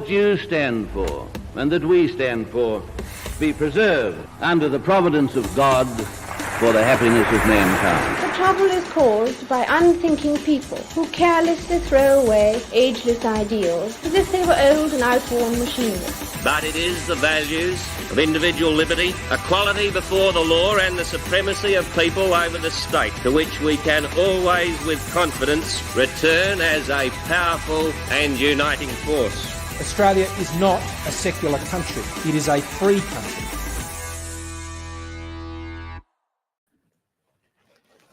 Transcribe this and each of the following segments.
that you stand for and that we stand for be preserved under the providence of God for the happiness of mankind. The trouble is caused by unthinking people who carelessly throw away ageless ideals as if they were old and outworn machinery. But it is the values of individual liberty, equality before the law and the supremacy of people over the state to which we can always with confidence return as a powerful and uniting force. Australia is not a secular country. It is a free country.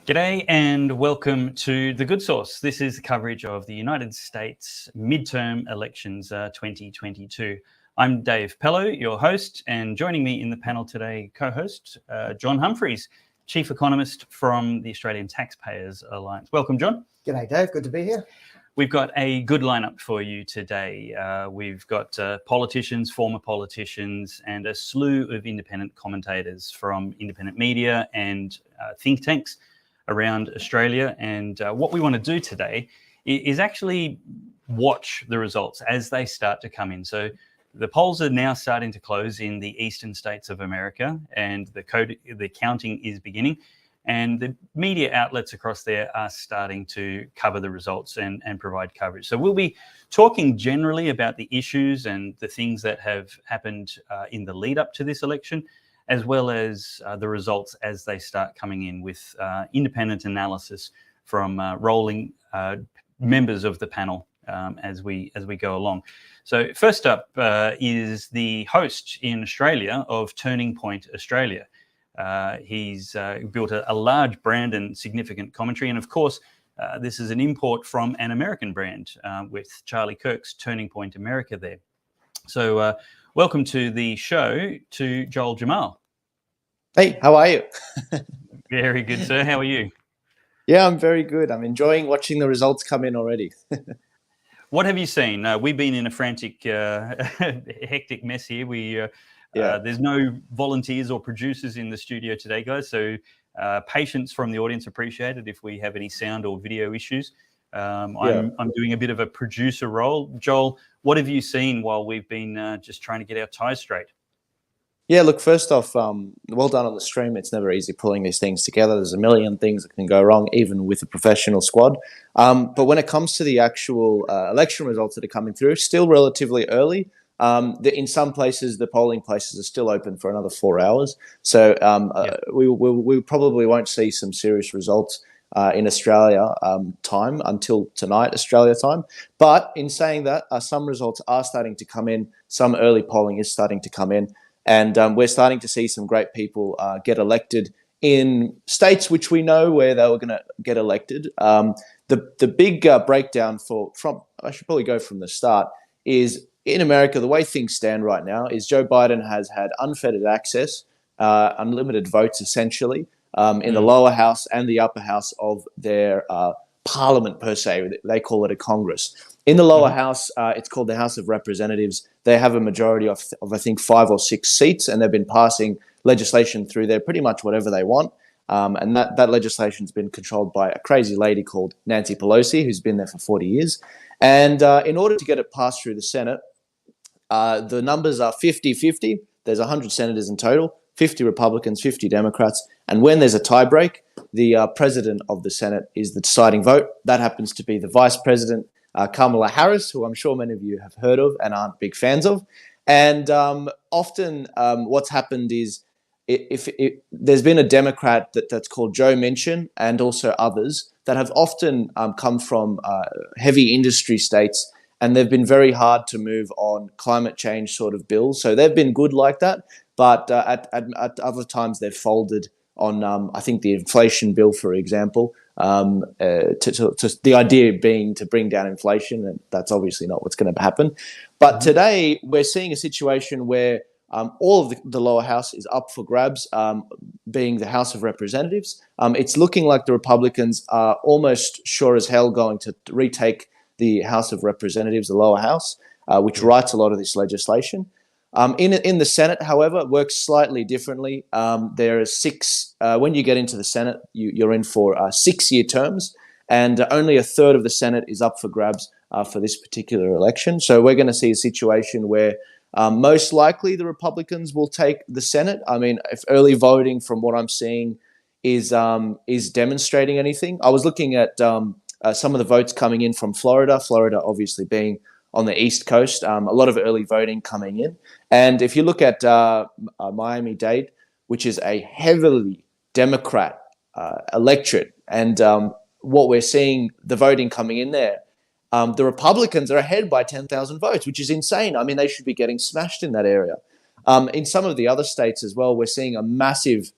G'day and welcome to The Good Source. This is the coverage of the United States midterm elections 2022. I'm Dave Pellowe, your host, and joining me in the panel today, co-host John Humphreys, Chief Economist from the Australian Taxpayers Alliance. Welcome, John. G'day, Dave. Good to be here. We've got a good lineup for you today. We've got politicians, former politicians, and a slew of independent commentators from independent media and think tanks around Australia. And what we want to do today is actually watch the results as they start to come in. So the polls are now starting to close in the eastern states of America, and the counting is beginning. And the media outlets across there are starting to cover the results and provide coverage. So we'll be talking generally about the issues and the things that have happened in the lead up to this election, as well as the results as they start coming in with independent analysis from rolling members of the panel as we go along. So first up is the host in Australia of Turning Point Australia. He's built a large brand and significant commentary. And of course, this is an import from an American brand with Charlie Kirk's Turning Point America there. So welcome to the show to Joel Jammal. Hey, how are you? Very good, sir. How are you? Yeah, I'm very good. I'm enjoying watching the results come in already. What have you seen? We've been in a frantic, hectic mess here. There's no volunteers or producers in the studio today, guys. So patience from the audience appreciated if we have any sound or video issues. I'm doing a bit of a producer role. Joel, what have you seen while we've been just trying to get our ties straight? Yeah, look, first off, well done on the stream. It's never easy pulling these things together. There's a million things that can go wrong, even with a professional squad. But when it comes to the actual election results that are coming through, still relatively early. In some places, the polling places are still open for another 4 hours. So we probably won't see some serious results in Australia time until tonight, Australia time. But in saying that, some results are starting to come in. Some early polling is starting to come in. And we're starting to see some great people get elected in states which we know where they were going to get elected. The big breakdown from I should probably go from the start is in America, the way things stand right now is Joe Biden has had unfettered access, unlimited votes essentially in the lower house and the upper house of their parliament per se. They call it a Congress. In the lower house, it's called the House of Representatives. They have a majority of I think 5 or 6 seats, and they've been passing legislation through there pretty much whatever they want. And that legislation's been controlled by a crazy lady called Nancy Pellowe, who's been there for 40 years. And in order to get it passed through the Senate, the numbers are 50-50. There's 100 senators in total, 50 Republicans, 50 Democrats. And when there's a tiebreak, the president of the Senate is the deciding vote. That happens to be the vice president, Kamala Harris, who I'm sure many of you have heard of and aren't big fans of. And often what's happened is if there's been a Democrat that's called Joe Manchin and also others that have often come from heavy industry states, and they've been very hard to move on climate change sort of bills. So they've been good like that. But at other times they've folded on, I think, the inflation bill, for example, to the idea being to bring down inflation. And that's obviously not what's going to happen. But today we're seeing a situation where all of the lower house is up for grabs, being the House of Representatives. It's looking like the Republicans are almost sure as hell going to retake the House of Representatives, the lower house, which writes a lot of this legislation. In the Senate, however, it works slightly differently. There are 6, when you get into the Senate, you're in for 6-year terms, and only a third of the Senate is up for grabs for this particular election. So we're going to see a situation where most likely the Republicans will take the Senate. I mean, if early voting, from what I'm seeing, is demonstrating anything. I was looking at some of the votes coming in from Florida. Florida, obviously, being on the East Coast, a lot of early voting coming in. And if you look at Miami-Dade, which is a heavily Democrat electorate, and what we're seeing, the voting coming in there, the Republicans are ahead by 10,000 votes, which is insane. I mean, they should be getting smashed in that area. In some of the other states as well, we're seeing a massive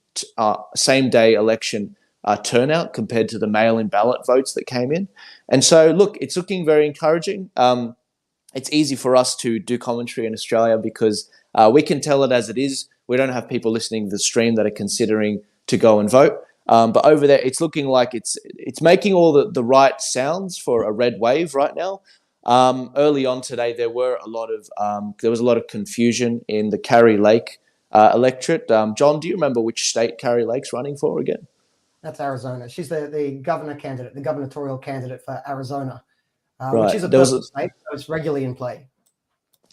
same-day election turnout compared to the mail-in ballot votes that came in. And so, look, it's looking very encouraging. It's easy for us to do commentary in Australia because we can tell it as it is. We don't have people listening to the stream that are considering to go and vote. But over there, it's looking like it's making all the right sounds for a red wave right now. Early on today, there was a lot of confusion in the Carrie Lake electorate. John, do you remember which state Carrie Lake's running for again? That's Arizona. She's the governor candidate, the gubernatorial candidate for Arizona. Right. Which is a purple state, so it's regularly in play.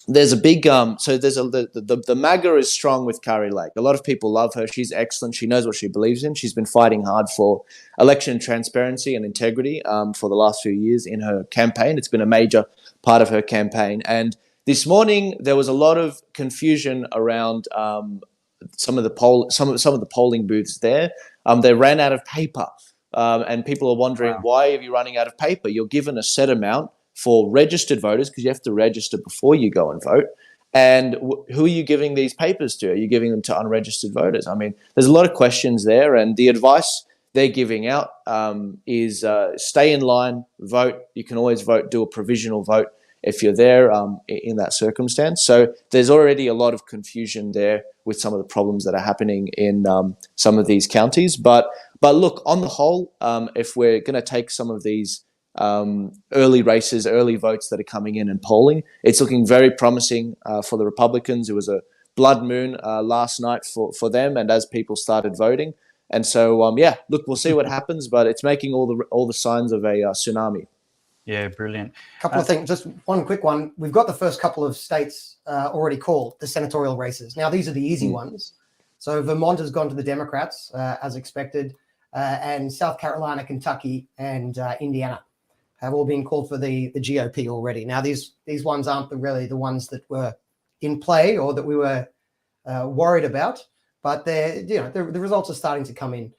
There's a big the MAGA is strong with Carrie Lake. A lot of people love her. She's excellent. She knows what she believes in. She's been fighting hard for election transparency and integrity for the last few years in her campaign. It's been a major part of her campaign. And this morning there was a lot of confusion around some of the polling booths there. They ran out of paper. And people are wondering, why are you running out of paper? You're given a set amount for registered voters because you have to register before you go and vote. And who are you giving these papers to? Are you giving them to unregistered voters? I mean, there's a lot of questions there. And the advice they're giving out is stay in line, vote. You can always vote, do a provisional vote if you're there in that circumstance. So there's already a lot of confusion there with some of the problems that are happening in some of these counties. But look, on the whole, if we're going to take some of these early races, early votes that are coming in and polling, it's looking very promising for the Republicans. It was a blood moon last night for them, and as people started voting. And so, look, we'll see what happens, but it's making all the signs of a tsunami. Yeah, brilliant. Couple of things, just one quick one. We've got the first couple of states already called, the senatorial races. Now, these are the easy ones. So Vermont has gone to the Democrats, as expected, and South Carolina, Kentucky, and Indiana have all been called for the GOP already. Now, these ones aren't really the ones that were in play or that we were worried about, but the results are starting to come in.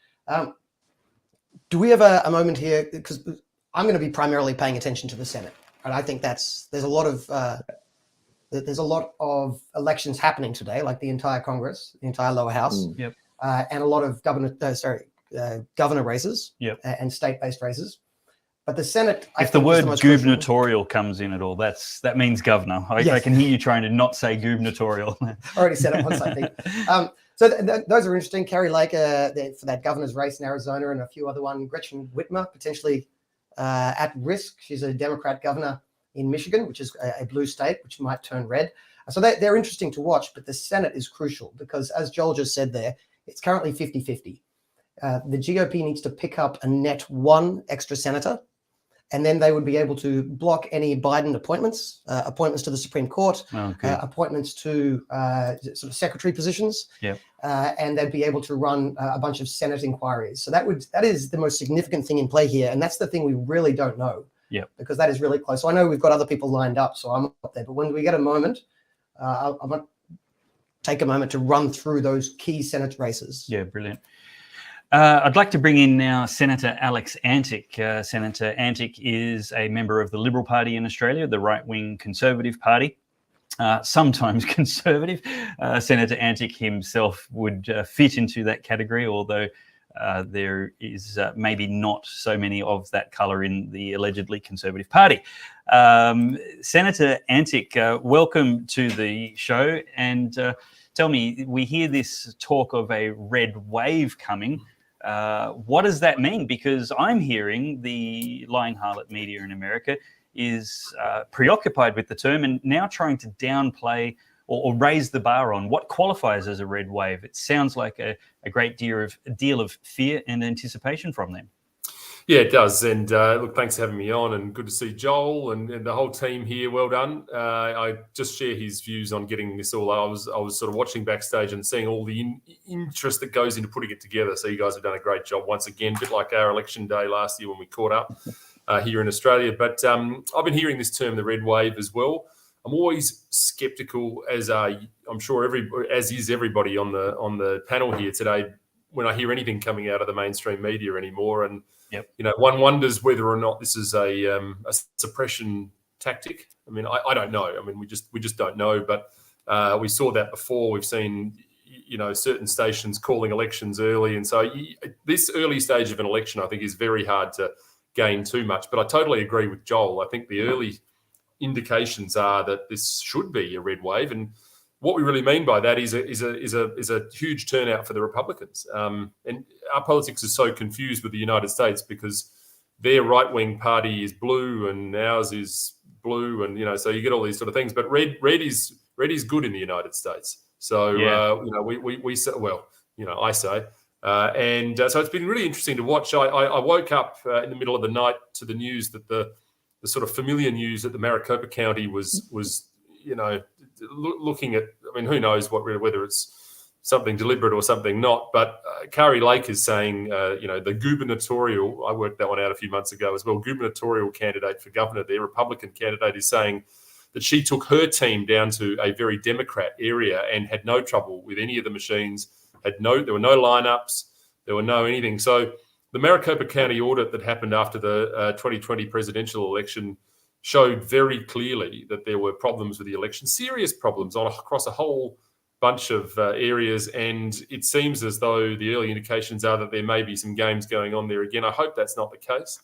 Do we have a moment here? Because I'm going to be primarily paying attention to the Senate, and I think there's a lot of elections happening today, like the entire Congress, the entire lower house, and a lot of governor races and state-based races. But the Senate, if the word gubernatorial comes in at all, that means governor. I can hear you trying to not say gubernatorial. I already said it once, I think. So those are interesting. Carrie Lake for that governor's race in Arizona, and a few other ones. Gretchen Whitmer potentially at risk. She's a Democrat governor in Michigan, which is a blue state, which might turn red. So they're interesting to watch, but the Senate is crucial because, as Joel just said there, it's currently 50-50. The GOP needs to pick up a net one extra senator, and then they would be able to block any Biden appointments, appointments to the Supreme Court, appointments to sort of secretary positions, and they'd be able to run a bunch of Senate inquiries. So that is the most significant thing in play here, and that's the thing we really don't know, because that is really close. So I know we've got other people lined up, so I'm up there. But when we get a moment, I might take a moment to run through those key Senate races. Yeah, brilliant. I'd like to bring in now Senator Alex Antic. Senator Antic is a member of the Liberal Party in Australia, the right-wing Conservative Party, sometimes conservative. Senator Antic himself would fit into that category, although there is maybe not so many of that colour in the allegedly Conservative Party. Senator Antic, welcome to the show. And tell me, we hear this talk of a red wave coming. What does that mean? Because I'm hearing the lying harlot media in America is preoccupied with the term and now trying to downplay or raise the bar on what qualifies as a red wave. It sounds like a great deal of fear and anticipation from them. Yeah, it does. And look, thanks for having me on, and good to see Joel and the whole team here. Well done. I just share his views on getting this all. I was sort of watching backstage and seeing all the interest that goes into putting it together. So you guys have done a great job once again, a bit like our election day last year when we caught up here in Australia. But I've been hearing this term, the red wave, as well. I'm always sceptical, as I'm sure as is everybody on the panel here today, when I hear anything coming out of the mainstream media anymore. And one wonders whether or not this is a suppression tactic. I mean, I don't know. I mean, we just don't know. But we saw that before. We've seen, certain stations calling elections early, and so this early stage of an election, I think, is very hard to gain too much. But I totally agree with Joel. I think the early indications are that this should be a red wave, and what we really mean by that is a huge turnout for the Republicans. And our politics is so confused with the United States because their right-wing party is blue and ours is blue, and so you get all these sort of things. But red is good in the United States. So we say, well, I say, and so it's been really interesting to watch. I woke up in the middle of the night to the news that the sort of familiar news that the Maricopa County was looking at. I mean, who knows whether it's something deliberate or something not. But Kari Lake is saying, the gubernatorial. I worked that one out a few months ago as well. Gubernatorial candidate for governor, their Republican candidate, is saying that she took her team down to a very Democrat area and had no trouble with any of the machines. There were no lineups. There were no anything. So the Maricopa County audit that happened after the 2020 presidential election showed very clearly that there were problems with the election, serious problems across a whole bunch of areas. And it seems as though the early indications are that there may be some games going on there again. I hope that's not the case.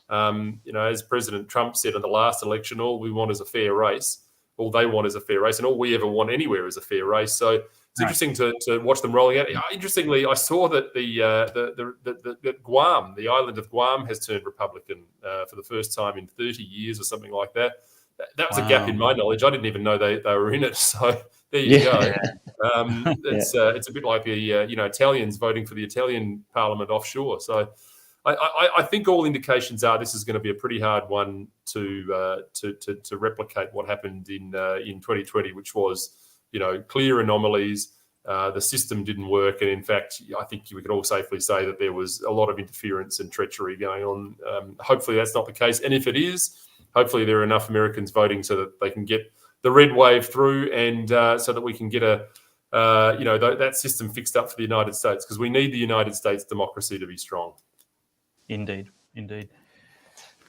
As President Trump said in the last election, all we want is a fair race. All they want is a fair race, and all we ever want anywhere is a fair race. So it's interesting to watch them rolling out. Interestingly, I saw that the Guam, the island of Guam, has turned Republican for the first time in 30 years or something like that. That was a gap in my knowledge. I didn't even know they were in it. So there you go. It's a bit like the Italians voting for the Italian Parliament offshore. So I think all indications are this is going to be a pretty hard one to replicate what happened in 2020, which was clear anomalies. The system didn't work, and in fact, I think we could all safely say that there was a lot of interference and treachery going on. Hopefully, that's not the case, and if it is, hopefully there are enough Americans voting so that they can get the red wave through, and so that we can get that system fixed up for the United States, because we need the United States democracy to be strong. Indeed.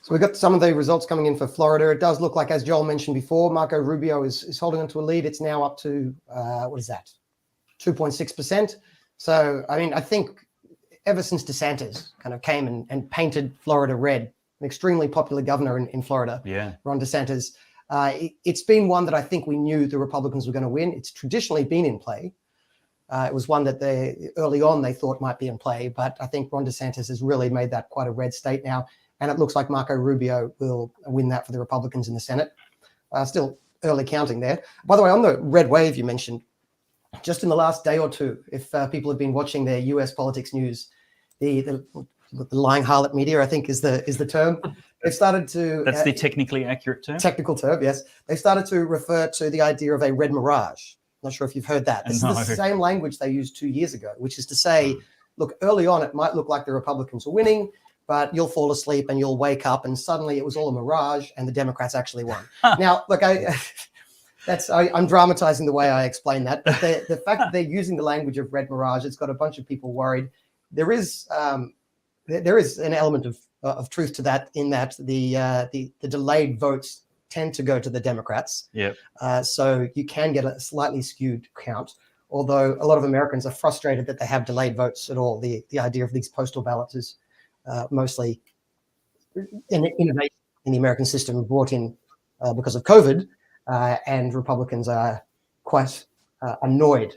So we've got some of the results coming in for Florida. It does look like, as Joel mentioned before, Marco Rubio is holding onto a lead. It's now up to, 2.6%. So, I mean, I think ever since DeSantis kind of came and painted Florida red, an extremely popular governor in Florida, Ron DeSantis, it's been one that I think we knew the Republicans were going to win. It's traditionally been in play. It was one that early on they thought might be in play, but I think Ron DeSantis has really made that quite a red state now. And it looks like Marco Rubio will win that for the Republicans in the Senate. Still early counting there. By the way, on the red wave you mentioned, just in the last day or two, if people have been watching their US politics news, the lying harlot media, I think is the term. They've started to... That's the technically accurate term? Technical term, yes. They started to refer to the idea of a red mirage. Not sure if you've heard that. This is the same language they used 2 years ago, which is to say, look, early on, it might look like the Republicans are winning, but you'll fall asleep and you'll wake up and suddenly it was all a mirage and the Democrats actually won. Now, look, I'm dramatizing the way I explain that, but the fact that they're using the language of red mirage, it's got a bunch of people worried. There is an element of truth to that, in that the delayed votes tend to go to the Democrats. So you can get a slightly skewed count, although a lot of Americans are frustrated that they have delayed votes at all. The idea of these postal ballots is mostly an innovation in the American system brought in because of COVID, and Republicans are quite annoyed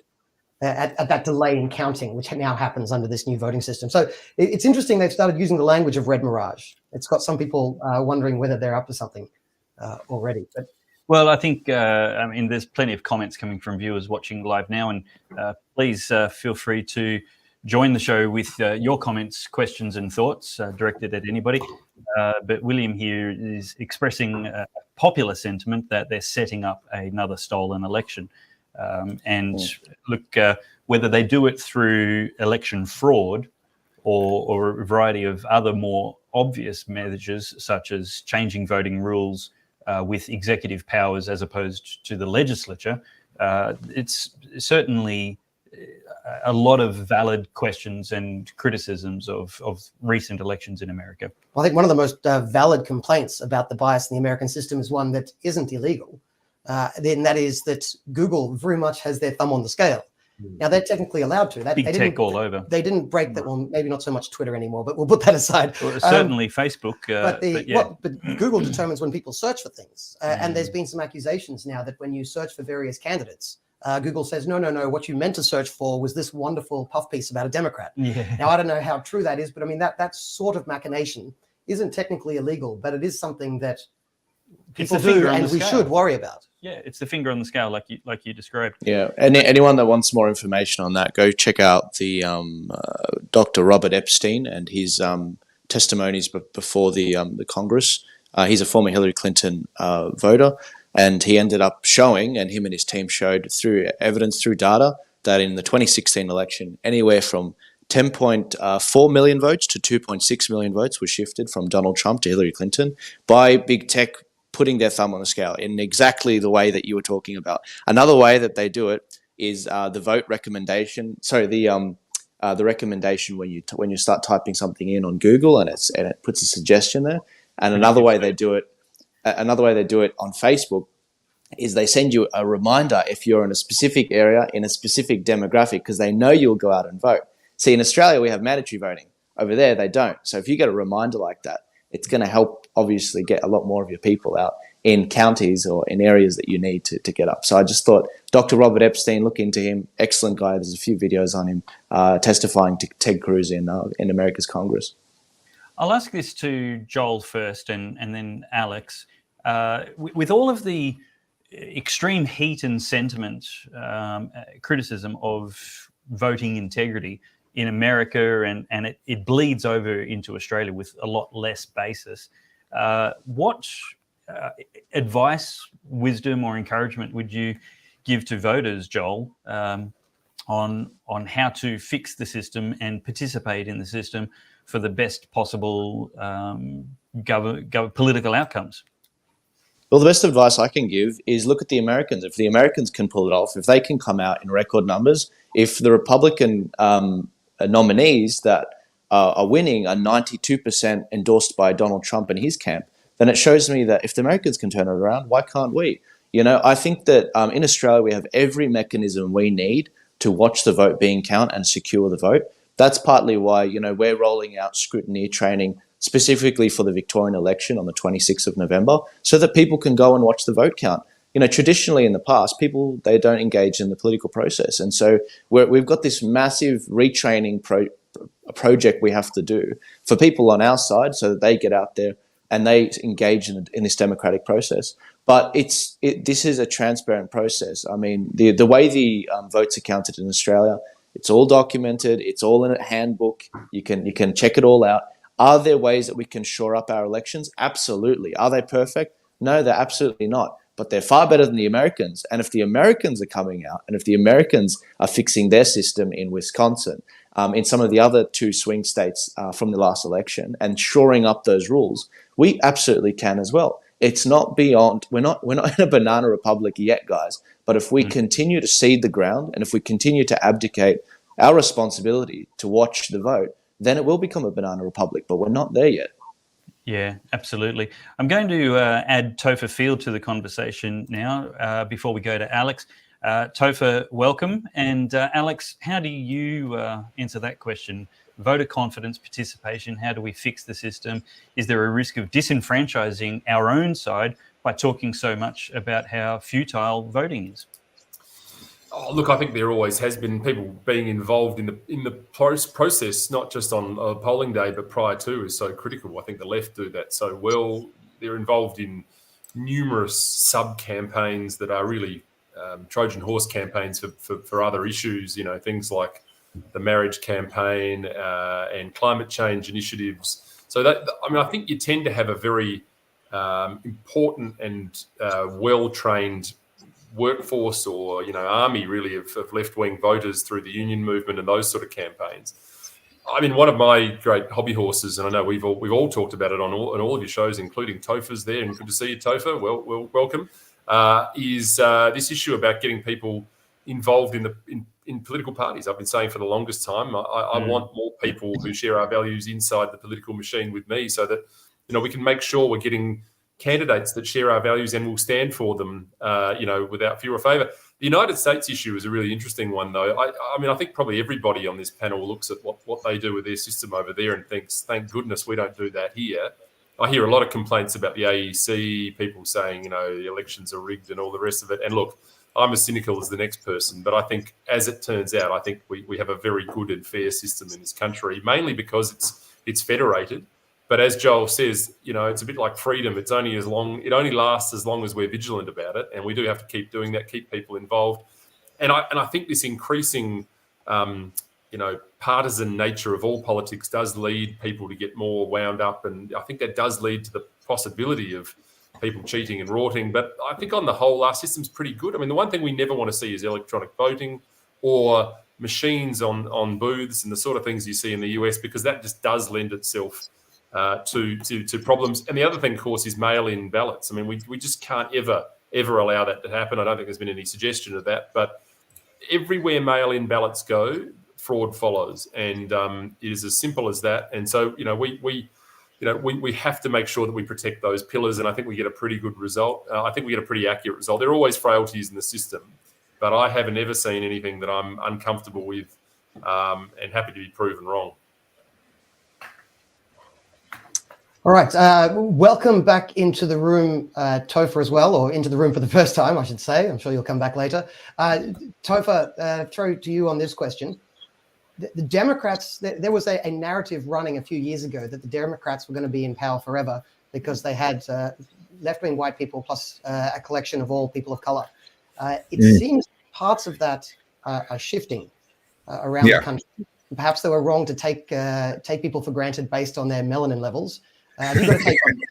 at that delay in counting, which now happens under this new voting system. So it's interesting they've started using the language of red mirage. It's got some people wondering whether they're up to something already. But well, I think there's plenty of comments coming from viewers watching live now, and please feel free to join the show with your comments, questions, and thoughts directed at anybody. But William here is expressing a popular sentiment that they're setting up another stolen election. Look, whether they do it through election fraud or a variety of other more obvious measures, such as changing voting rules with executive powers as opposed to the legislature, it's certainly a lot of valid questions and criticisms of recent elections in America. Well, I think one of the most valid complaints about the bias in the American system is one that isn't illegal. Then that is that Google very much has their thumb on the scale. Now, they're technically allowed to. Big tech all over. They didn't break that. Well, maybe not so much Twitter anymore, but we'll put that aside. Well, certainly Facebook. But Google determines when people search for things. And there's been some accusations now that when you search for various candidates, Google says, no, what you meant to search for was this wonderful puff piece about a Democrat. Yeah. Now, I don't know how true that is, but I mean, that sort of machination isn't technically illegal, but it is something that people do and we should worry about. Yeah, it's the finger on the scale, like you described. Yeah, and anyone that wants more information on that, go check out the Dr. Robert Epstein and his testimonies before the Congress. He's a former Hillary Clinton voter, and he ended up showing, and him and his team showed through evidence, through data, that in the 2016 election, anywhere from 10.4 million votes to 2.6 million votes were shifted from Donald Trump to Hillary Clinton by big tech putting their thumb on the scale in exactly the way that you were talking about. Another way that they do it is the vote recommendation. Sorry, the recommendation when you start typing something in on Google and it puts a suggestion there. And another way they do it on Facebook is they send you a reminder if you're in a specific area in a specific demographic, because they know you'll go out and vote. See, in Australia we have mandatory voting. Over there they don't. So if you get a reminder like that, it's going to help obviously get a lot more of your people out in counties or in areas that you need to get up. So I just thought Dr. Robert Epstein, look into him. Excellent guy. There's a few videos on him testifying to Ted Cruz in America's Congress. I'll ask this to Joel first and then Alex. With all of the extreme heat and sentiment, criticism of voting integrity in America, and it bleeds over into Australia with a lot less basis. What advice, wisdom, or encouragement would you give to voters, Joel, on how to fix the system and participate in the system for the best possible political outcomes? Well, the best advice I can give is look at the Americans. If the Americans can pull it off, if they can come out in record numbers, if the Republican nominees that are winning are 92% endorsed by Donald Trump and his camp, then it shows me that if the Americans can turn it around, why can't we? You know, I think that in Australia we have every mechanism we need to watch the vote being counted and secure the vote. That's partly why, you know, we're rolling out scrutiny training specifically for the Victorian election on the 26th of November so that people can go and watch the vote count. You know, traditionally in the past, people, they don't engage in the political process. And so we've got this massive retraining project we have to do for people on our side so that they get out there and they engage in this democratic process. But this is a transparent process. I mean, the way the votes are counted in Australia, it's all documented. It's all in a handbook. You can check it all out. Are there ways that we can shore up our elections? Absolutely. Are they perfect? No, they're absolutely not. But they're far better than the Americans. And if the Americans are coming out, and if the Americans are fixing their system in Wisconsin, in some of the other two swing states from the last election, and shoring up those rules, we absolutely can as well. It's not beyond. We're not in a banana republic yet, guys. But if we continue to seed the ground, and if we continue to abdicate our responsibility to watch the vote, then it will become a banana republic. But we're not there yet. Yeah, absolutely. I'm going to add Topher Field to the conversation now before we go to Alex. Topher, welcome. And Alex, how do you answer that question? Voter confidence, participation, how do we fix the system? Is there a risk of disenfranchising our own side by talking so much about how futile voting is? Oh, look, I think there always has been people being involved in the process, not just on polling day, but prior to, is so critical. I think the left do that so well. They're involved in numerous sub-campaigns that are really Trojan horse campaigns for other issues, you know, things like the marriage campaign and climate change initiatives. So that, I mean, I think you tend to have a very important and well-trained workforce, or army really of left-wing voters through the union movement and those sort of campaigns. I mean, one of my great hobby horses, and I know we've all talked about it on all of your shows, including Topher's there, and good to see you, Topher. Well, welcome. Is this issue about getting people involved in political parties? I've been saying for the longest time, I want more people who share our values inside the political machine with me, so that we can make sure we're getting candidates that share our values and will stand for them, without fear or favour. The United States issue is a really interesting one, though. I mean, I think probably everybody on this panel looks at what they do with their system over there and thinks, thank goodness we don't do that here. I hear a lot of complaints about the AEC, people saying, the elections are rigged and all the rest of it. And look, I'm as cynical as the next person, but I think, as it turns out, I think we have a very good and fair system in this country, mainly because it's federated. But as Joel says, it's a bit like freedom. It only lasts as long as we're vigilant about it, and we do have to keep doing that, keep people involved. And I think this increasing, partisan nature of all politics does lead people to get more wound up, and I think that does lead to the possibility of people cheating and rorting. But I think on the whole, our system's pretty good. I mean, the one thing we never want to see is electronic voting or machines on booths and the sort of things you see in the US, because that just does lend itself to problems. And the other thing, of course, is mail-in ballots. I mean, we just can't ever allow that to happen. I don't think there's been any suggestion of that, but everywhere mail-in ballots go, fraud follows, and it is as simple as that. And so, we have to make sure that we protect those pillars, and I think we get a pretty good result. I think we get a pretty accurate result. There are always frailties in the system, but I haven't ever seen anything that I'm uncomfortable with, and happy to be proven wrong. All right. Welcome back into the room, Topher, as well, or into the room for the first time, I should say. I'm sure you'll come back later. Topher, throw to you on this question. The Democrats, there was a narrative running a few years ago that the Democrats were going to be in power forever because they had left-wing white people plus a collection of all people of color. It seems parts of that are shifting around the country. Perhaps they were wrong to take people for granted based on their melanin levels. You've got to take on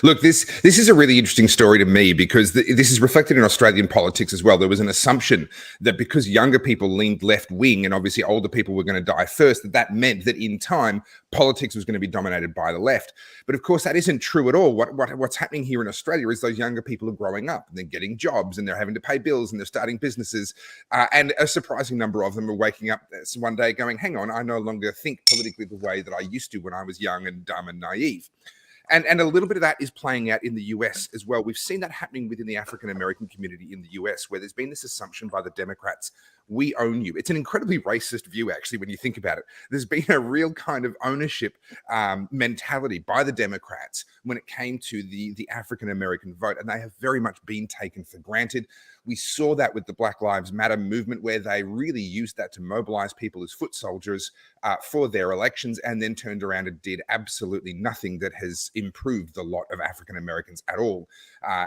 Look, this is a really interesting story to me, because this is reflected in Australian politics as well. There was an assumption that because younger people leaned left wing and obviously older people were going to die first, that meant that in time politics was going to be dominated by the left. But of course, that isn't true at all. What's happening here in Australia is those younger people are growing up and they're getting jobs and they're having to pay bills and they're starting businesses. And a surprising number of them are waking up one day going, hang on, I no longer think politically the way that I used to when I was young and dumb and naive. And a little bit of that is playing out in the US as well. We've seen that happening within the African-American community in the US, where there's been this assumption by the Democrats, we own you. It's an incredibly racist view, actually, when you think about it. There's been a real kind of ownership mentality by the Democrats when it came to the African-American vote, and they have very much been taken for granted. We saw that with the Black Lives Matter movement, where they really used that to mobilize people as foot soldiers for their elections, and then turned around and did absolutely nothing that has improved the lot of African Americans at all.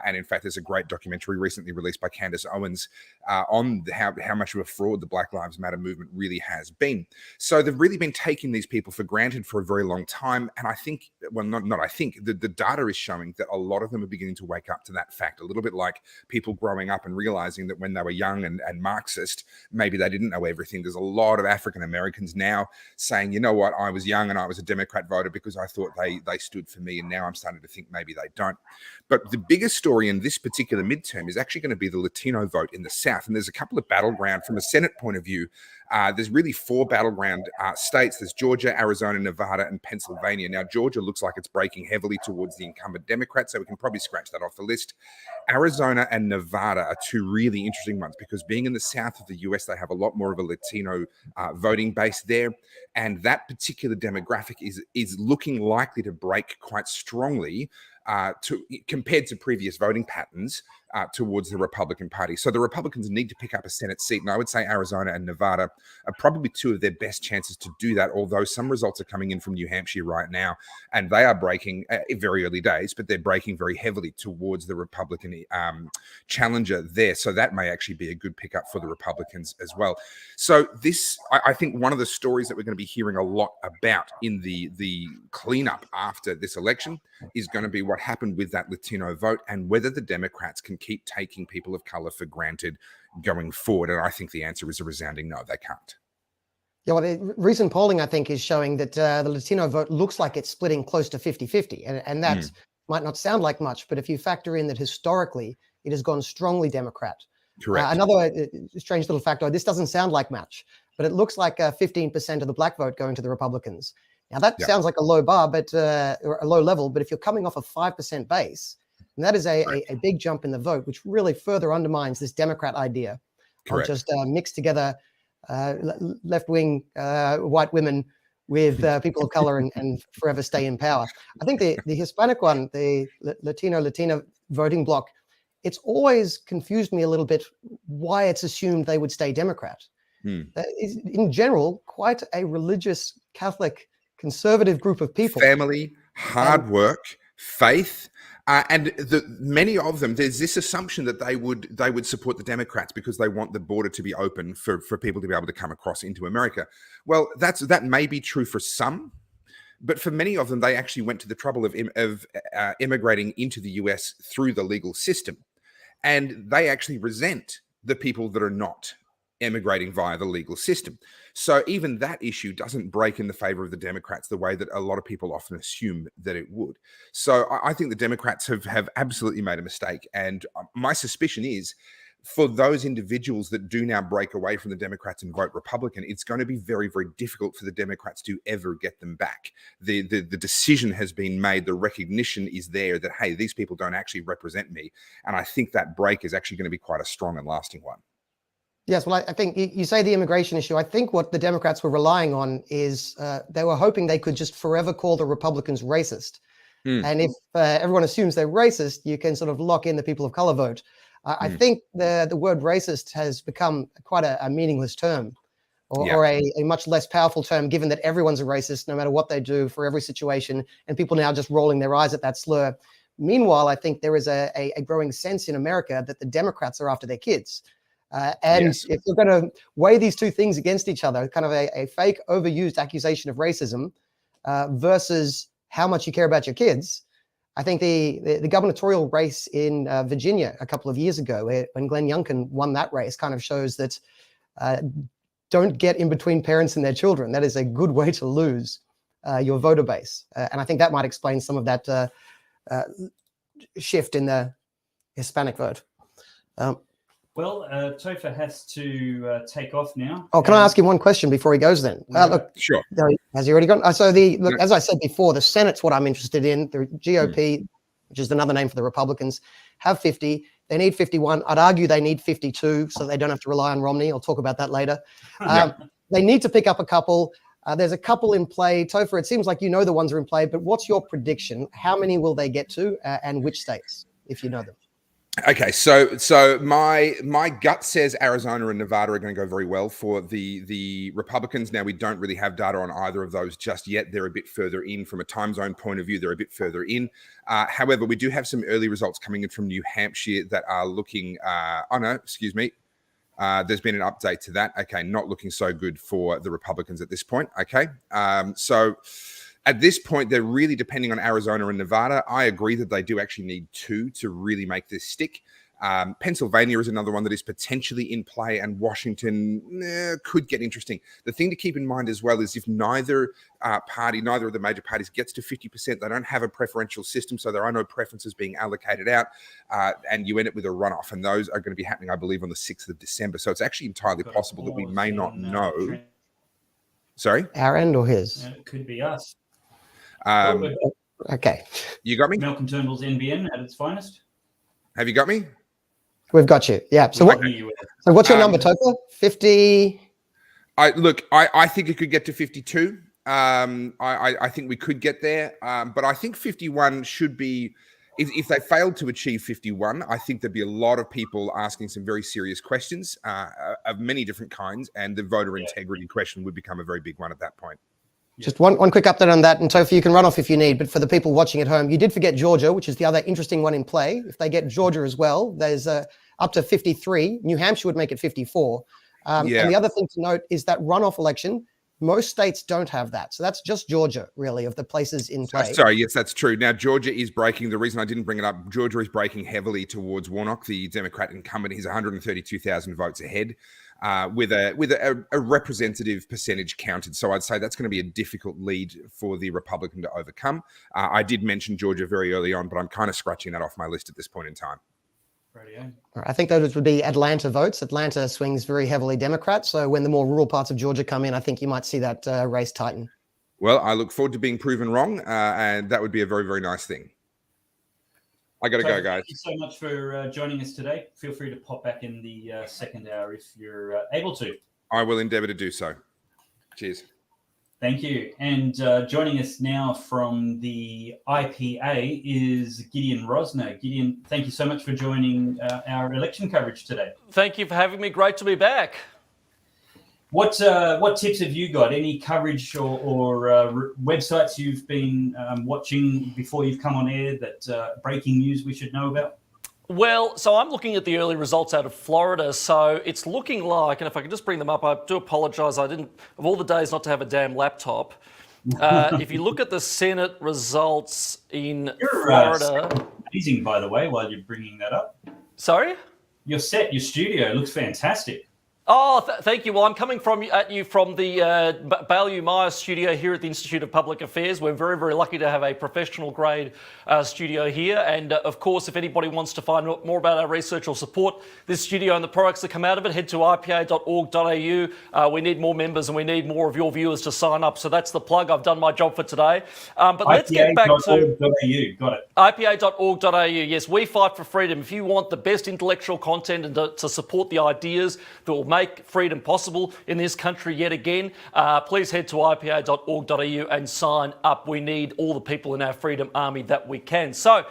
And in fact, there's a great documentary recently released by Candace Owens on how much of a fraud the Black Lives Matter movement really has been. So they've really been taking these people for granted for a very long time. And I think, well, not I think, the data is showing that a lot of them are beginning to wake up to that fact, a little bit like people growing up and realizing that when they were young and Marxist, maybe they didn't know everything. There's a lot of African Americans now saying, you know what, I was young and I was a Democrat voter because I thought they stood for me, and now I'm starting to think maybe they don't. But the biggest story in this particular midterm is actually going to be the Latino vote in the South. And there's a couple of battleground from a Senate point of view. There's really 4 battleground states. There's Georgia, Arizona, Nevada, and Pennsylvania. Now, Georgia looks like it's breaking heavily towards the incumbent Democrat, so we can probably scratch that off the list. Arizona and Nevada are 2 really interesting ones, because being in the south of the US, they have a lot more of a Latino voting base there. And that particular demographic is looking likely to break quite strongly compared to previous voting patterns towards the Republican Party. So the Republicans need to pick up a Senate seat, and I would say Arizona and Nevada are probably two of their best chances to do that, although some results are coming in from New Hampshire right now, and they are breaking very early days, but they're breaking very heavily towards the Republican challenger there. So that may actually be a good pickup for the Republicans as well. So this, I think one of the stories that we're going to be hearing a lot about in the cleanup after this election is going to be what happened with that Latino vote and whether the Democrats can keep taking people of color for granted going forward. And I think the answer is a resounding no, they can't. Yeah, well, the recent polling, I think, is showing that the Latino vote looks like it's splitting close to 50-50. And that might not sound like much, but if you factor in that historically it has gone strongly Democrat. Correct. Another strange little factor, this doesn't sound like much, but it looks like 15% of the black vote going to the Republicans. Now, that sounds like a low bar, but or a low level, but if you're coming off a 5% base, and that is a big jump in the vote, which really further undermines this Democrat idea of just mixed together left-wing white women with people of color and forever stay in power. I think the Hispanic one, the Latina voting bloc, it's always confused me a little bit why it's assumed they would stay Democrat. Is, in general, quite a religious, Catholic, conservative group of people. Family, hard work, faith. And many of them, there's this assumption that they would support the Democrats because they want the border to be open for people to be able to come across into America. Well, that may be true for some, but for many of them, they actually went to the trouble of immigrating into the US through the legal system. And they actually resent the people that are not emigrating via the legal system. So even that issue doesn't break in the favor of the Democrats the way that a lot of people often assume that it would. So I think the Democrats have absolutely made a mistake. And my suspicion is for those individuals that do now break away from the Democrats and vote Republican, it's going to be very, very difficult for the Democrats to ever get them back. The decision has been made. The recognition is there that, hey, these people don't actually represent me. And I think that break is actually going to be quite a strong and lasting one. Yes, well, I think you say the immigration issue. I think what the Democrats were relying on is they were hoping they could just forever call the Republicans racist. And if everyone assumes they're racist, you can sort of lock in the people of color vote. I think the word racist has become quite a meaningless term or a much less powerful term, given that everyone's a racist no matter what they do for every situation, and people now just rolling their eyes at that slur. Meanwhile, I think there is a growing sense in America that the Democrats are after their kids. If you're going to weigh these two things against each other, kind of a fake overused accusation of racism versus how much you care about your kids, I think the gubernatorial race in Virginia a couple of years ago, when Glenn Youngkin won that race, kind of shows that don't get in between parents and their children. That is a good way to lose your voter base. And I think that might explain some of that shift in the Hispanic vote. Well, Topher has to take off now. Oh, can I ask him one question before he goes then? Look, sure. Has he already gone? So look, as I said before, the Senate's what I'm interested in. The GOP, which is another name for the Republicans, have 50. They need 51. I'd argue they need 52 so they don't have to rely on Romney. I'll talk about that later. They need to pick up a couple. There's a couple in play. Topher, it seems like you know the ones are in play, but what's your prediction? How many will they get to and which states, if you know them? Okay, so my gut says Arizona and Nevada are going to go very well for the Republicans. Now, we don't really have data on either of those just yet. They're a bit further in from a time zone point of view. They're a bit further in. However, we do have some early results coming in from New Hampshire that are looking. There's been an update to that. Okay, not looking so good for the Republicans at this point. Okay, so. At this point, they're really depending on Arizona and Nevada. I agree that they do actually need two to really make this stick. Pennsylvania is another one that is potentially in play, and Washington could get interesting. The thing to keep in mind as well is if neither of the major parties gets to 50%, they don't have a preferential system, so there are no preferences being allocated out, and you end up with a runoff, and those are going to be happening, I believe, on the 6th of December. So it's actually entirely possible that we may not know. Sorry? Our end or his? It could be us. Okay. You got me? Malcolm Turnbull's NBN at its finest. Have you got me? We've got you. Yeah. So what's your number, Topher? 50? I think it could get to 52. I think we could get there. But I think 51 should be if they failed to achieve 51, I think there'd be a lot of people asking some very serious questions of many different kinds, and the voter integrity question would become a very big one at that point. Just one quick update on that, and Topher, you can run off if you need, but for the people watching at home, you did forget Georgia, which is the other interesting one in play. If they get Georgia as well, there's up to 53. New Hampshire would make it 54. And the other thing to note is that runoff election, most states don't have that. So that's just Georgia, really, of the places in play. Sorry, yes, that's true. Now, Georgia is breaking. The reason I didn't bring it up, Georgia is breaking heavily towards Warnock, the Democrat incumbent. He's 132,000 votes ahead with a representative percentage counted. So I'd say that's going to be a difficult lead for the Republican to overcome. I did mention Georgia very early on, but I'm kind of scratching that off my list at this point in time. I think those would be Atlanta votes. Atlanta swings very heavily Democrat. So when the more rural parts of Georgia come in, I think you might see that race tighten. Well, I look forward to being proven wrong, and that would be a very, very nice thing. I got to go, guys. Thank you so much for joining us today. Feel free to pop back in the second hour if you're able to. I will endeavour to do so. Cheers. Thank you. And joining us now from the IPA is Gideon Rosner. Gideon, thank you so much for joining our election coverage today. Thank you for having me. Great to be back. What tips have you got? Any coverage or websites you've been watching before you've come on air that breaking news we should know about? Well, so I'm looking at the early results out of Florida. So it's looking like, and if I could just bring them up, I do apologise. I didn't, of all the days not to have a damn laptop. If you look at the Senate results in Florida. Amazing, by the way, while you're bringing that up. Sorry? Your studio looks fantastic. Oh, thank you. Well, I'm coming at you from the Pellowe Meyer studio here at the Institute of Public Affairs. We're very, very lucky to have a professional grade studio here. And of course, if anybody wants to find more about our research or support this studio and the products that come out of it, head to ipa.org.au. We need more members and we need more of your viewers to sign up. So that's the plug. I've done my job for today. But let's get back to ipa.org.au. Got it. ipa.org.au. Yes, we fight for freedom. If you want the best intellectual content and to support the ideas that will make freedom possible in this country yet again, please head to ipa.org.au and sign up. We need all the people in our freedom army that we can. So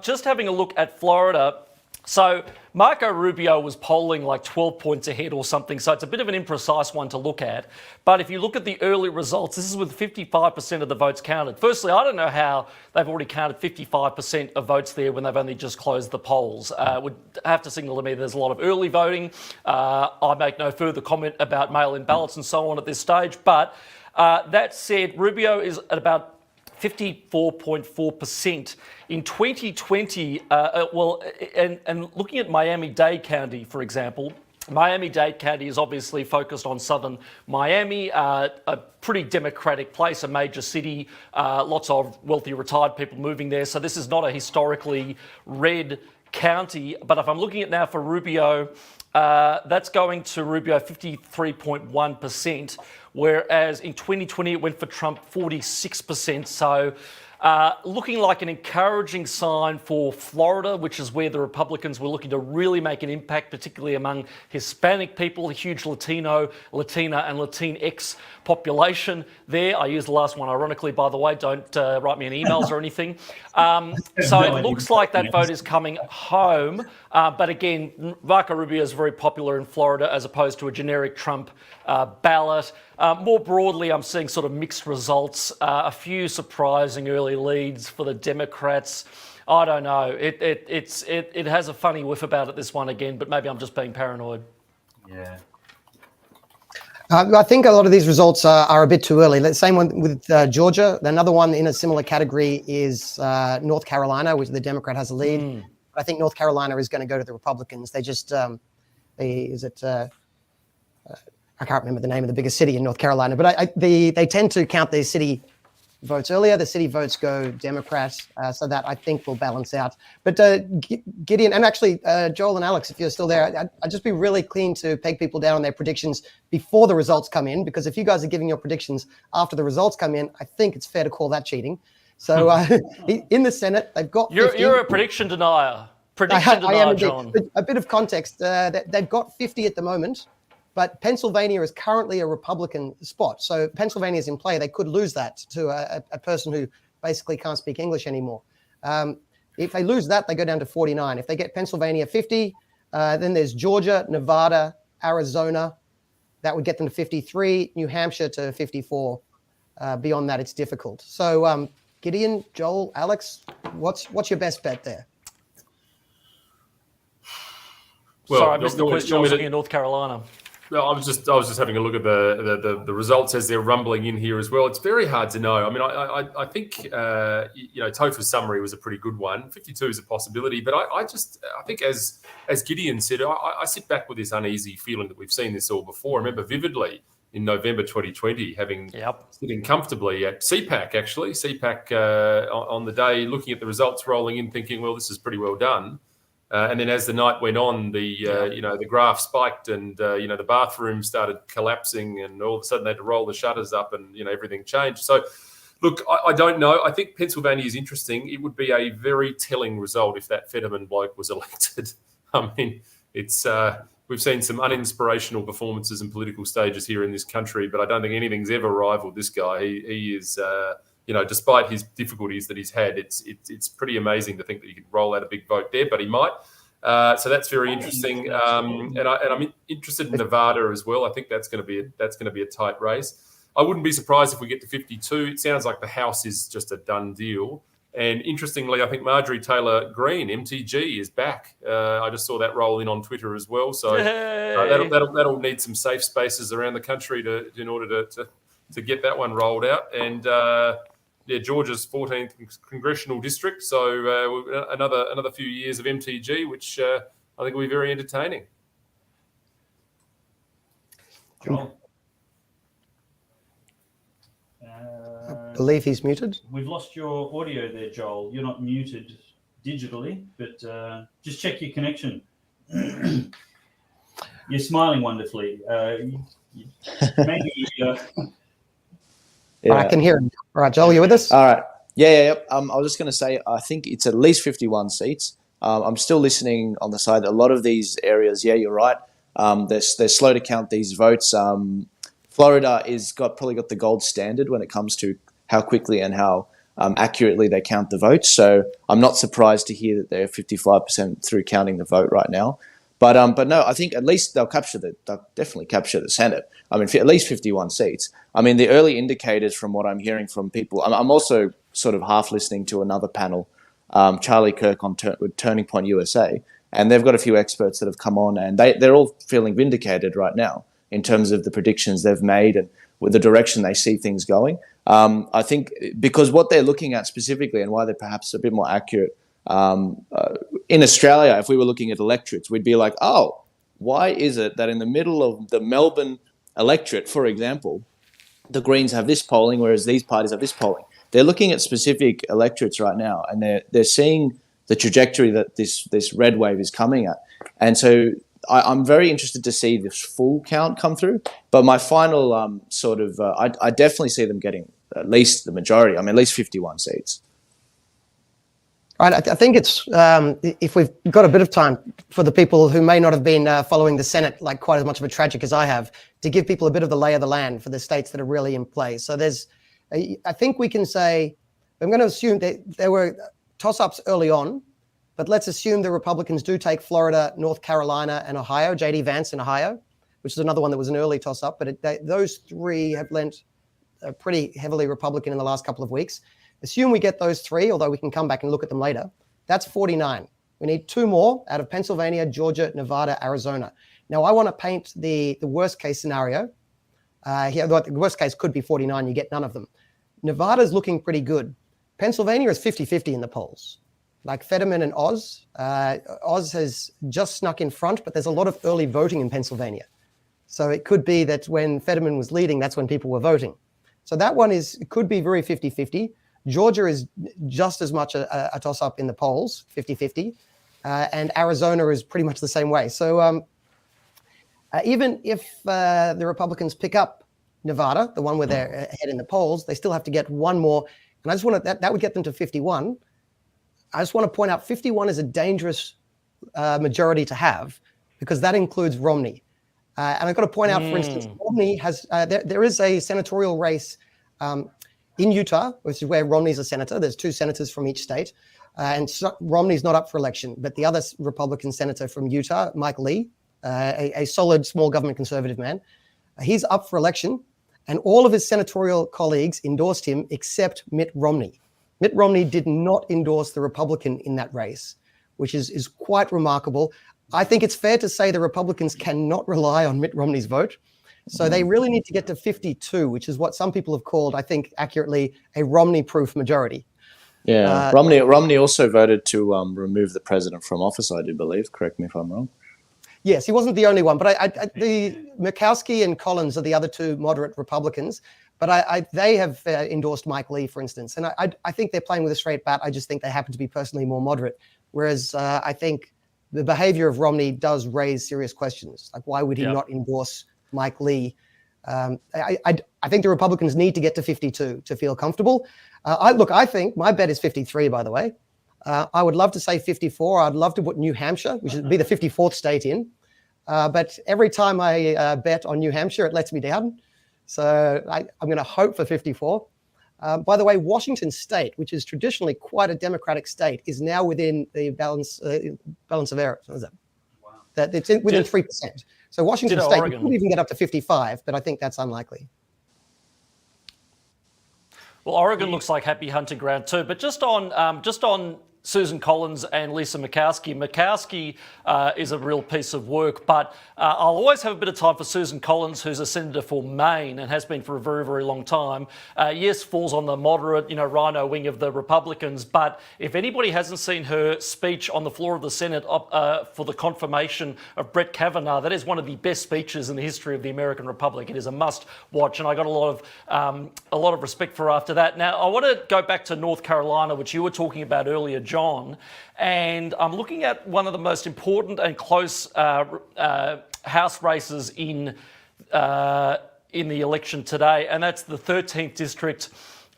just having a look at Florida. So Marco Rubio was polling like 12 points ahead or something, so it's a bit of an imprecise one to look at. But if you look at the early results, this is with 55% of the votes counted. Firstly, I don't know how they've already counted 55% of votes there when they've only just closed the polls. Would have to signal to me there's a lot of early voting. I make no further comment about mail-in ballots and so on at this stage. But that said, Rubio is at about 54.4%. In 2020, and looking at Miami-Dade County, for example, Miami-Dade County is obviously focused on southern Miami, a pretty democratic place, a major city, lots of wealthy retired people moving there. So this is not a historically red county. But if I'm looking at now for Rubio, that's going to Rubio 53.1%, whereas in 2020 it went for Trump 46%. So looking like an encouraging sign for Florida, which is where the Republicans were looking to really make an impact, particularly among Hispanic people, a huge Latino, Latina and Latinx population there. I used the last one ironically, by the way. Don't write me any emails or anything. So it looks like that vote is coming home. But again, Marco Rubio is very popular in Florida as opposed to a generic Trump ballot. More broadly, I'm seeing sort of mixed results, a few surprising early leads for the Democrats. I don't know. It has a funny whiff about it, this one again, but maybe I'm just being paranoid. Yeah. I think a lot of these results are a bit too early. The same one with Georgia. Another one in a similar category is North Carolina, which the Democrat has a lead. I think North Carolina is going to go to the Republicans. They just, I can't remember the name of the biggest city in North Carolina, but they tend to count their city votes earlier. The city votes go Democrat, so that I think will balance out. But Gideon, and actually Joel and Alex, if you're still there, I'd just be really keen to peg people down on their predictions before the results come in, because if you guys are giving your predictions after the results come in, I think it's fair to call that cheating. So in the Senate, they've got 50. You're a prediction denier. Prediction denier, John. A bit of context. They've got 50 at the moment. But Pennsylvania is currently a Republican spot. So Pennsylvania is in play. They could lose that to a person who basically can't speak English anymore. If they lose that, they go down to 49. If they get Pennsylvania 50, then there's Georgia, Nevada, Arizona. That would get them to 53, New Hampshire to 54. Beyond that, it's difficult. So Gideon, Joel, Alex, what's your best bet there? Well, Sorry, I missed the question. I was looking at North Carolina. No, I was just having a look at the results as they're rumbling in here as well. It's very hard to know. I mean, I think Topher's summary was a pretty good one. 52 is a possibility, but I think as Gideon said, I sit back with this uneasy feeling that we've seen this all before. I remember vividly in November 2020 sitting comfortably at CPAC on the day, looking at the results rolling in, thinking, well, this is pretty well done. And then as the night went on, the graph spiked and, the bathroom started collapsing and all of a sudden they had to roll the shutters up and, everything changed. So, look, I don't know. I think Pennsylvania is interesting. It would be a very telling result if that Fetterman bloke was elected. I mean, it's we've seen some uninspirational performances and political stages here in this country, but I don't think anything's ever rivaled this guy. He is... despite his difficulties that he's had, it's pretty amazing to think that he could roll out a big vote there, but he might. So that's very interesting. And I'm interested in Nevada as well. I think that's going to be a tight race. I wouldn't be surprised if we get to 52. It sounds like the House is just a done deal. And interestingly, I think Marjorie Taylor Greene, MTG, is back. I just saw that roll in on Twitter as well. So that'll need some safe spaces around the country in order to get that one rolled out. And Georgia's 14th congressional district, so another few years of MTG, which I think will be very entertaining. Joel? I believe he's muted. We've lost your audio there, Joel. You're not muted digitally, but just check your connection. You're smiling wonderfully. Maybe... Yeah. I can hear him. All right, Joel, you with us? All right. Yeah. I was just going to say, I think it's at least 51 seats. I'm still listening on the side. A lot of these areas, yeah, you're right. They're slow to count these votes. Florida probably got the gold standard when it comes to how quickly and how accurately they count the votes. So I'm not surprised to hear that they're 55% through counting the vote right now. But no, I think at least they'll definitely capture the Senate. I mean, at least 51 seats. I mean, the early indicators from what I'm hearing from people, I'm also sort of half listening to another panel, Charlie Kirk with Turning Point USA, and they've got a few experts that have come on, and they're all feeling vindicated right now in terms of the predictions they've made and with the direction they see things going. I think because what they're looking at specifically and why they're perhaps a bit more accurate, in Australia, if we were looking at electorates, we'd be like, oh, why is it that in the middle of the Melbourne electorate, for example, the Greens have this polling, whereas these parties have this polling? They're looking at specific electorates right now, and they're seeing the trajectory that this red wave is coming at. And so I'm very interested to see this full count come through. But my final I definitely see them getting at least the majority. I mean, at least 51 seats. Right, I think it's if we've got a bit of time for the people who may not have been following the Senate like quite as much of a tragic as I have, to give people a bit of the lay of the land for the states that are really in play. So I think we can say, I'm going to assume that there were toss-ups early on, but let's assume the Republicans do take Florida, North Carolina, and Ohio, J.D. Vance in Ohio, which is another one that was an early toss-up, but those three have lent pretty heavily Republican in the last couple of weeks. Assume we get those three, although we can come back and look at them later. That's 49. We need two more out of Pennsylvania, Georgia, Nevada, Arizona. Now, I want to paint the worst case scenario. Here, the worst case could be 49. You get none of them. Nevada's looking pretty good. Pennsylvania is 50-50 in the polls. Like Fetterman and Oz. Oz has just snuck in front, but there's a lot of early voting in Pennsylvania. So it could be that when Fetterman was leading, that's when people were voting. So that one could be very 50-50. Georgia is just as much a toss-up in the polls, 50-50, and Arizona is pretty much the same way. So even if the Republicans pick up Nevada, the one where they're ahead in the polls, they still have to get one more. And I just want to, that would get them to 51. I just want to point out 51 is a dangerous majority to have because that includes Romney. And I've got to point out, for instance, Romney has, there is a senatorial race in Utah, which is where Romney's a senator. There's two senators from each state. Romney's not up for election, but the other Republican senator from Utah, Mike Lee, a solid small government conservative man, he's up for election, and all of his senatorial colleagues endorsed him except Mitt Romney. Mitt Romney did not endorse the Republican in that race, which is quite remarkable. I think it's fair to say the Republicans cannot rely on Mitt Romney's vote. So they really need to get to 52, which is what some people have called, I think accurately, a Romney-proof majority. Yeah, Romney also voted to remove the president from office, I do believe. Correct me if I'm wrong. Yes, he wasn't the only one, but the Murkowski and Collins are the other two moderate Republicans, but they have endorsed Mike Lee, for instance, and I think they're playing with a straight bat. I just think they happen to be personally more moderate, whereas I think the behavior of Romney does raise serious questions, like why would he not endorse Mike Lee? I think the Republicans need to get to 52 to feel comfortable. I think my bet is 53, by the way. I would love to say 54. I'd love to put New Hampshire, which would be the 54th state in. But every time I bet on New Hampshire, it lets me down. So I'm going to hope for 54. By the way, Washington State, which is traditionally quite a Democratic state, is now within the balance of error. What is that? Wow. That it's within 3%. So Washington State could even get up to 55, but I think that's unlikely. Well, Oregon looks like happy hunting ground too. But just on Susan Collins and Lisa Murkowski. Murkowski is a real piece of work, but I'll always have a bit of time for Susan Collins, who's a senator for Maine and has been for a very, very long time. Yes, falls on the moderate, rhino wing of the Republicans, but if anybody hasn't seen her speech on the floor of the Senate for the confirmation of Brett Kavanaugh, that is one of the best speeches in the history of the American Republic. It is a must watch, and I got a lot of respect for her after that. Now, I want to go back to North Carolina, which you were talking about earlier, John, and I'm looking at one of the most important and close House races in the election today, and that's the 13th district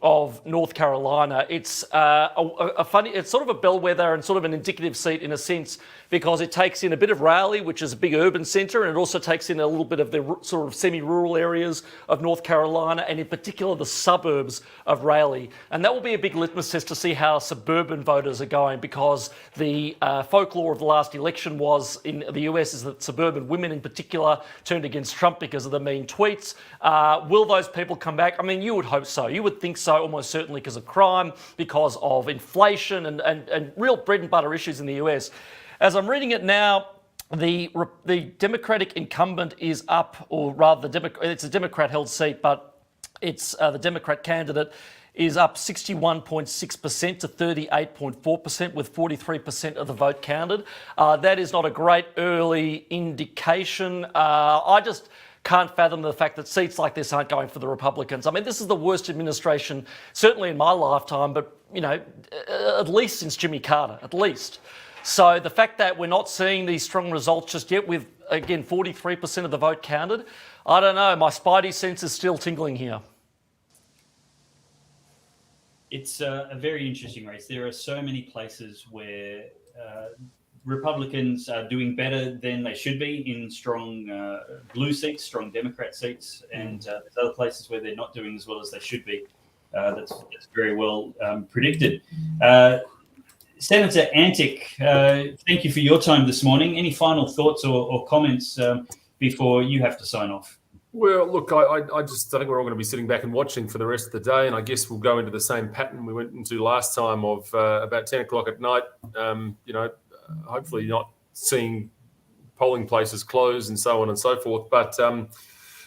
of North Carolina. It's it's sort of a bellwether and sort of an indicative seat in a sense, because it takes in a bit of Raleigh, which is a big urban centre, and it also takes in a little bit of the sort of semi-rural areas of North Carolina, and in particular the suburbs of Raleigh. And that will be a big litmus test to see how suburban voters are going, because the folklore of the last election was in the US is that suburban women in particular turned against Trump because of the mean tweets. Will those people come back? I mean, you would hope so. You would think so, almost certainly, because of crime, because of inflation and real bread and butter issues in the US. As I'm reading it now, the Democratic incumbent is up, or rather, it's a Democrat-held seat, but it's the Democrat candidate is up 61.6% to 38.4%, with 43% of the vote counted. That is not a great early indication. I just can't fathom the fact that seats like this aren't going for the Republicans. I mean, this is the worst administration, certainly in my lifetime, but, at least since Jimmy Carter, at least. So the fact that we're not seeing these strong results just yet with, again, 43% of the vote counted, I don't know. My spidey sense is still tingling here. It's a very interesting race. There are so many places where Republicans are doing better than they should be in strong blue seats, strong Democrat seats, and there's other places where they're not doing as well as they should be. That's very well predicted. Senator Antic, thank you for your time this morning. Any final thoughts or comments before you have to sign off? Well, look, I think we're all going to be sitting back and watching for the rest of the day, and I guess we'll go into the same pattern we went into last time of about 10 o'clock at night, hopefully not seeing polling places close and so on and so forth. But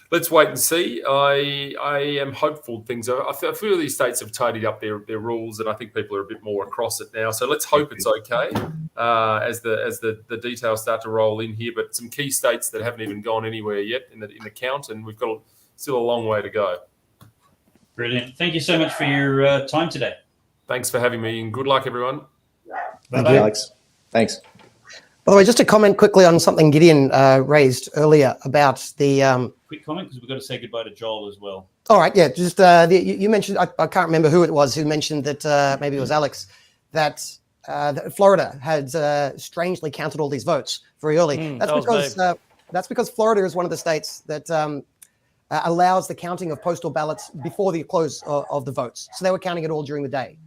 let's wait and see. I am hopeful things are. A few of these states have tidied up their rules, and I think people are a bit more across it now. So let's hope it's okay as the details start to roll in here. But some key states that haven't even gone anywhere yet in the count, and we've got still a long way to go. Brilliant. Thank you so much for your time today. Thanks for having me, and good luck, everyone. Thank you, Alex. Thanks. By the way, just to comment quickly on something Gideon raised earlier about the... Quick comment, because we've got to say goodbye to Joel as well. All right, yeah. Just you mentioned, I can't remember who it was who mentioned that, maybe it was Alex, that Florida had strangely counted all these votes very early. That's because Florida is one of the states that allows the counting of postal ballots before the close of the votes. So they were counting it all during the day.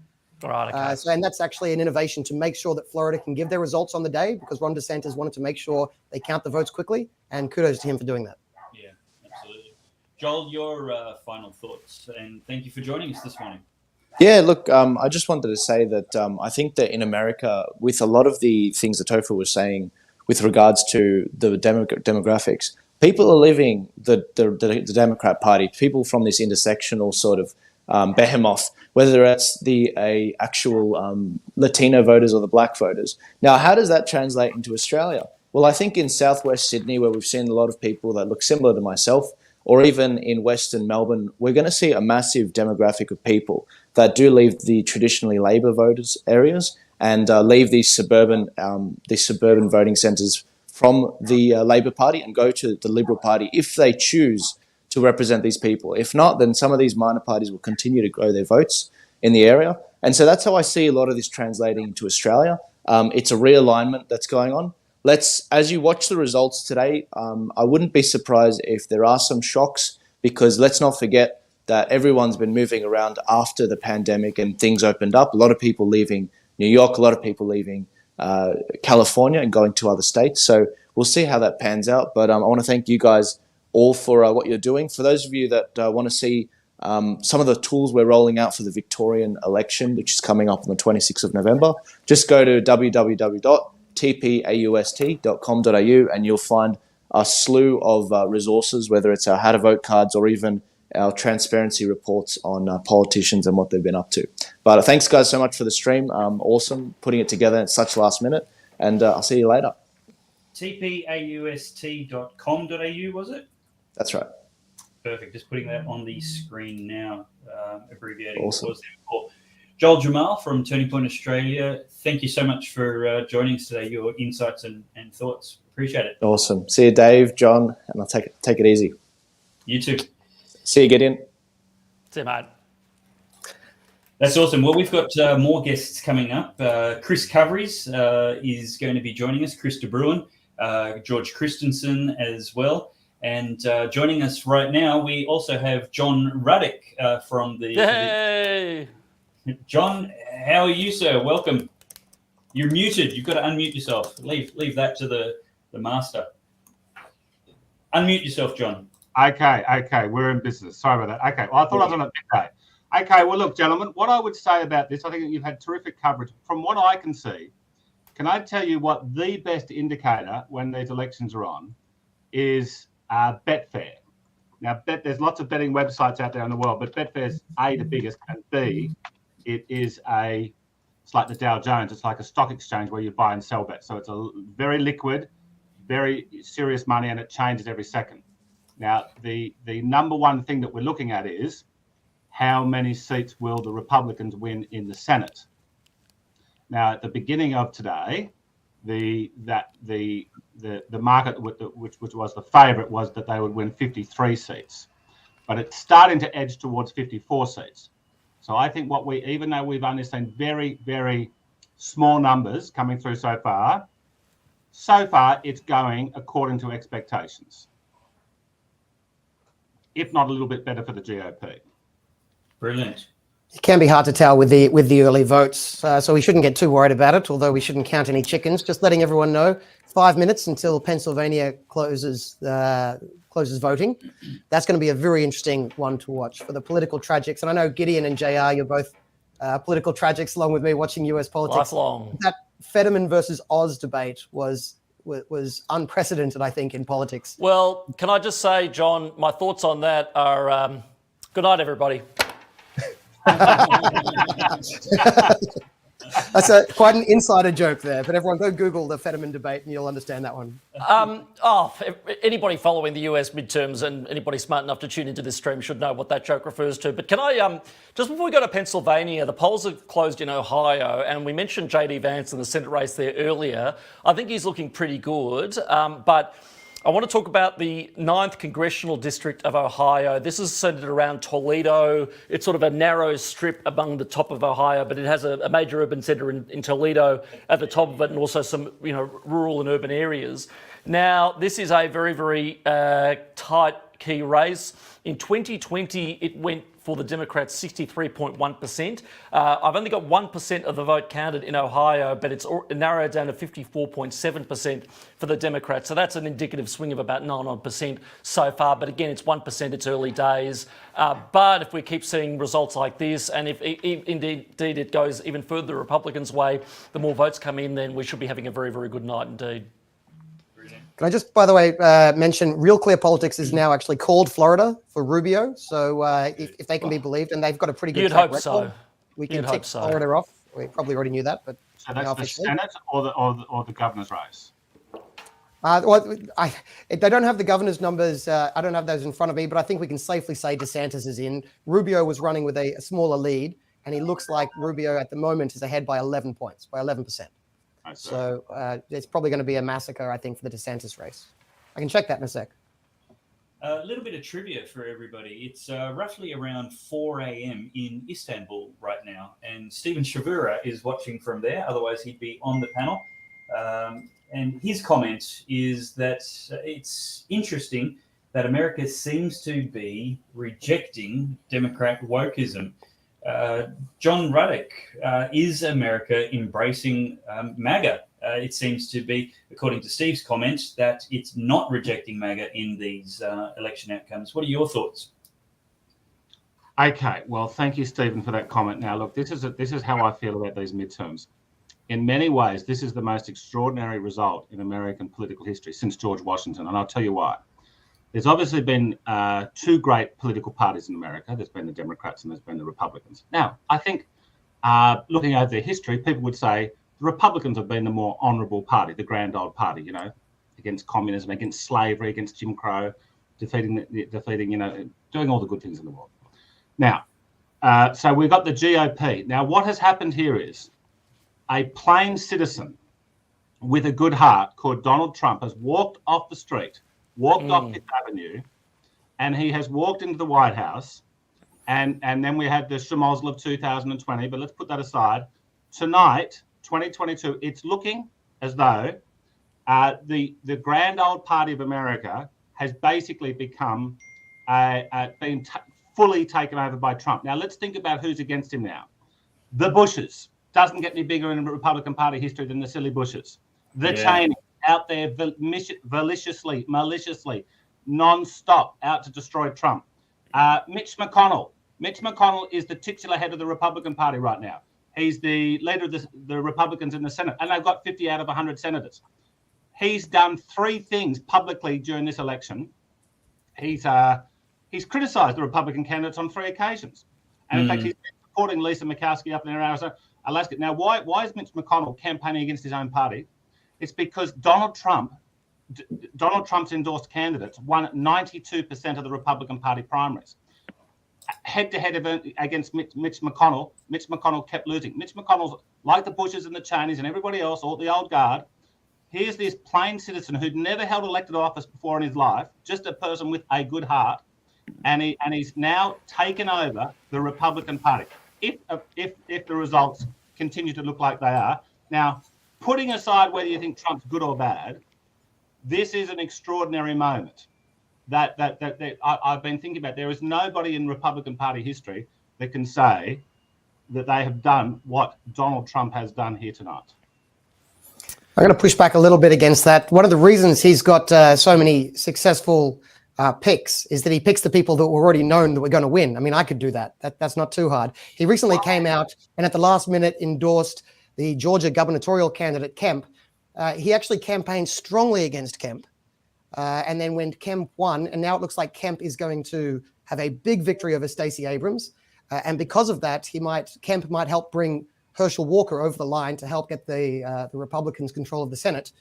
Right, okay. And that's actually an innovation to make sure that Florida can give their results on the day, because Ron DeSantis wanted to make sure they count the votes quickly, and kudos to him for doing that. Yeah, absolutely. Joel, your final thoughts, and thank you for joining us this morning. Yeah, look, I just wanted to say that I think that in America, with a lot of the things that Topher was saying with regards to the demographics, people are leaving the Democrat Party, people from this intersectional sort of behemoth, whether it's the actual Latino voters or the black voters. Now, how does that translate into Australia? Well, I think in southwest Sydney, where we've seen a lot of people that look similar to myself, or even in Western Melbourne, we're going to see a massive demographic of people that do leave the traditionally Labor voters areas and leave these suburban voting centres from the Labor Party and go to the Liberal Party if they choose to represent these people. If not, then some of these minor parties will continue to grow their votes in the area. And so that's how I see a lot of this translating into Australia. It's a realignment that's going on. As you watch the results today, I wouldn't be surprised if there are some shocks, because let's not forget that everyone's been moving around after the pandemic and things opened up. A lot of people leaving New York, a lot of people leaving California and going to other states. So we'll see how that pans out. But I want to thank you guys all for what you're doing. For those of you that want to see some of the tools we're rolling out for the Victorian election, which is coming up on the 26th of November, just go to www.tpaust.com.au and you'll find a slew of resources, whether it's our how to vote cards or even our transparency reports on politicians and what they've been up to. But thanks, guys, so much for the stream. Awesome putting it together at such last minute, and I'll see you later. tpaust.com.au, was it? That's right. Perfect. Just putting that on the screen now, abbreviating. Awesome. Joel Jammal from Turning Point Australia, thank you so much for joining us today, your insights and thoughts. Appreciate it. Awesome. See you, Dave, John, and I'll take it easy. You too. See you, Gideon. See you, mate. That's awesome. Well, we've got more guests coming up. Chriscoveries is going to be joining us, Chris de Bruin, George Christensen as well. And joining us right now, we also have John Ruddick from the... Yay! John, how are you, sir? Welcome. You're muted. You've got to unmute yourself. Leave that to the master. Unmute yourself, John. Okay, we're in business. Sorry about that. Okay, well, I thought I was on a midday. Okay, well, look, gentlemen, what I would say about this, I think that you've had terrific coverage. From what I can see, can I tell you what the best indicator when these elections are on is Betfair. Now, there's lots of betting websites out there in the world, but Betfair's A, the biggest, and B, it's like the Dow Jones. It's like a stock exchange where you buy and sell bets. So it's a very liquid, very serious money, and it changes every second. Now, the number one thing that we're looking at is how many seats will the Republicans win in the Senate. Now, at the beginning of today, the market, which was the favourite, was that they would win 53 seats, but it's starting to edge towards 54 seats. So I think even though we've only seen very, very small numbers coming through so far it's going according to expectations, if not a little bit better for the GOP. Brilliant. It can be hard to tell with the early votes, so we shouldn't get too worried about it, although we shouldn't count any chickens. Just letting everyone know, 5 minutes until Pennsylvania closes voting. That's going to be a very interesting one to watch for the political tragics. And I know Gideon and JR, you're both political tragics along with me watching US politics. Lifelong. That Fetterman versus Oz debate was unprecedented, I think, in politics. Well, can I just say, John, my thoughts on that are good night, everybody. That's quite an insider joke there, but everyone go Google the Fetterman debate and you'll understand that one. Anybody following the US midterms and anybody smart enough to tune into this stream should know what that joke refers to. But can I, just before we go to Pennsylvania, the polls have closed in Ohio, and we mentioned JD Vance in the Senate race there earlier. I think he's looking pretty good, but I want to talk about the 9th Congressional District of Ohio. This is centered around Toledo. It's sort of a narrow strip among the top of Ohio, but it has a major urban center in Toledo at the top of it, and also some rural and urban areas. Now, this is a very, very tight key race. In 2020, it went for the Democrats, 63.1%. I've only got 1% of the vote counted in Ohio, but it's narrowed down to 54.7% for the Democrats. So that's an indicative swing of about 9% so far. But again, it's 1%, it's early days. But if we keep seeing results like this, and if indeed it goes even further the Republicans' way, the more votes come in, then we should be having a very, very good night indeed. Can I just, by the way, mention Real Clear Politics is now actually called Florida for Rubio. So if they can be believed, and they've got a pretty good track record, so. We can tick Florida off. We probably already knew that, but so that's the Senate or the governor's race. They don't have the governor's numbers. I don't have those in front of me, but I think we can safely say DeSantis is in. Rubio was running with a smaller lead, and he looks like Rubio at the moment is ahead by 11 points, by 11%. So it's probably going to be a massacre, I think, for the DeSantis race. I can check that in a sec. A little bit of trivia for everybody. It's roughly around 4 a.m. in Istanbul right now, and Stephen Shavura is watching from there. Otherwise, he'd be on the panel. And his comment is that it's interesting that America seems to be rejecting Democrat wokeism. John Ruddick, is America embracing MAGA? It seems to be, according to Steve's comment, that it's not rejecting MAGA in these election outcomes. What are your thoughts? Okay, well, thank you, Stephen, for that comment. Now, look, this is how I feel about these midterms. In many ways, this is the most extraordinary result in American political history since George Washington, and I'll tell you why. There's obviously been two great political parties in America. There's been the Democrats and there's been the Republicans. Now, I think looking over their history, people would say the Republicans have been the more honourable party, the grand old party, you know, against communism, against slavery, against Jim Crow, defeating, you know, doing all the good things in the world. Now, so we've got the GOP. Now, what has happened here is a plain citizen with a good heart called Donald Trump has walked off the street, walked off Fifth Avenue, and he has walked into the White House. And then we had the schmozzle of 2020, but let's put that aside. Tonight, 2022, it's looking as though the grand old party of America has basically become been fully taken over by Trump. Now, let's think about who's against him now. The Bushes. Doesn't get any bigger in Republican Party history than the silly Bushes. The Cheney out there maliciously, non-stop out to destroy Trump. Mitch McConnell. Mitch McConnell is the titular head of the Republican Party right now. He's the leader of the Republicans in the Senate, and they've got 50 out of 100 senators. He's done three things publicly during this election. He's criticised the Republican candidates on three occasions. And in fact, he's supporting Lisa Murkowski up in Arizona. Alaska. Now, why is Mitch McConnell campaigning against his own party? It's because Donald Trump's endorsed candidates won 92% of the Republican Party primaries. Head-to-head against Mitch McConnell, Mitch McConnell kept losing. Mitch McConnell's like the Bushes and the Cheneys and everybody else, all the old guard. Here's this plain citizen who'd never held elected office before in his life, just a person with a good heart, and he's now taken over the Republican Party. If the results continue to look like they are. Now, putting aside whether you think Trump's good or bad, this is an extraordinary moment that I've been thinking about. There is nobody in Republican Party history that can say that they have done what Donald Trump has done here tonight. I'm going to push back a little bit against that. One of the reasons he's got so many successful picks is that he picks the people that were already known that were going to win. I mean, I could do that. That's not too hard. He recently came out and at the last minute endorsed the Georgia gubernatorial candidate, Kemp. He actually campaigned strongly against Kemp. And then when Kemp won, and now it looks like Kemp is going to have a big victory over Stacey Abrams. And because of that, Kemp might help bring Herschel Walker over the line to help get the Republicans control of the Senate.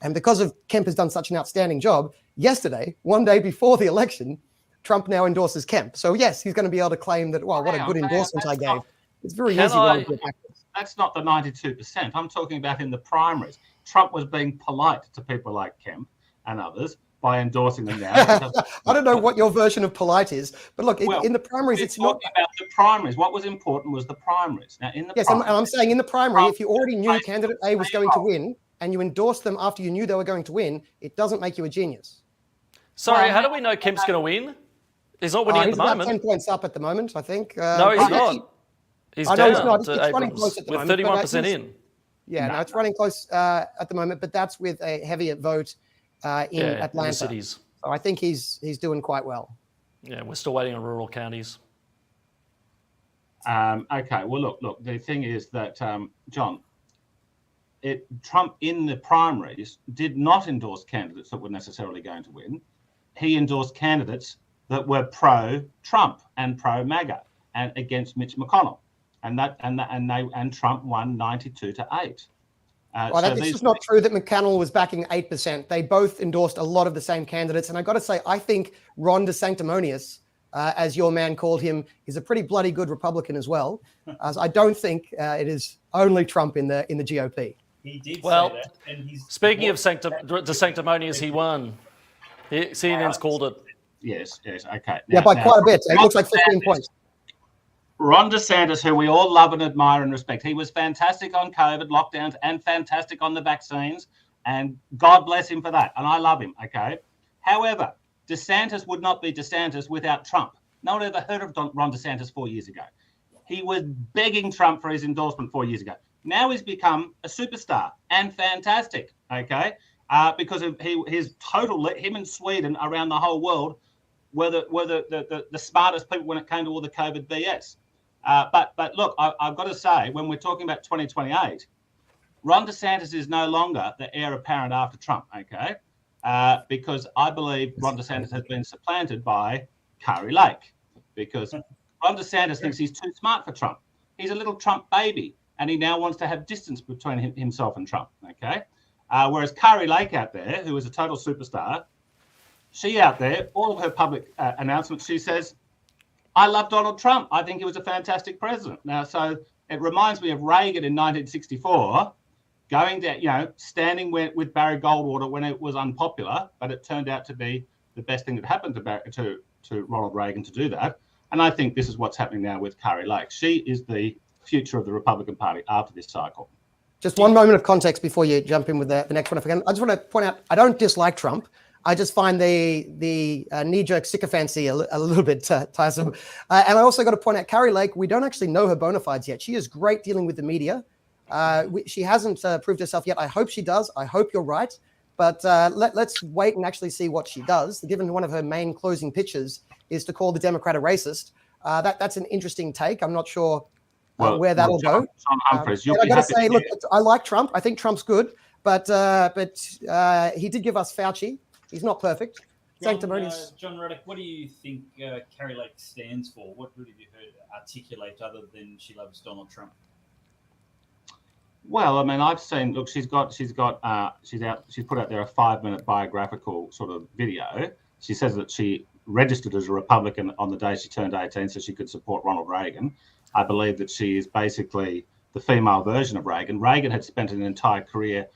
And because of Kemp has done such an outstanding job, yesterday, one day before the election, Trump now endorses Kemp. So yes, he's going to be able to claim that, wow, what a good endorsement I gave. It's very easy to get backwards. That's not the 92%. I'm talking about in the primaries. Trump was being polite to people like Kemp and others by endorsing them now. I don't know what your version of polite is, but look, in the primaries, it's not about the primaries. What was important was the primaries. Now, in the yes, primaries, and I'm saying in the primary, if you already knew candidate A was going to win and you endorsed them after you knew they were going to win, it doesn't make you a genius. Sorry, how do we know Kemp's going to win? He's not winning at He's the about moment. 10 points up at the moment, I think. No, he's not. He's I know down he's not. to It's running Abrams close at the with moment, but 31% in. Yeah, no, it's running close at the moment, but that's with a heavier vote in Atlanta. In the cities. So I think he's doing quite well. Yeah, we're still waiting on rural counties. Okay, well, look. The thing is that John, Trump in the primaries did not endorse candidates that were necessarily going to win. He endorsed candidates that were pro-Trump and pro-MAGA and against Mitch McConnell, and Trump won 92-8. It's just not true that McConnell was backing 8%. They both endorsed a lot of the same candidates, and I got to say, I think Ron DeSanctimonious, as your man called him, is a pretty bloody good Republican as well. As I don't think it is only Trump in the GOP. He did say that. And speaking of DeSanctimonious, he won. CNN's called it. Yes, okay. Yeah, by quite a bit. It looks like 15 points. Ron DeSantis, who we all love and admire and respect, he was fantastic on COVID lockdowns and fantastic on the vaccines, and God bless him for that. And I love him, okay? However, DeSantis would not be DeSantis without Trump. No one ever heard of Ron DeSantis 4 years ago. He was begging Trump for his endorsement 4 years ago. Now he's become a superstar and fantastic, okay? Because of his total, him and Sweden around the whole world were the smartest people when it came to all the COVID BS. But look, I've got to say, when we're talking about 2028, Ron DeSantis is no longer the heir apparent after Trump, okay? Because I believe Ron DeSantis has been supplanted by Kari Lake, because Ron DeSantis thinks he's too smart for Trump. He's a little Trump baby, and he now wants to have distance between himself and Trump, okay? Whereas Kari Lake out there, who is a total superstar, she out there, all of her public announcements, she says, I love Donald Trump. I think he was a fantastic president. Now, so it reminds me of Reagan in 1964, going down, standing with Barry Goldwater when it was unpopular, but it turned out to be the best thing that happened to Ronald Reagan to do that. And I think this is what's happening now with Kari Lake. She is the future of the Republican Party after this cycle. Just one moment of context before you jump in with the next one. I just want to point out, I don't dislike Trump. I just find the knee-jerk sycophancy a little bit tiresome. And I also got to point out, Kari Lake, we don't actually know her bona fides yet. She is great dealing with the media. She hasn't proved herself yet. I hope she does. I hope you're right. But let's wait and actually see what she does. Given one of her main closing pitches is to call the Democrat a racist. That's an interesting take. I'm not sure where that'll go. Tom Humphreys, I got to say, look, I like Trump. I think Trump's good. But he did give us Fauci. He's not perfect. John Ruddick, what do you think Kari Lake stands for? What would have you heard articulate other than she loves Donald Trump? Well, I mean, I've seen. Look, she's put out there a 5-minute biographical sort of video. She says that she registered as a Republican on the day she turned 18, so she could support Ronald Reagan. I believe that she is basically the female version of Reagan. Reagan had spent an entire career,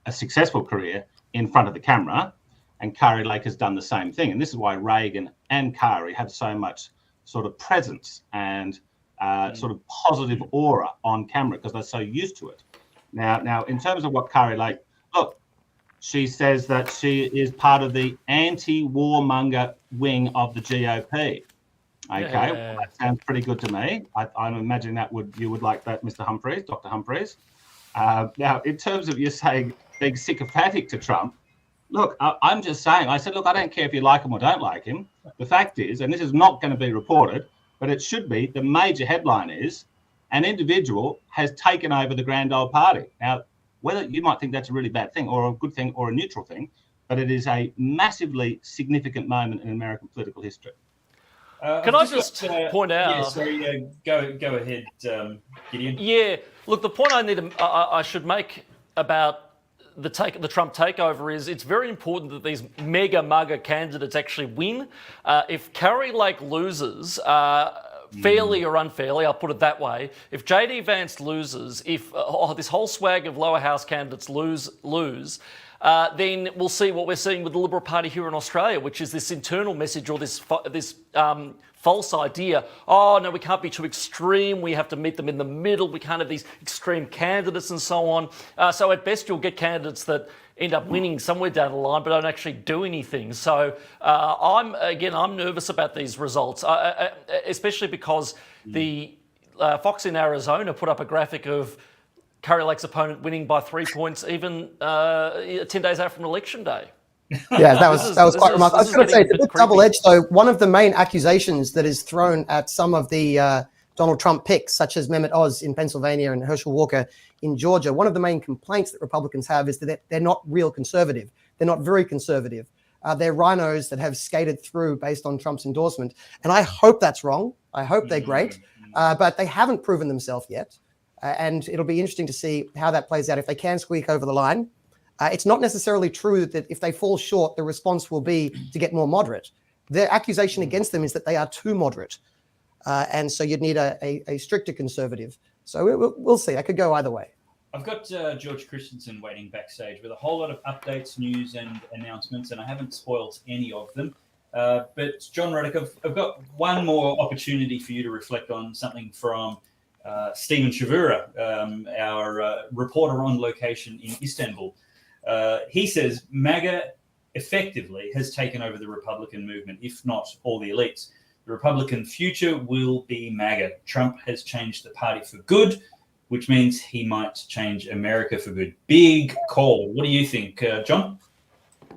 a successful career, in front of the camera. And Kari Lake has done the same thing. And this is why Reagan and Kari have so much sort of presence and sort of positive aura on camera because they're so used to it. Now, in terms of what Kari Lake, look, she says that she is part of the anti-warmonger wing of the GOP. Okay, well, that sounds pretty good to me. I'm imagining you would like that, Mr. Humphreys, Dr. Humphreys. Now, in terms of you saying being sycophantic to Trump, look, I'm just saying, I said, look, I don't care if you like him or don't like him. The fact is, and this is not going to be reported, but it should be, the major headline is, an individual has taken over the grand old party. Now, whether you might think that's a really bad thing or a good thing or a neutral thing, but it is a massively significant moment in American political history. Can I just point out? Yeah, sorry, go ahead, Gideon. Yeah, look, the point I should make about the Trump takeover is it's very important that these mega candidates actually win. If Kari Lake loses, fairly or unfairly, I'll put it that way, if JD Vance loses, if this whole swag of lower house candidates lose, then we'll see what we're seeing with the Liberal Party here in Australia, which is this internal message or this false idea, oh, no, we can't be too extreme. We have to meet them in the middle. We can't have these extreme candidates and so on. So at best, you'll get candidates that end up winning somewhere down the line but don't actually do anything. So I'm nervous about these results, especially because the Fox in Arizona put up a graphic of Kari Lake's opponent winning by 3 points even 10 days out from Election Day. Yeah, that was quite remarkable. I was going to say, it's a bit double-edged, though. One of the main accusations that is thrown at some of the Donald Trump picks, such as Mehmet Oz in Pennsylvania and Herschel Walker in Georgia, one of the main complaints that Republicans have is that they're not real conservative. They're not very conservative. They're rhinos that have skated through based on Trump's endorsement. And I hope that's wrong. I hope they're great. But they haven't proven themselves yet. And it'll be interesting to see how that plays out. If they can squeak over the line, it's not necessarily true that if they fall short, the response will be to get more moderate. Their accusation against them is that they are too moderate. And so you'd need a stricter conservative. So we'll see. I could go either way. I've got George Christensen waiting backstage with a whole lot of updates, news and announcements, and I haven't spoiled any of them. But John Ruddick, I've got one more opportunity for you to reflect on something from Stephen Shavura, our reporter on location in Istanbul. He says MAGA effectively has taken over the Republican movement, if not all the elites. The Republican future will be MAGA. Trump has changed the party for good, which means he might change America for good. Big call. What do you think, John?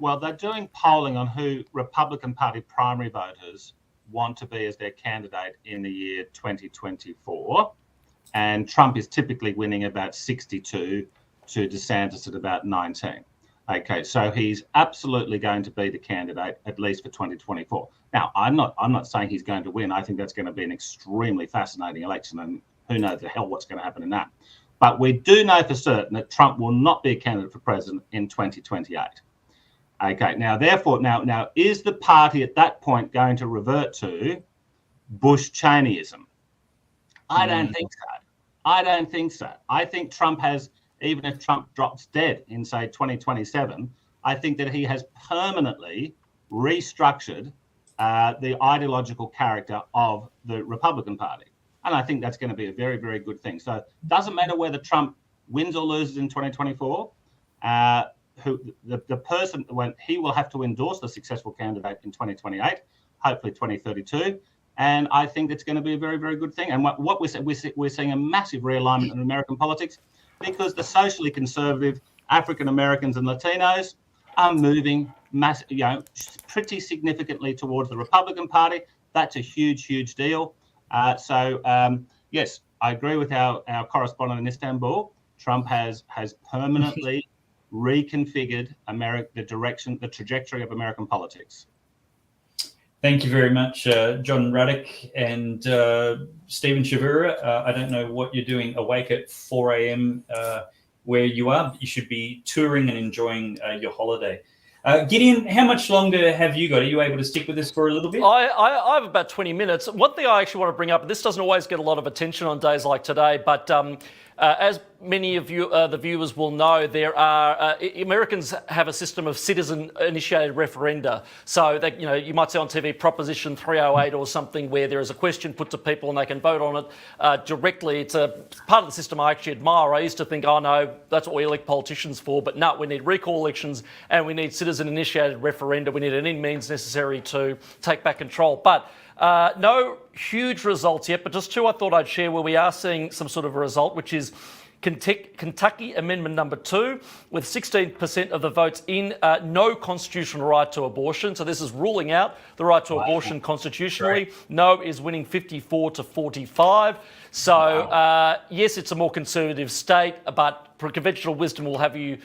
Well, they're doing polling on who Republican Party primary voters want to be as their candidate in the year 2024. And Trump is typically winning about 62 to DeSantis at about 19. Okay, so he's absolutely going to be the candidate, at least for 2024. Now, I'm not saying he's going to win. I think that's going to be an extremely fascinating election, and who knows the hell what's going to happen in that. But we do know for certain that Trump will not be a candidate for president in 2028. Okay, now, therefore, now is the party at that point going to revert to Bush-Cheneyism? I don't think so. I don't think so. I think Trump has, even if Trump drops dead in, say, 2027, I think that he has permanently restructured the ideological character of the Republican Party. And I think that's going to be a very, very good thing. So it doesn't matter whether Trump wins or loses in 2024, the person, when he will have to endorse the successful candidate in 2028, hopefully 2032. And I think it's going to be a very, very good thing. And what we're seeing a massive realignment in American politics, because the socially conservative African Americans and Latinos are moving pretty significantly towards the Republican Party. That's a huge, huge deal. Yes, I agree with our correspondent in Istanbul. Trump has permanently reconfigured the trajectory of American politics. Thank you very much, John Ruddick and Stephen Shavura. I don't know what you're doing awake at 4 a.m. Where you are, but you should be touring and enjoying your holiday. Gideon, how much longer have you got? Are you able to stick with us for a little bit? I have about 20 minutes. One thing I actually want to bring up, and this doesn't always get a lot of attention on days like today, but as many of you, the viewers will know, there are Americans have a system of citizen-initiated referenda. So that you might see on TV Proposition 308 or something, where there is a question put to people and they can vote on it directly. It's a part of the system I actually admire. I used to think, oh no, that's what we elect politicians for, but no, we need recall elections and we need citizen-initiated referenda. We need any means necessary to take back control. But no huge results yet, but just two I thought I'd share where we are seeing some sort of a result, which is Kentucky Amendment number 2, with 16% of the votes in, no constitutional right to abortion. So this is ruling out the right to abortion constitutionally. Right. No is winning 54 to 45. So yes, it's a more conservative state, but conventional wisdom would have you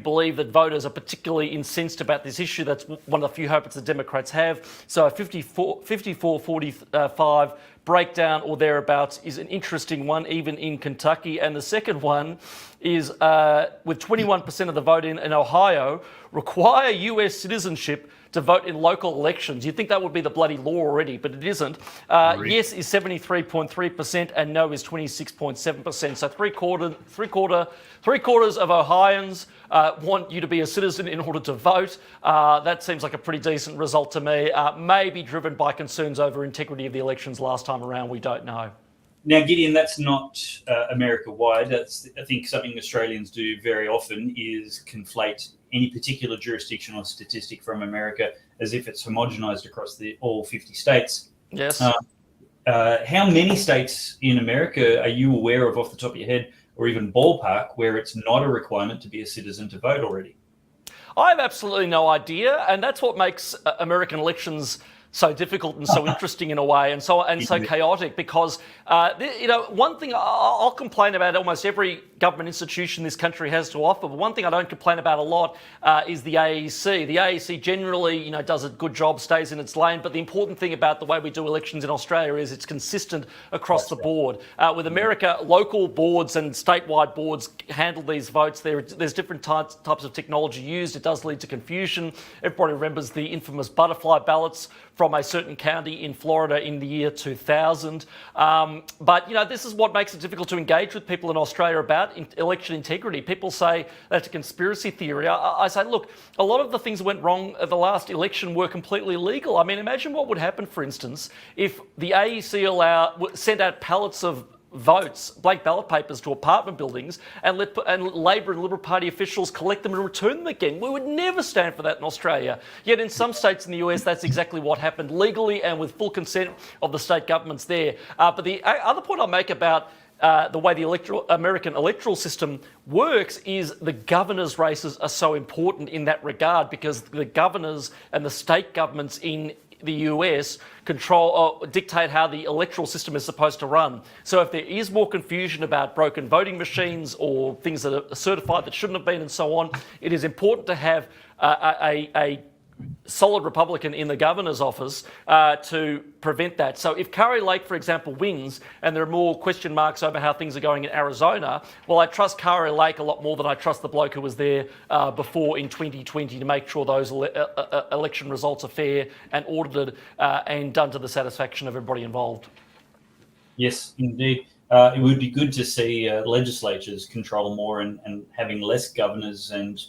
believe that voters are particularly incensed about this issue. That's one of the few hopes the Democrats have. So 54-45 breakdown or thereabouts is an interesting one, even in Kentucky. And the second one is with 21% of the vote in Ohio, require US citizenship to vote in local elections. You'd think that would be the bloody law already, but it isn't. Yes is 73.3% and no is 26.7%. So three quarters of Ohioans want you to be a citizen in order to vote. That seems like a pretty decent result to me. Maybe driven by concerns over integrity of the elections last time around. We don't know. Now, Gideon, that's not America-wide. That's, I think, something Australians do very often is conflate any particular jurisdiction or statistic from America as if it's homogenised across all 50 states. Yes. How many states in America are you aware of off the top of your head, or even ballpark, where it's not a requirement to be a citizen to vote already? I have absolutely no idea, and that's what makes American elections so difficult and so interesting in a way, and so chaotic, because one thing I'll complain about almost every government institution this country has to offer, but one thing I don't complain about a lot is the AEC. The AEC generally, does a good job, stays in its lane, but the important thing about the way we do elections in Australia is it's consistent across the board. With America, local boards and statewide boards handle these votes. There's different types of technology used. It does lead to confusion. Everybody remembers the infamous butterfly ballots from a certain county in Florida in the year 2000. But this is what makes it difficult to engage with people in Australia about election integrity. People say that's a conspiracy theory. I say, look, a lot of the things that went wrong at the last election were completely legal. I mean, imagine what would happen, for instance, if the AEC sent out pallets of votes, blank ballot papers, to apartment buildings and Labor and Liberal Party officials collect them and return them again. We would never stand for that in Australia. Yet in some states in the US, that's exactly what happened, legally and with full consent of the state governments there. But the other point I'll make about the way the American electoral system works is the governors' races are so important in that regard, because the governors and the state governments in the US dictate how the electoral system is supposed to run. So if there is more confusion about broken voting machines or things that are certified that shouldn't have been and so on, it is important to have a solid Republican in the governor's office to prevent that. So if Kari Lake, for example, wins and there are more question marks over how things are going in Arizona, well, I trust Kari Lake a lot more than I trust the bloke who was there before in 2020 to make sure those election results are fair and audited and done to the satisfaction of everybody involved. Yes, indeed. It would be good to see legislatures control more and having less governors and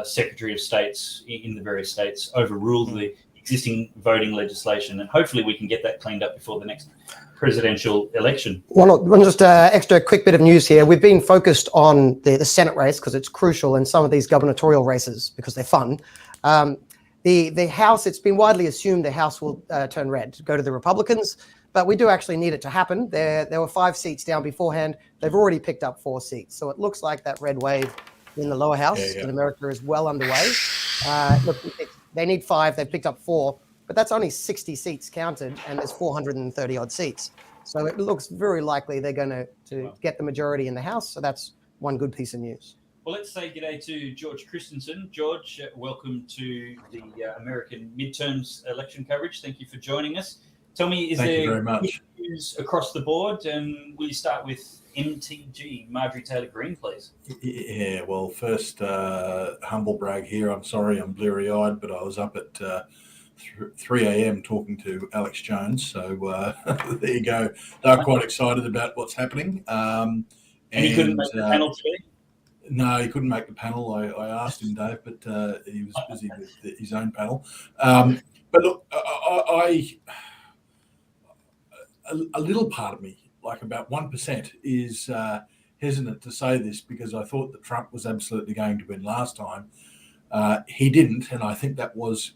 Secretary of States in the various states overrule the existing voting legislation, and hopefully we can get that cleaned up before the next presidential election. One just extra quick bit of news here. We've been focused on the Senate race because it's crucial, and some of these gubernatorial races because they're fun. The House, it's been widely assumed the House will turn red, go to the Republicans, but we do actually need it to happen. There were 5 seats down beforehand. They've already picked up 4 seats, so it looks like that red wave in the lower house in America is well underway. Look, they need 5, they've picked up 4, but that's only 60 seats counted, and there's 430 odd seats. So it looks very likely they're going to get the majority in the House. So that's one good piece of news. Well, let's say g'day to George Christensen. George, welcome to the American midterms election coverage. Thank you for joining us. Tell me, is there news across the board? And will you start with MTG, Marjorie Taylor Greene, please? Yeah, well, first, humble brag here. I'm sorry I'm bleary-eyed, but I was up at 3 a.m. talking to Alex Jones. So there you go. They're quite excited about what's happening. And he couldn't make the panel today? No, he couldn't make the panel. I asked him, Dave, but he was busy with his own panel. But look, a little part of me, like about 1%, is hesitant to say this because I thought that Trump was absolutely going to win last time. He didn't, and I think that was,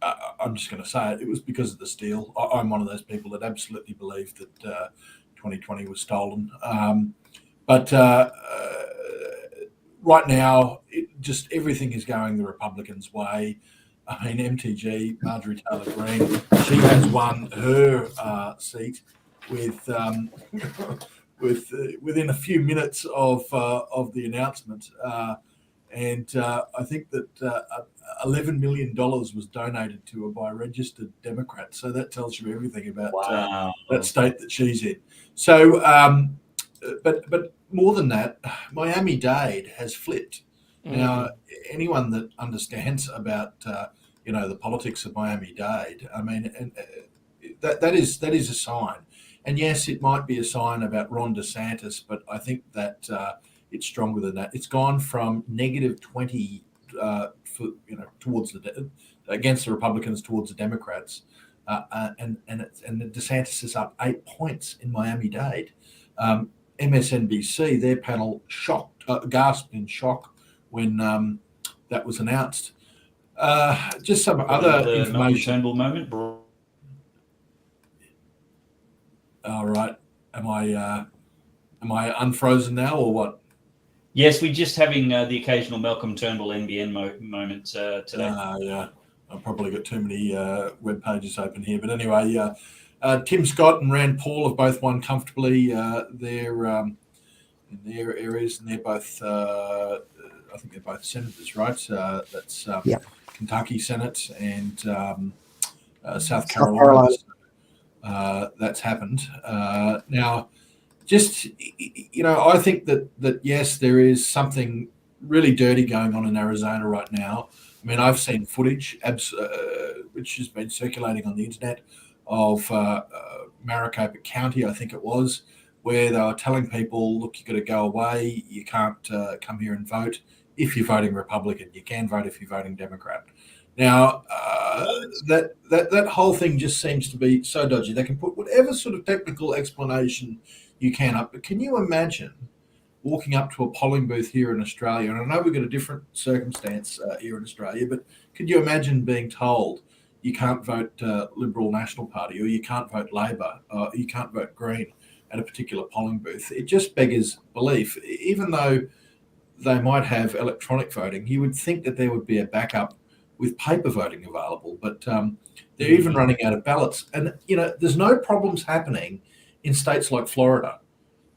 I'm just going to say it, it was because of the steal. I'm one of those people that absolutely believe that 2020 was stolen. But right now, just everything is going the Republicans' way. I mean, MTG, Marjorie Taylor Greene, she has won her seat within a few minutes of the announcement, and I think that $11 million was donated to her by registered Democrats. So that tells you everything about that state that she's in. So, but more than that, Miami-Dade has flipped. Now, anyone that understands about the politics of Miami-Dade, I mean, that is a sign. And yes, it might be a sign about Ron DeSantis, but I think that it's stronger than that. It's gone from -20 towards against the Republicans towards the Democrats, and DeSantis is up 8 points in Miami-Dade. MSNBC, their panel gasped in shock when that was announced. Just some other information. Turnbull moment. All right. Am I unfrozen now or what? Yes, we're just having the occasional Malcolm Turnbull NBN moment today. Yeah, I've probably got too many web pages open here. But anyway, Tim Scott and Rand Paul have both won comfortably in their areas, and they're both, I think they're both senators, right? That's Kentucky Senate and South Carolina. That's happened. Now, just, I think that yes, there is something really dirty going on in Arizona right now. I mean, I've seen footage which has been circulating on the internet of Maricopa County, I think it was, where they were telling people, look, you've got to go away. You can't come here and vote if you're voting Republican. You can vote if you're voting Democrat. Now, that whole thing just seems to be so dodgy. They can put whatever sort of technical explanation you can up. But can you imagine walking up to a polling booth here in Australia? And I know we've got a different circumstance here in Australia, but could you imagine being told you can't vote Liberal National Party, or you can't vote Labor, or you can't vote Green at a particular polling booth? It just beggars belief. Even though they might have electronic voting, you would think that there would be a backup with paper voting available, but they're even running out of ballots. And, there's no problems happening in states like Florida.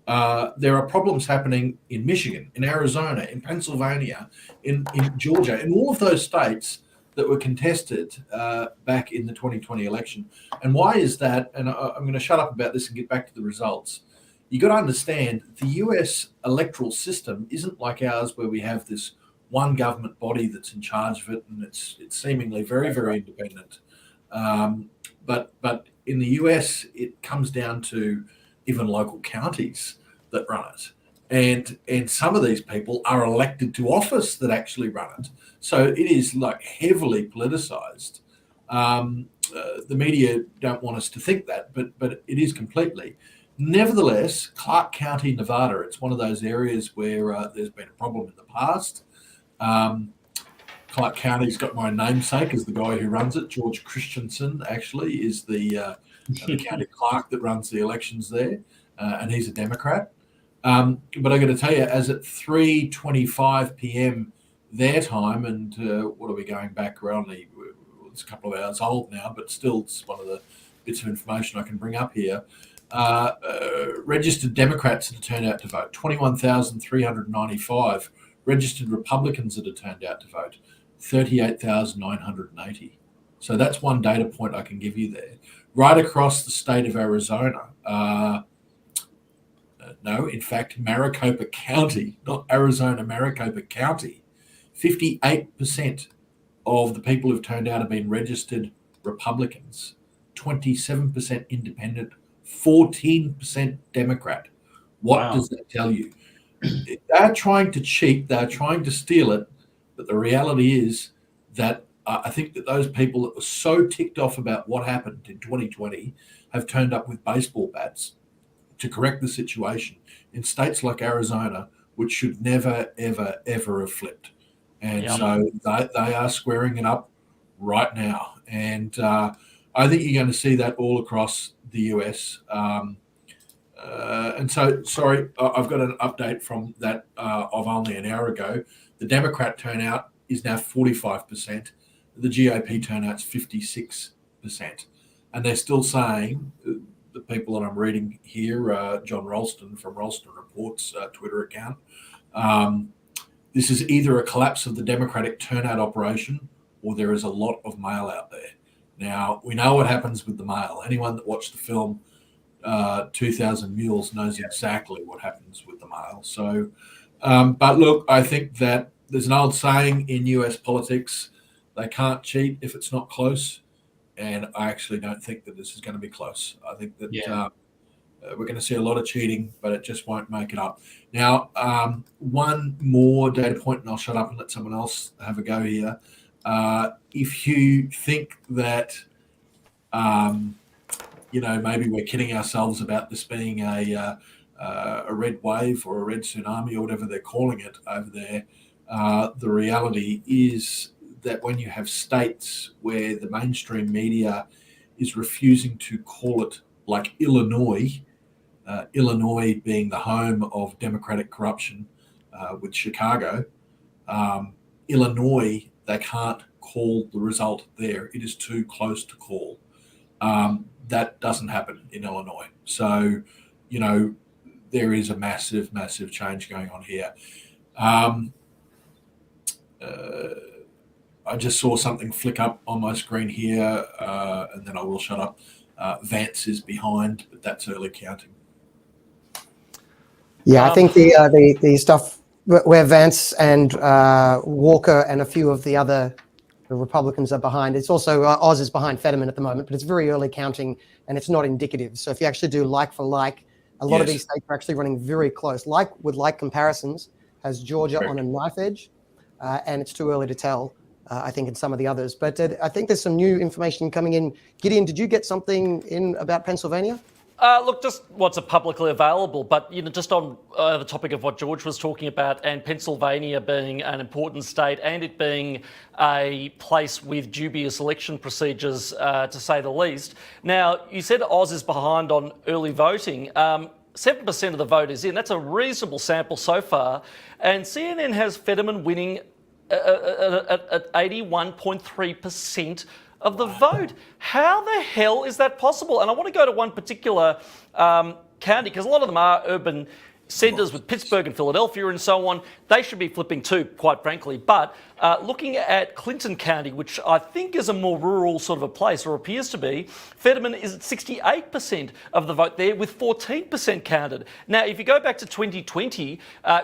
There are problems happening in Michigan, in Arizona, in Pennsylvania, in Georgia, in all of those states that were contested back in the 2020 election. And why is that? And I'm going to shut up about this and get back to the results. You got to understand, the US electoral system isn't like ours, where we have this one government body that's in charge of it, and it's seemingly very, very independent. But in the US, it comes down to even local counties that run it. And some of these people are elected to office that actually run it. So it is like heavily politicized. The media don't want us to think that, but it is completely. Nevertheless, Clark County, Nevada, it's one of those areas where there's been a problem in the past. Clark County's got my namesake as the guy who runs it. George Christensen actually is the county clerk that runs the elections there, and he's a Democrat. But I got to tell you, as at 3:25 p.m. their time, and what are we going back? We're only, it's a couple of hours old now, but still it's one of the bits of information I can bring up here. Registered Democrats that have turned out to vote, 21,395. Registered Republicans that have turned out to vote, 38,980. So that's one data point I can give you there. Right across the state of Arizona, no, in fact, Maricopa County, not Arizona, Maricopa County, 58% of the people who've turned out have been registered Republicans, 27% independent, 14% Democrat. What does that tell you? They're trying to cheat, they're trying to steal it, but the reality is that I think that those people that were so ticked off about what happened in 2020 have turned up with baseball bats to correct the situation in states like Arizona, which should never, ever, ever have flipped. And so they are squaring it up right now. And I think you're going to see that all across the US. And so, sorry, I've got an update from that of only an hour ago. The Democrat turnout is now 45%. The GOP turnout's 56%. And they're still saying, the people that I'm reading here, John Ralston from Ralston Report's Twitter account, this is either a collapse of the Democratic turnout operation or there is a lot of mail out there. Now, we know what happens with the mail. Anyone that watched the film 2000 Mules knows exactly what happens with the mail. So, but look, I think that there's an old saying in US politics, they can't cheat if it's not close. And I actually don't think that this is going to be close. I think that we're going to see a lot of cheating, but it just won't make it up. Now, one more data point, and I'll shut up and let someone else have a go here. If you think that, maybe we're kidding ourselves about this being a red wave or a red tsunami or whatever they're calling it over there, the reality is that when you have states where the mainstream media is refusing to call it, like Illinois being the home of Democratic corruption with Chicago, Illinois, they can't call the result there. It is too close to call. That doesn't happen in Illinois. So, there is a massive, massive change going on here. I just saw something flick up on my screen here, and then I will shut up. Vance is behind, but that's early counting. Yeah, I think the stuff where Vance and Walker and a few of the Republicans are behind. It's also Oz is behind Fetterman at the moment, but it's very early counting and it's not indicative. So if you actually do like for like, a lot of these states are actually running very close. Like comparisons has Georgia on a knife edge, and it's too early to tell. I think in some of the others, but I think there's some new information coming in. Gideon, did you get something in about Pennsylvania? Look, just what's publicly available, but just on the topic of what George was talking about, and Pennsylvania being an important state, and it being a place with dubious election procedures, to say the least. Now, you said Oz is behind on early voting. 7% of the vote is in. That's a reasonable sample so far, and CNN has Fetterman winning at 81.3% of the vote. How the hell is that possible? And I want to go to one particular county, because a lot of them are urban centres with Pittsburgh and Philadelphia and so on. They should be flipping too, quite frankly. But looking at Clinton County, which I think is a more rural sort of a place, or appears to be, Fetterman is at 68% of the vote there, with 14% counted. Now, if you go back to 2020,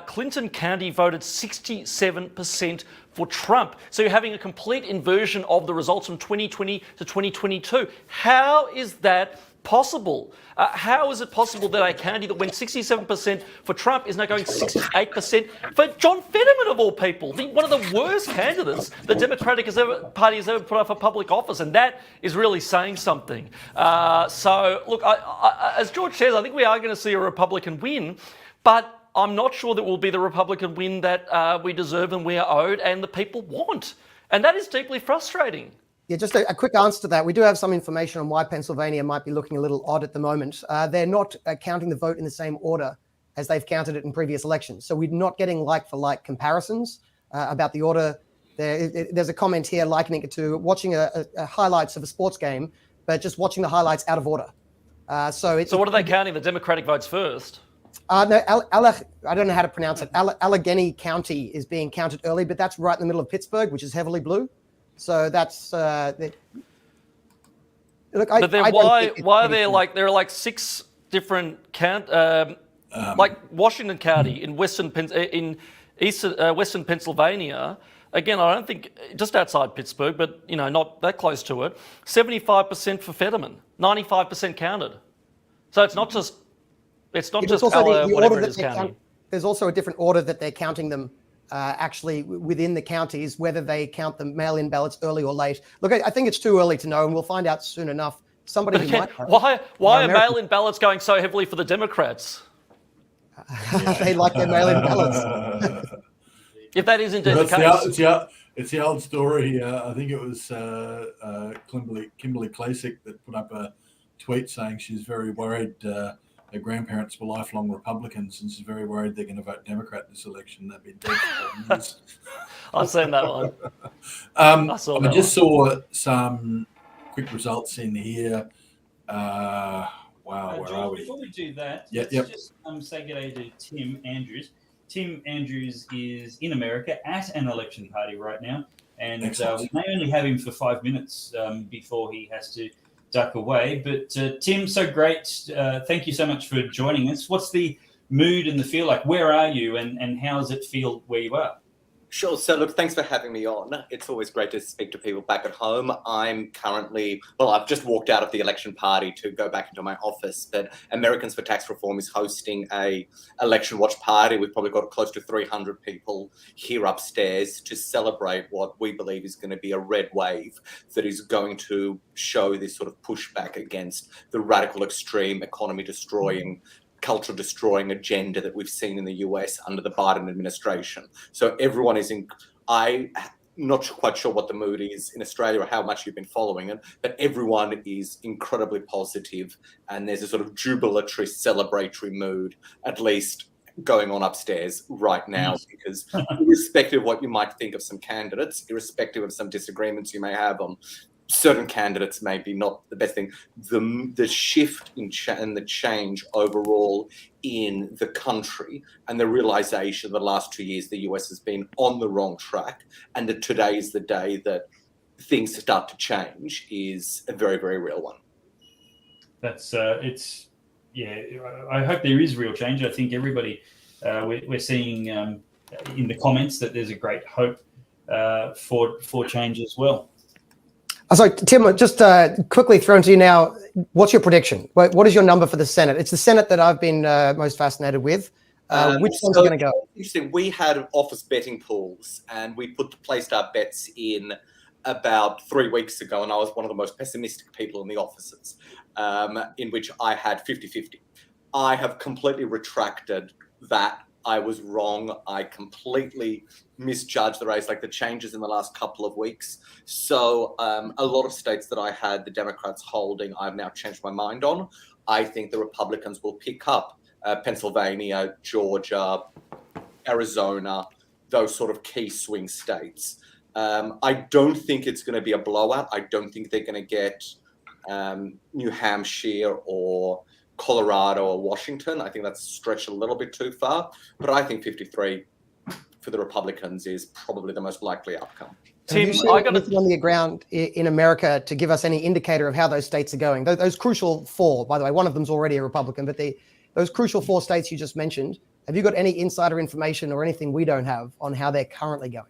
Clinton County voted 67% for Trump. So you're having a complete inversion of the results from 2020 to 2022. How is that possible? How is it possible that a county that went 67% for Trump is now going 68% for John Fetterman, of all people, one of the worst candidates the Democratic Party has ever put up for public office? And that is really saying something. So, look, as George says, I think we are going to see a Republican win, but I'm not sure that will be the Republican win that we deserve and we are owed and the people want. And that is deeply frustrating. Yeah, just a quick answer to that. We do have some information on why Pennsylvania might be looking a little odd at the moment. They're not counting the vote in the same order as they've counted it in previous elections. So we're not getting like-for-like comparisons about the order. There's a comment here likening it to watching highlights of a sports game, but just watching the highlights out of order. So what are they counting? The Democratic votes first? No, I don't know how to pronounce it. Allegheny County is being counted early, but that's right in the middle of Pittsburgh, which is heavily blue. So that's look. But then why are there like 6 different like Washington County in Western Pennsylvania? Again, I don't think just outside Pittsburgh, but not that close to it. 75% for Fetterman, 95% counted. So it's not just whatever it is counting. There's also a different order that they're counting them. Actually within the counties, whether they count the mail-in ballots early or late. Look, I think it's too early to know, and we'll find out soon enough. Somebody who might why are mail-in ballots going so heavily for the Democrats? They like their mail-in ballots. If that is indeed the case. It's the old story. I think it was Kimberly Klasick that put up a tweet saying she's very worried her grandparents were lifelong Republicans, and she's very worried they're going to vote Democrat this election. They've been dead for years. I've seen that one. I saw some quick results in here. Wow, where George, are we? Before we do that, let's just say good day to Tim Andrews. Tim Andrews is in America at an election party right now, and we Excellent. may only have him for 5 minutes before he has to duck away. But Tim, so great. Thank you so much for joining us. What's the mood and the feel like? Where are you, and how does it feel where you are? Sure. So, look, thanks for having me on. It's always great to speak to people back at home. I'm currently, well, I've just walked out of the election party to go back into my office, but Americans for Tax Reform is hosting a election watch party. We've probably got close to 300 people here upstairs to celebrate what we believe is going to be a red wave that is going to show this sort of pushback against the radical extreme economy destroying culture destroying agenda that we've seen in the US under the Biden administration. So everyone is I'm not quite sure what the mood is in Australia or how much you've been following it, but everyone is incredibly positive, and there's a sort of jubilatory, celebratory mood, at least going on upstairs right now, because irrespective of what you might think of some candidates, irrespective of some disagreements you may have on certain candidates, maybe not the best thing, the shift and the change overall in the country and the realization the last 2 years the US has been on the wrong track, and that today is the day that things start to change, is a very, very real one. That's it's I hope there is real change. I think everybody we're seeing in the comments that there's a great hope for change as well. So, Tim, just quickly thrown to you now, what's your prediction? What is your number for the Senate? It's the Senate that I've been most fascinated with. Which one's going to go? Interesting. We had office betting pools, and we placed our bets in about 3 weeks ago, and I was one of the most pessimistic people in the offices, in which I had 50-50. I have completely retracted that. I was wrong. I completely misjudged the race, like the changes in the last couple of weeks. So a lot of states that I had the Democrats holding, I've now changed my mind on. I think the Republicans will pick up Pennsylvania, Georgia, Arizona, those sort of key swing states. I don't think it's going to be a blowout. I don't think they're going to get New Hampshire or Colorado or Washington. I think that's stretched a little bit too far, but I think 53 for the Republicans is probably the most likely outcome. Tim, I got anything on the ground in America to give us any indicator of how those states are going? Those crucial four, by the way, one of them's already a Republican, but those crucial 4 states you just mentioned, have you got any insider information or anything we don't have on how they're currently going?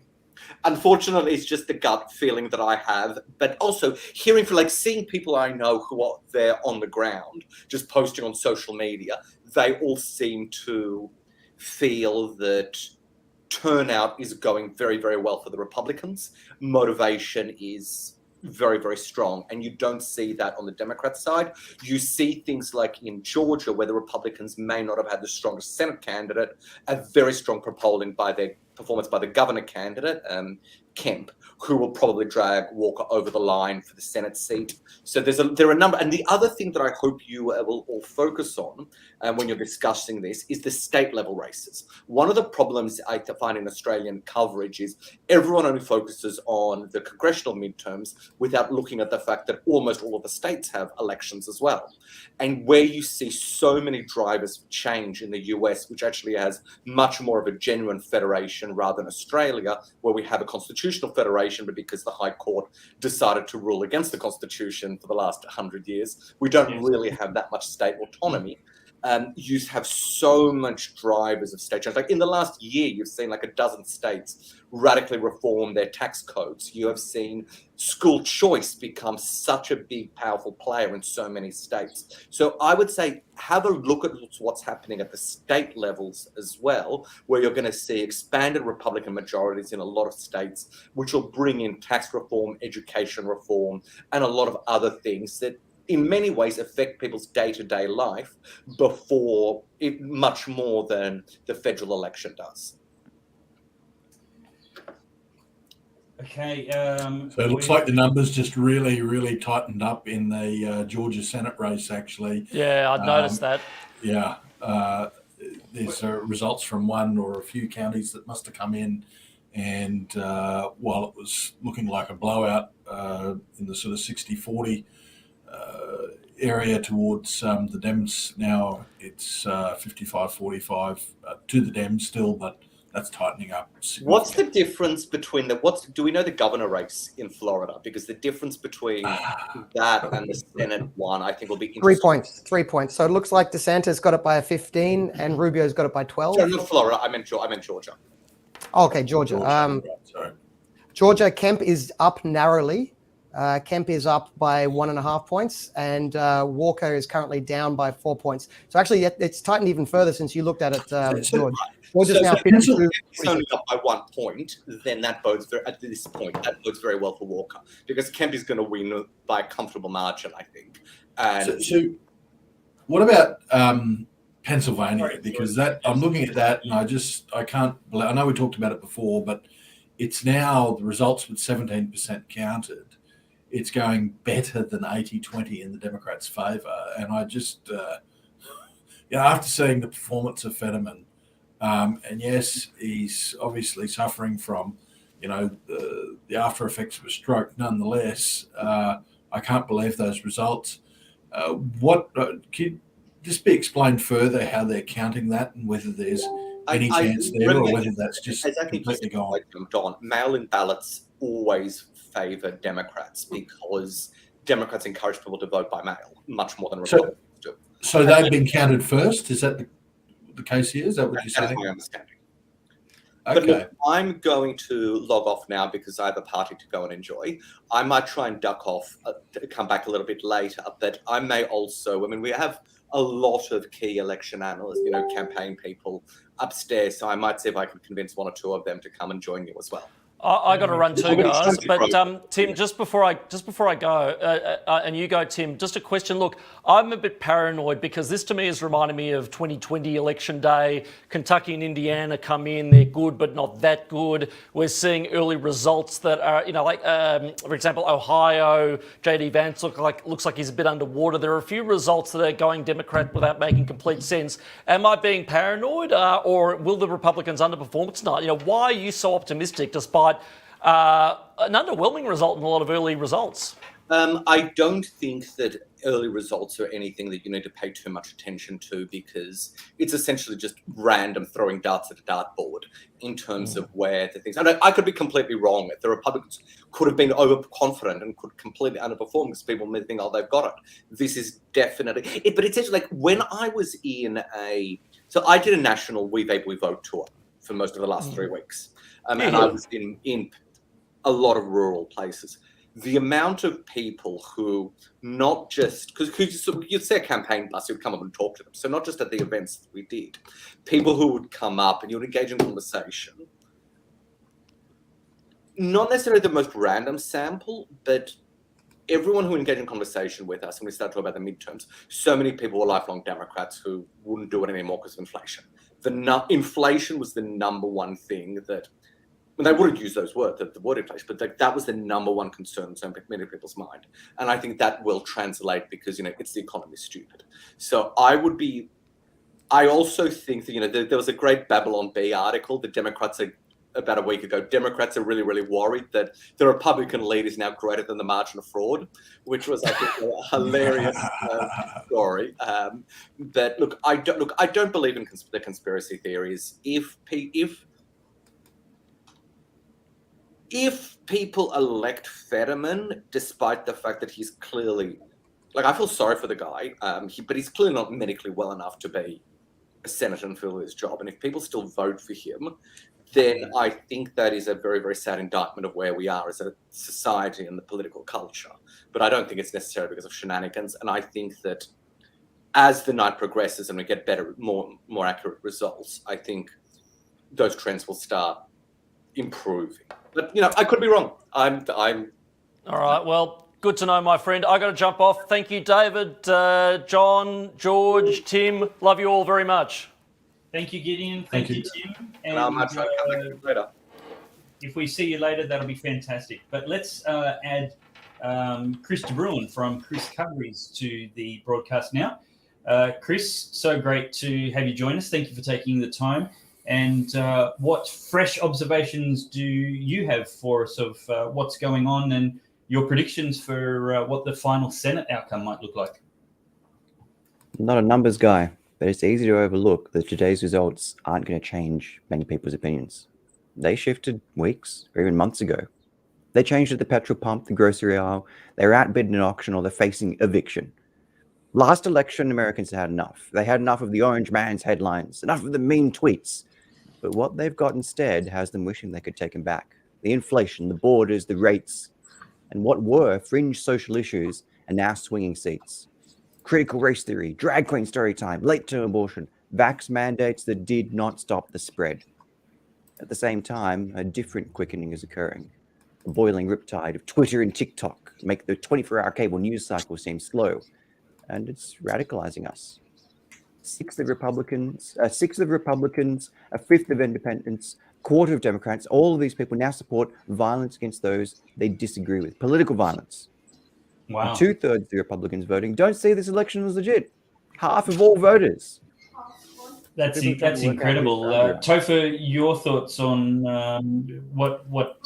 Unfortunately, it's just the gut feeling that I have, but also hearing from seeing people I know who are there on the ground, just posting on social media, they all seem to feel that turnout is going very, very well for the Republicans. Motivation is very, very strong. And you don't see that on the Democrat side. You see things like in Georgia, where the Republicans may not have had the strongest Senate candidate, a very strong performance by the governor candidate, Kemp, who will probably drag Walker over the line for the Senate seat. So there are a number. And the other thing that I hope you will all focus on when you're discussing this is the state level races. One of the problems I find in Australian coverage is everyone only focuses on the congressional midterms without looking at the fact that almost all of the states have elections as well. And where you see so many drivers of change in the US, which actually has much more of a genuine federation rather than Australia, where we have a constitutional federation, but because the High Court decided to rule against the Constitution for the last 100 years, we don't really have that much state autonomy. You have so much drivers of state change. Like in the last year, you've seen like a dozen states radically reform their tax codes. You have seen school choice become such a big, powerful player in so many states. So I would say have a look at what's happening at the state levels as well, where you're going to see expanded Republican majorities in a lot of states, which will bring in tax reform, education reform, and a lot of other things that in many ways affect people's day-to-day life before it much more than the federal election does. Okay. So it looks like the numbers just really, really tightened up in the Georgia Senate race, actually. Yeah, I'd noticed that. Yeah. There's results from one or a few counties that must have come in. And while it was looking like a blowout in the sort of 60-40, area towards the Dems now. It's 55-45 to the Dems still, but that's tightening up. What's the difference between do we know the governor race in Florida? Because the difference between that and the Senate one, I think, will be interesting. 3 points. So it looks like DeSantis got it by 15 and Rubio's got it by 12. Sorry, not Florida. I meant Georgia. Oh, okay, Georgia. Sorry. Georgia, Kemp is up narrowly. Kemp is up by 1.5 points, and Walker is currently down by 4 points. So actually, it's tightened even further since you looked at it, George. Georgia's now 52. It's only up by 1 point. Then that bodes at this point. That bodes very well for Walker because Kemp is going to win by a comfortable margin, I think. And so what about Pennsylvania? Because I'm looking at that, and I can't believe. I know we talked about it before, but it's now the results with 17% counted. It's going better than 80-20 in the Democrats' favour. And I just, after seeing the performance of Fetterman, and yes, he's obviously suffering from, the after effects of a stroke. Nonetheless, I can't believe those results. Can you just be explained further how they're counting that and whether there's any chance there or whether that's just completely gone? Don, mail-in ballots always favour Democrats because Democrats encourage people to vote by mail much more than Republicans do. So they've been counted first? Is that the case here? Is that what you're saying? That is my understanding. Okay. But look, I'm going to log off now because I have a party to go and enjoy. I might try and duck off, come back a little bit later, but I may also, we have a lot of key election analysts, campaign people upstairs, so I might see if I can convince one or two of them to come and join you as well. I got to run too, guys. But Tim, just before I go, and you go, Tim, just a question. Look, I'm a bit paranoid because this to me is reminding me of 2020 election day. Kentucky and Indiana come in, they're good but not that good. We're seeing early results that are, for example, Ohio, JD Vance looks like he's a bit underwater. There are a few results that are going Democrat without making complete sense. Am I being paranoid, or will the Republicans underperform tonight? Why are you so optimistic despite an underwhelming result in a lot of early results? I don't think that early results are anything that you need to pay too much attention to because it's essentially just random throwing darts at a dartboard in terms of where the things. I could be completely wrong. The Republicans could have been overconfident and could completely underperform because people may think, they've got it. This is definitely it. But it's actually like when I was so I did a national We Vape We Vote tour for most of the last 3 weeks. And I was in a lot of rural places. The amount of people who not just, because you'd see a campaign bus, you'd come up and talk to them. So not just at the events that we did, people who would come up and you'd engage in conversation. Not necessarily the most random sample, but everyone who engaged in conversation with us, when we started talking about the midterms, so many people were lifelong Democrats who wouldn't do it anymore because of inflation. Inflation was the number one thing that, they wouldn't use those words, the word inflation, but that was the number one concern in so many people's mind. And I think that will translate because, it's the economy stupid. So I also think that, there was a great Babylon Bee article, the Democrats about a week ago, Democrats are really, really worried that the Republican lead is now greater than the margin of fraud, which was, I think, a hilarious story. But look, I don't believe in the conspiracy theories. If people elect Fetterman, despite the fact that he's clearly, I feel sorry for the guy, but he's clearly not medically well enough to be a senator and fill his job. And if people still vote for him, then I think that is a very, very sad indictment of where we are as a society and the political culture. But I don't think it's necessarily because of shenanigans. And I think that as the night progresses and we get better, more accurate results, I think those trends will start improving. But, I could be wrong. I'm. All right. Well, good to know, my friend. I got to jump off. Thank you, David, John, George, Tim. Love you all very much. Thank you, Gideon. Thank you, Tim. And I'll come back later. If we see you later, that'll be fantastic. But let's add Chris de Bruin from Chriscoveries to the broadcast now. Chris, so great to have you join us. Thank you for taking the time. And what fresh observations do you have for us of what's going on and your predictions for what the final Senate outcome might look like? I'm not a numbers guy, but it's easy to overlook that today's results aren't going to change many people's opinions. They shifted weeks or even months ago. They changed at the petrol pump, the grocery aisle, they were outbid in an auction, or they're facing eviction. Last election, Americans had enough. They had enough of the orange man's headlines, enough of the mean tweets. But what they've got instead has them wishing they could take them back. The inflation, the borders, the rates, and what were fringe social issues are now swinging seats. Critical race theory, drag queen story time, late-term abortion, vax mandates that did not stop the spread. At the same time, a different quickening is occurring. The boiling riptide of Twitter and TikTok make the 24-hour cable news cycle seem slow, and it's radicalizing us. Sixth of Republicans, a fifth of independents, a quarter of Democrats, all of these people now support violence against those they disagree with, political violence. Wow. And 2/3 of the Republicans voting don't see this election as legit. Half of all voters. That's incredible. Topher, your thoughts on what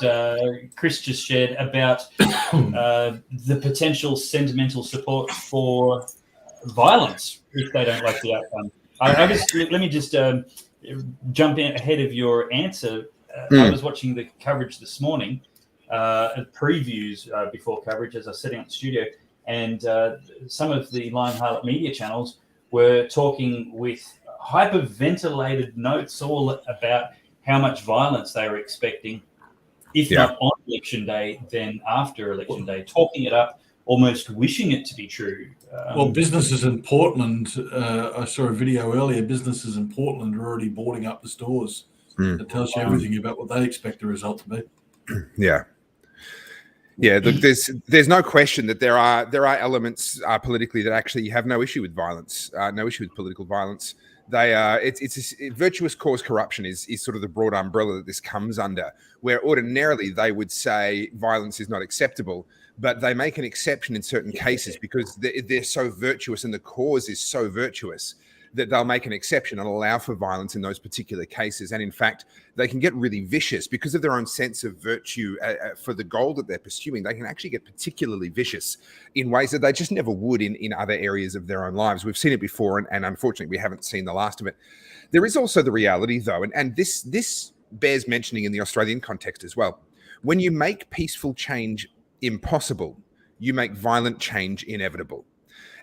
Chris just shared about the potential sentimental support for violence if they don't like the outcome. Let me just jump in ahead of your answer. I was watching the coverage this morning, previews before coverage as I was setting up the studio, and some of the Lion Harlot media channels were talking with hyperventilated notes all about how much violence they were expecting, if not on election day, then after election day, talking it up, almost wishing it to be true. Well, businesses in Portland, I saw a video earlier, businesses in Portland are already boarding up the stores. It tells you everything about what they expect the result to be. Yeah. Yeah, look, there's no question that there are elements politically that actually have no issue with violence, no issue with political violence. It's virtuous cause corruption is sort of the broad umbrella that this comes under, where ordinarily they would say violence is not acceptable, but they make an exception in certain cases because they're so virtuous and the cause is so virtuous that they'll make an exception and allow for violence in those particular cases. And in fact, they can get really vicious because of their own sense of virtue for the goal that they're pursuing. They can actually get particularly vicious in ways that they just never would in other areas of their own lives. We've seen it before, and unfortunately, we haven't seen the last of it. There is also the reality, though, and this bears mentioning in the Australian context as well. When you make peaceful change impossible, you make violent change inevitable.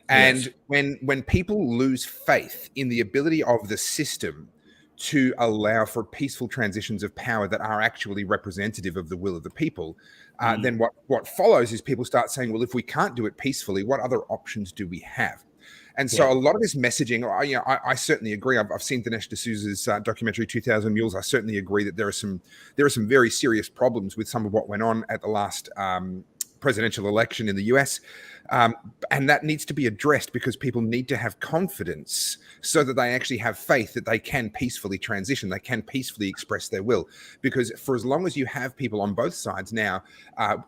And when people lose faith in the ability of the system to allow for peaceful transitions of power that are actually representative of the will of the people, then what follows is people start saying, well, if we can't do it peacefully, what other options do we have? And so a lot of this messaging, I certainly agree. I've seen Dinesh D'Souza's documentary 2000 Mules. I certainly agree that there are some very serious problems with some of what went on at the last presidential election in the US. And that needs to be addressed because people need to have confidence so that they actually have faith that they can peacefully transition, they can peacefully express their will. Because for as long as you have people on both sides now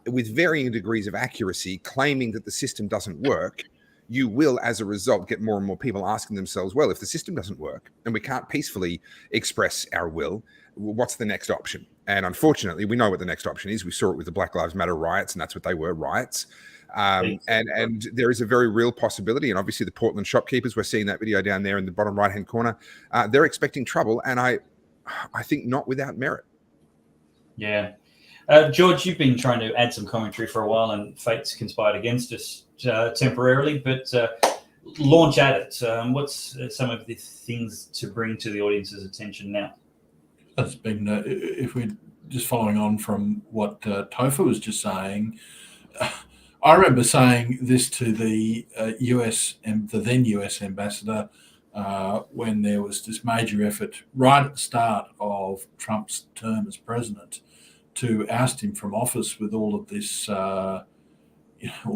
with varying degrees of accuracy claiming that the system doesn't work, you will, as a result, get more and more people asking themselves, well, if the system doesn't work and we can't peacefully express our will, what's the next option? And unfortunately, we know what the next option is. We saw it with the Black Lives Matter riots, and that's what they were, riots. And there is a very real possibility, and obviously the Portland shopkeepers, we're seeing that video down there in the bottom right-hand corner, they're expecting trouble, and I think not without merit. Yeah. George, you've been trying to add some commentary for a while, and fate's conspired against us temporarily, but launch at it. What's some of the things to bring to the audience's attention now? It's been, if we're just following on from what Topher was just saying, I remember saying this to the then US ambassador when there was this major effort right at the start of Trump's term as president to oust him from office with all of this, all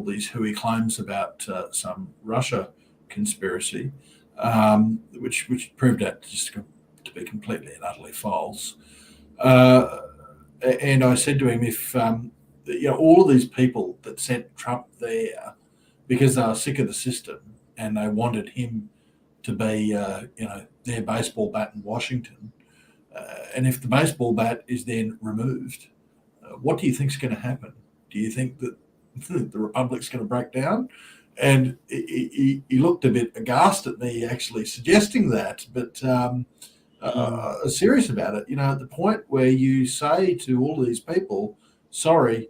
these hooey claims about some Russia conspiracy, which proved out just to be completely and utterly false. And I said to him, if all of these people that sent Trump there because they were sick of the system and they wanted him to be, their baseball bat in Washington, and if the baseball bat is then removed, what do you think is going to happen? Do you think that the Republic's going to break down? And he looked a bit aghast at me actually suggesting that, but serious about it. At the point where you say to all these people, sorry,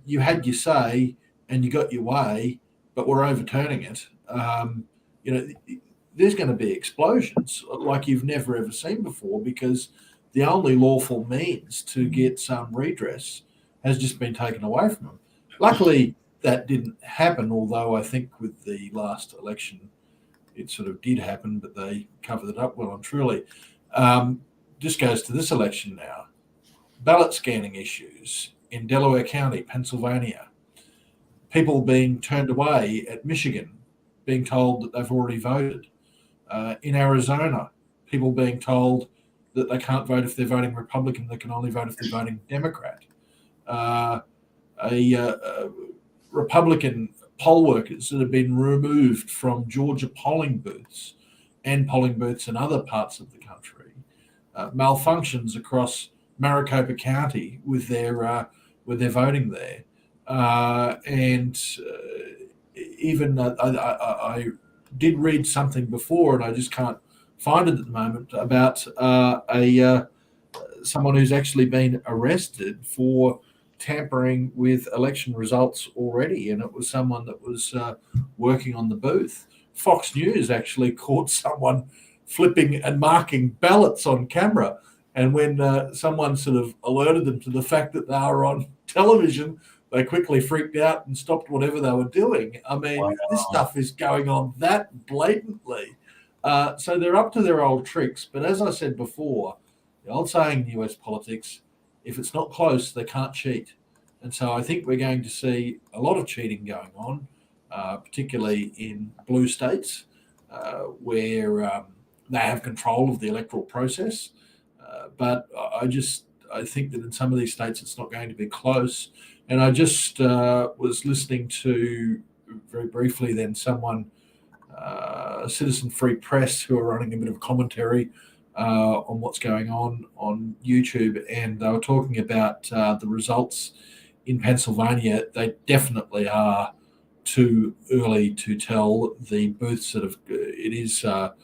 you had your say and you got your way, but we're overturning it. There's going to be explosions like you've never ever seen before, because the only lawful means to get some redress has just been taken away from them. Luckily, that didn't happen, although I think with the last election, it sort of did happen, but they covered it up well and truly. Just goes to this election now. Ballot scanning issues in Delaware County, Pennsylvania. People being turned away at Michigan, being told that they've already voted. In Arizona, people being told that they can't vote if they're voting Republican, they can only vote if they're voting Democrat. Republican poll workers that have been removed from Georgia polling booths and polling booths in other parts of the country. Malfunctions across Maricopa County with their voting there. Even I did read something before, and I just can't find it at the moment, about someone who's actually been arrested for tampering with election results already, and it was someone that was working on the booth. Fox News actually caught someone flipping and marking ballots on camera, and when someone sort of alerted them to the fact that they were on television, they quickly freaked out and stopped whatever they were doing. I mean, wow. This stuff is going on that blatantly. So they're up to their old tricks. But as I said before, the old saying in US politics, if it's not close, they can't cheat. And so I think we're going to see a lot of cheating going on, particularly in blue states where they have control of the electoral process. But I think that in some of these states, it's not going to be close. And I just was listening to, very briefly then, someone, Citizen Free Press, who are running a bit of commentary on what's going on YouTube, and they were talking about the results in Pennsylvania. They definitely are too early to tell. The booths that have, it is a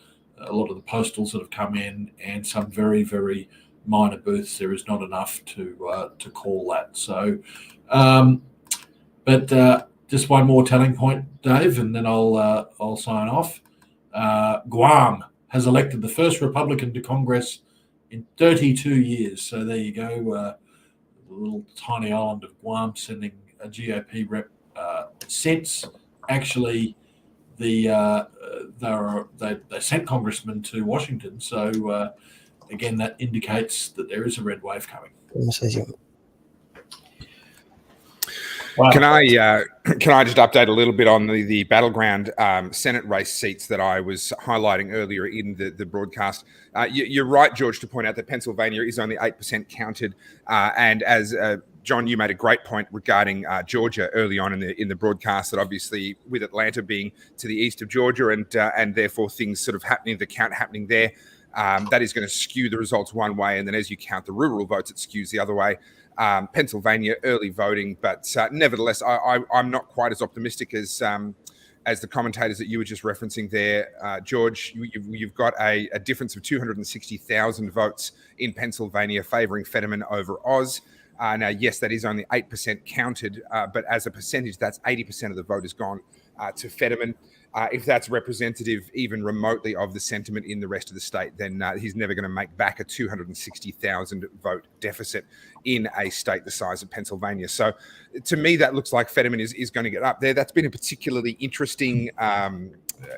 lot of the postals that have come in, and some very, very minor booths. There is not enough to call that. So, but just one more telling point, Dave, and then I'll sign off. Guam has elected the first Republican to Congress in 32 years. So there you go. The little tiny island of Guam sending a GOP rep. Since actually they sent congressmen to Washington. So again, that indicates that there is a red wave coming. Wow. Can I just update a little bit on the battleground Senate race seats that I was highlighting earlier in the broadcast? You're right, George, to point out that Pennsylvania is only 8% counted, and as John, you made a great point regarding Georgia early on in the broadcast, that obviously with Atlanta being to the east of Georgia and therefore things sort of happening, the count happening there, that is going to skew the results one way, and then as you count the rural votes, it skews the other way. Pennsylvania, early voting, but nevertheless, I'm not quite as optimistic as the commentators that you were just referencing there. George, you've got a difference of 260,000 votes in Pennsylvania favouring Fetterman over Oz. Now, yes, that is only 8% counted, but as a percentage, that's 80% of the vote has gone to Fetterman. If that's representative even remotely of the sentiment in the rest of the state, then he's never going to make back a 260,000 vote deficit in a state the size of Pennsylvania. So to me, that looks like Fetterman is going to get up there. That's been a particularly interesting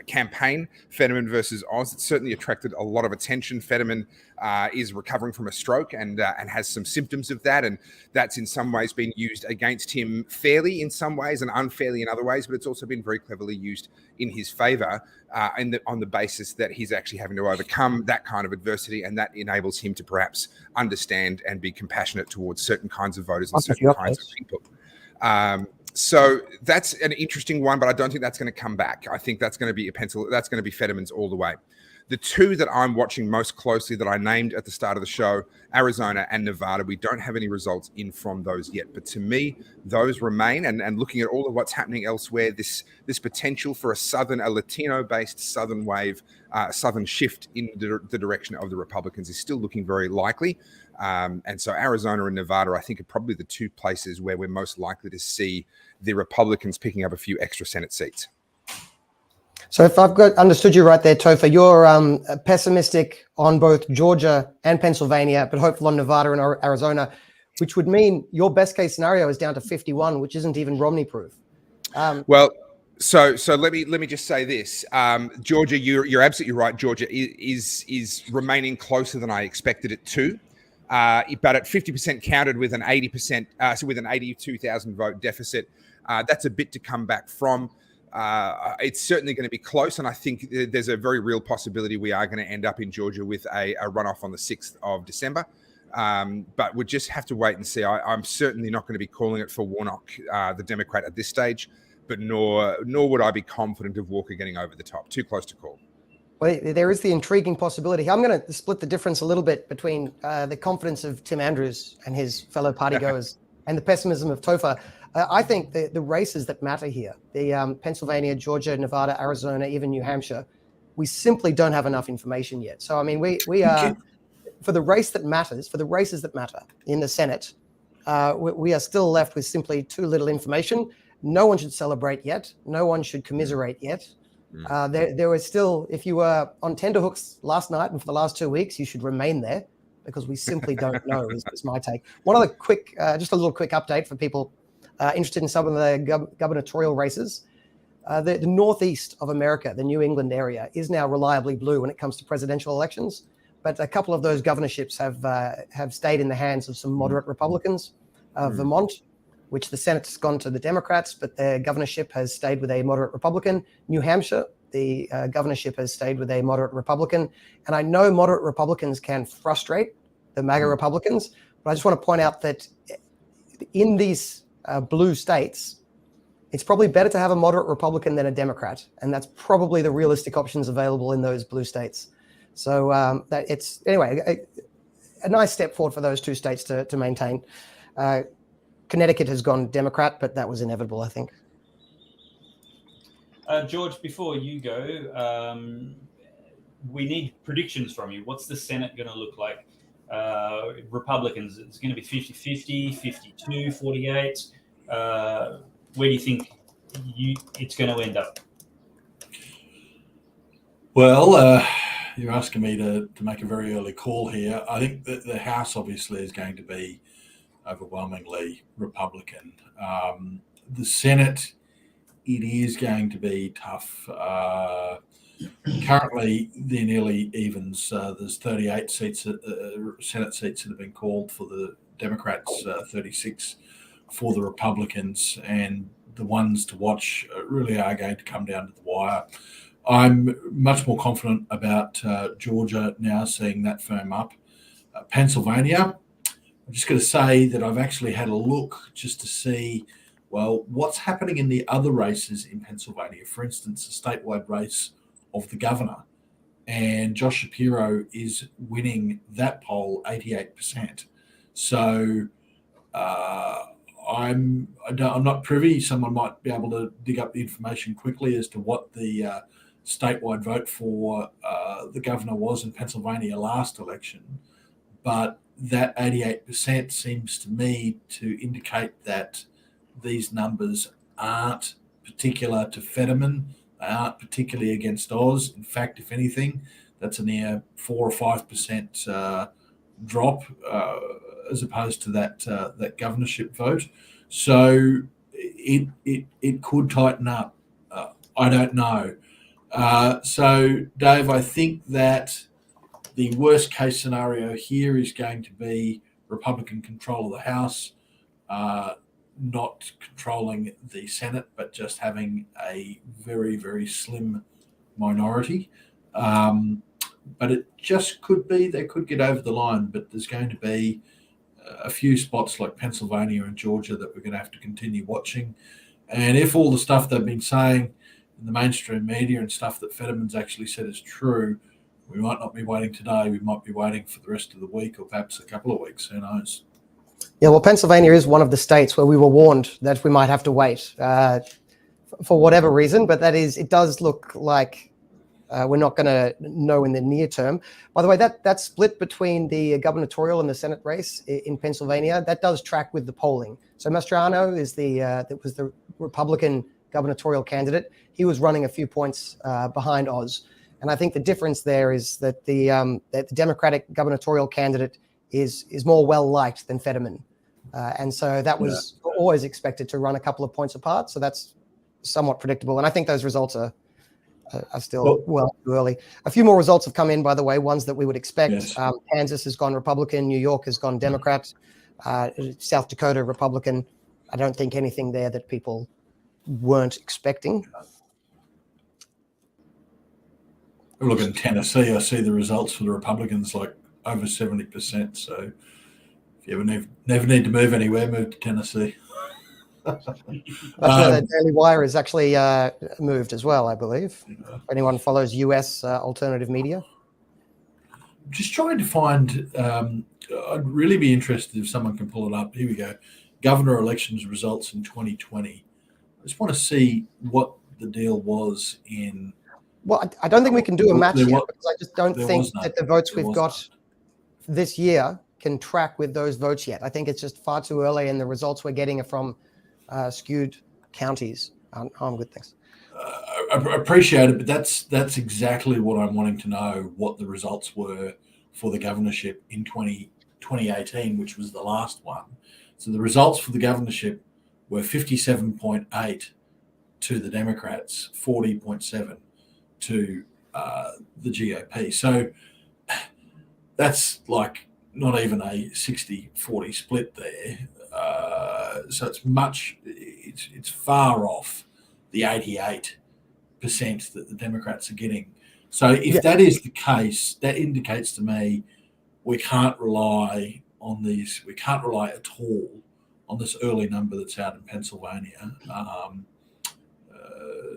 campaign, Fetterman versus Oz. It certainly attracted a lot of attention. Fetterman is recovering from a stroke and has some symptoms of that, and that's in some ways been used against him fairly in some ways and unfairly in other ways, but it's also been very cleverly used in his favor on the basis that he's actually having to overcome that kind of adversity, and that enables him to perhaps understand and be compassionate towards certain kinds of voters and certain kinds of people. So that's an interesting one, but I don't think that's going to come back. I think that's going to be Fetterman's all the way. The two that I'm watching most closely that I named at the start of the show, Arizona and Nevada, we don't have any results in from those yet. But to me, those remain. And looking at all of what's happening elsewhere, this potential for a Latino-based Southern wave, Southern shift in the direction of the Republicans is still looking very likely. And so Arizona and Nevada, I think, are probably the two places where we're most likely to see the Republicans picking up a few extra Senate seats. So if I've understood you right there, Topher, you're pessimistic on both Georgia and Pennsylvania, but hopeful on Nevada and Arizona, which would mean your best case scenario is down to 51, which isn't even Romney proof. Well, so let me just say this: Georgia, you're absolutely right. Georgia is remaining closer than I expected it to, but at 50% counted with an 80%, so with an 82,000 vote deficit, that's a bit to come back from. It's certainly going to be close, and I think there's a very real possibility we are going to end up in Georgia with a runoff on the 6th of December. But we'll just have to wait and see. I'm certainly not going to be calling it for Warnock, the Democrat, at this stage, but nor would I be confident of Walker getting over the top. Too close to call. Well, there is the intriguing possibility. I'm going to split the difference a little bit between the confidence of Tim Andrews and his fellow partygoers and the pessimism of Topher. I think the races that matter here, the Pennsylvania, Georgia, Nevada, Arizona, even New Hampshire, we simply don't have enough information yet. So, I mean, we are, for the races that matter in the Senate, we are still left with simply too little information. No one should celebrate yet. No one should commiserate yet. There was still, if you were on tenterhooks last night and for the last 2 weeks, you should remain there because we simply don't know, is my take. One other quick, just a little quick update for people interested in some of the gubernatorial races. The northeast of America, the New England area, is now reliably blue when it comes to presidential elections. But a couple of those governorships have stayed in the hands of some moderate Republicans. Vermont, which the Senate's gone to the Democrats, but their governorship has stayed with a moderate Republican. New Hampshire, the governorship has stayed with a moderate Republican. And I know moderate Republicans can frustrate the MAGA Republicans, but I just want to point out that in these blue states, it's probably better to have a moderate Republican than a Democrat. And that's probably the realistic options available in those blue states. So anyway, a nice step forward for those two states to maintain. Connecticut has gone Democrat, but that was inevitable, I think. George, before you go, we need predictions from you. What's the Senate going to look like? Republicans, it's going to be 50-50, 52, 48. Where do you think it's going to end up? Well, you're asking me to make a very early call here. I think that the House obviously is going to be overwhelmingly Republican. The Senate, it is going to be tough. Currently, they're nearly evens. There's 38 seats, Senate seats that have been called for the Democrats, 36 for the Republicans, and the ones to watch really are going to come down to the wire. I'm much more confident about Georgia now seeing that firm up. Pennsylvania, I'm just going to say that I've actually had a look just to see, well, what's happening in the other races in Pennsylvania. For instance, a statewide race of the governor. And Josh Shapiro is winning that poll 88%. So I'm not privy. Someone might be able to dig up the information quickly as to what the statewide vote for the governor was in Pennsylvania last election. But that 88% seems to me to indicate that these numbers aren't particular to Fetterman. They aren't particularly against Oz. In fact, if anything, that's a near 4 or 5% drop as opposed to that governorship vote. So it could tighten up. I don't know. So, Dave, I think that the worst case scenario here is going to be Republican control of the House, not controlling the Senate, but just having a very, very slim minority. But it just could be they could get over the line, but there's going to be a few spots like Pennsylvania and Georgia that we're going to have to continue watching. And if all the stuff they've been saying in the mainstream media and stuff that Fetterman's actually said is true, We might not be waiting today. We might be waiting for the rest of the week, or perhaps a couple of weeks. Who knows? Yeah, well, Pennsylvania is one of the states where we were warned that we might have to wait for whatever reason, but it does look like we're not going to know in the near term. By the way, that split between the gubernatorial and the Senate race in Pennsylvania, that does track with the polling. So Mastriano was the Republican gubernatorial candidate. He was running a few points behind Oz. And I think the difference there is that the Democratic gubernatorial candidate is more well-liked than Fetterman. And so that was always expected to run a couple of points apart. So that's somewhat predictable. And I think those results are still well too early. A few more results have come in, by the way, ones that we would expect. Yes. Kansas has gone Republican. New York has gone Democrat. South Dakota, Republican. I don't think anything there that people weren't expecting. Look, in Tennessee, I see the results for the Republicans like over 70%. So if you ever never need to move anywhere, move to Tennessee. The Daily Wire is actually moved as well, I believe. If anyone follows US alternative media. Just trying to find, I'd really be interested if someone can pull it up. Here we go. Governor elections results in 2020. I just want to see what the deal was in. Well, I don't think we can do a match yet because I just don't think that the votes we've got this year can track with those votes yet. I think it's just far too early, and the results we're getting are from skewed counties. Aren't good things. I appreciate it, but that's exactly what I'm wanting to know, what the results were for the governorship in 2018, which was the last one. So the results for the governorship were 57.8 to the Democrats, 40.7 to the GOP. So that's like not even a 60-40 split there. So it's far off the 88% that the Democrats are getting. So if that is the case, that indicates to me we can't rely on these. We can't rely at all on this early number that's out in Pennsylvania.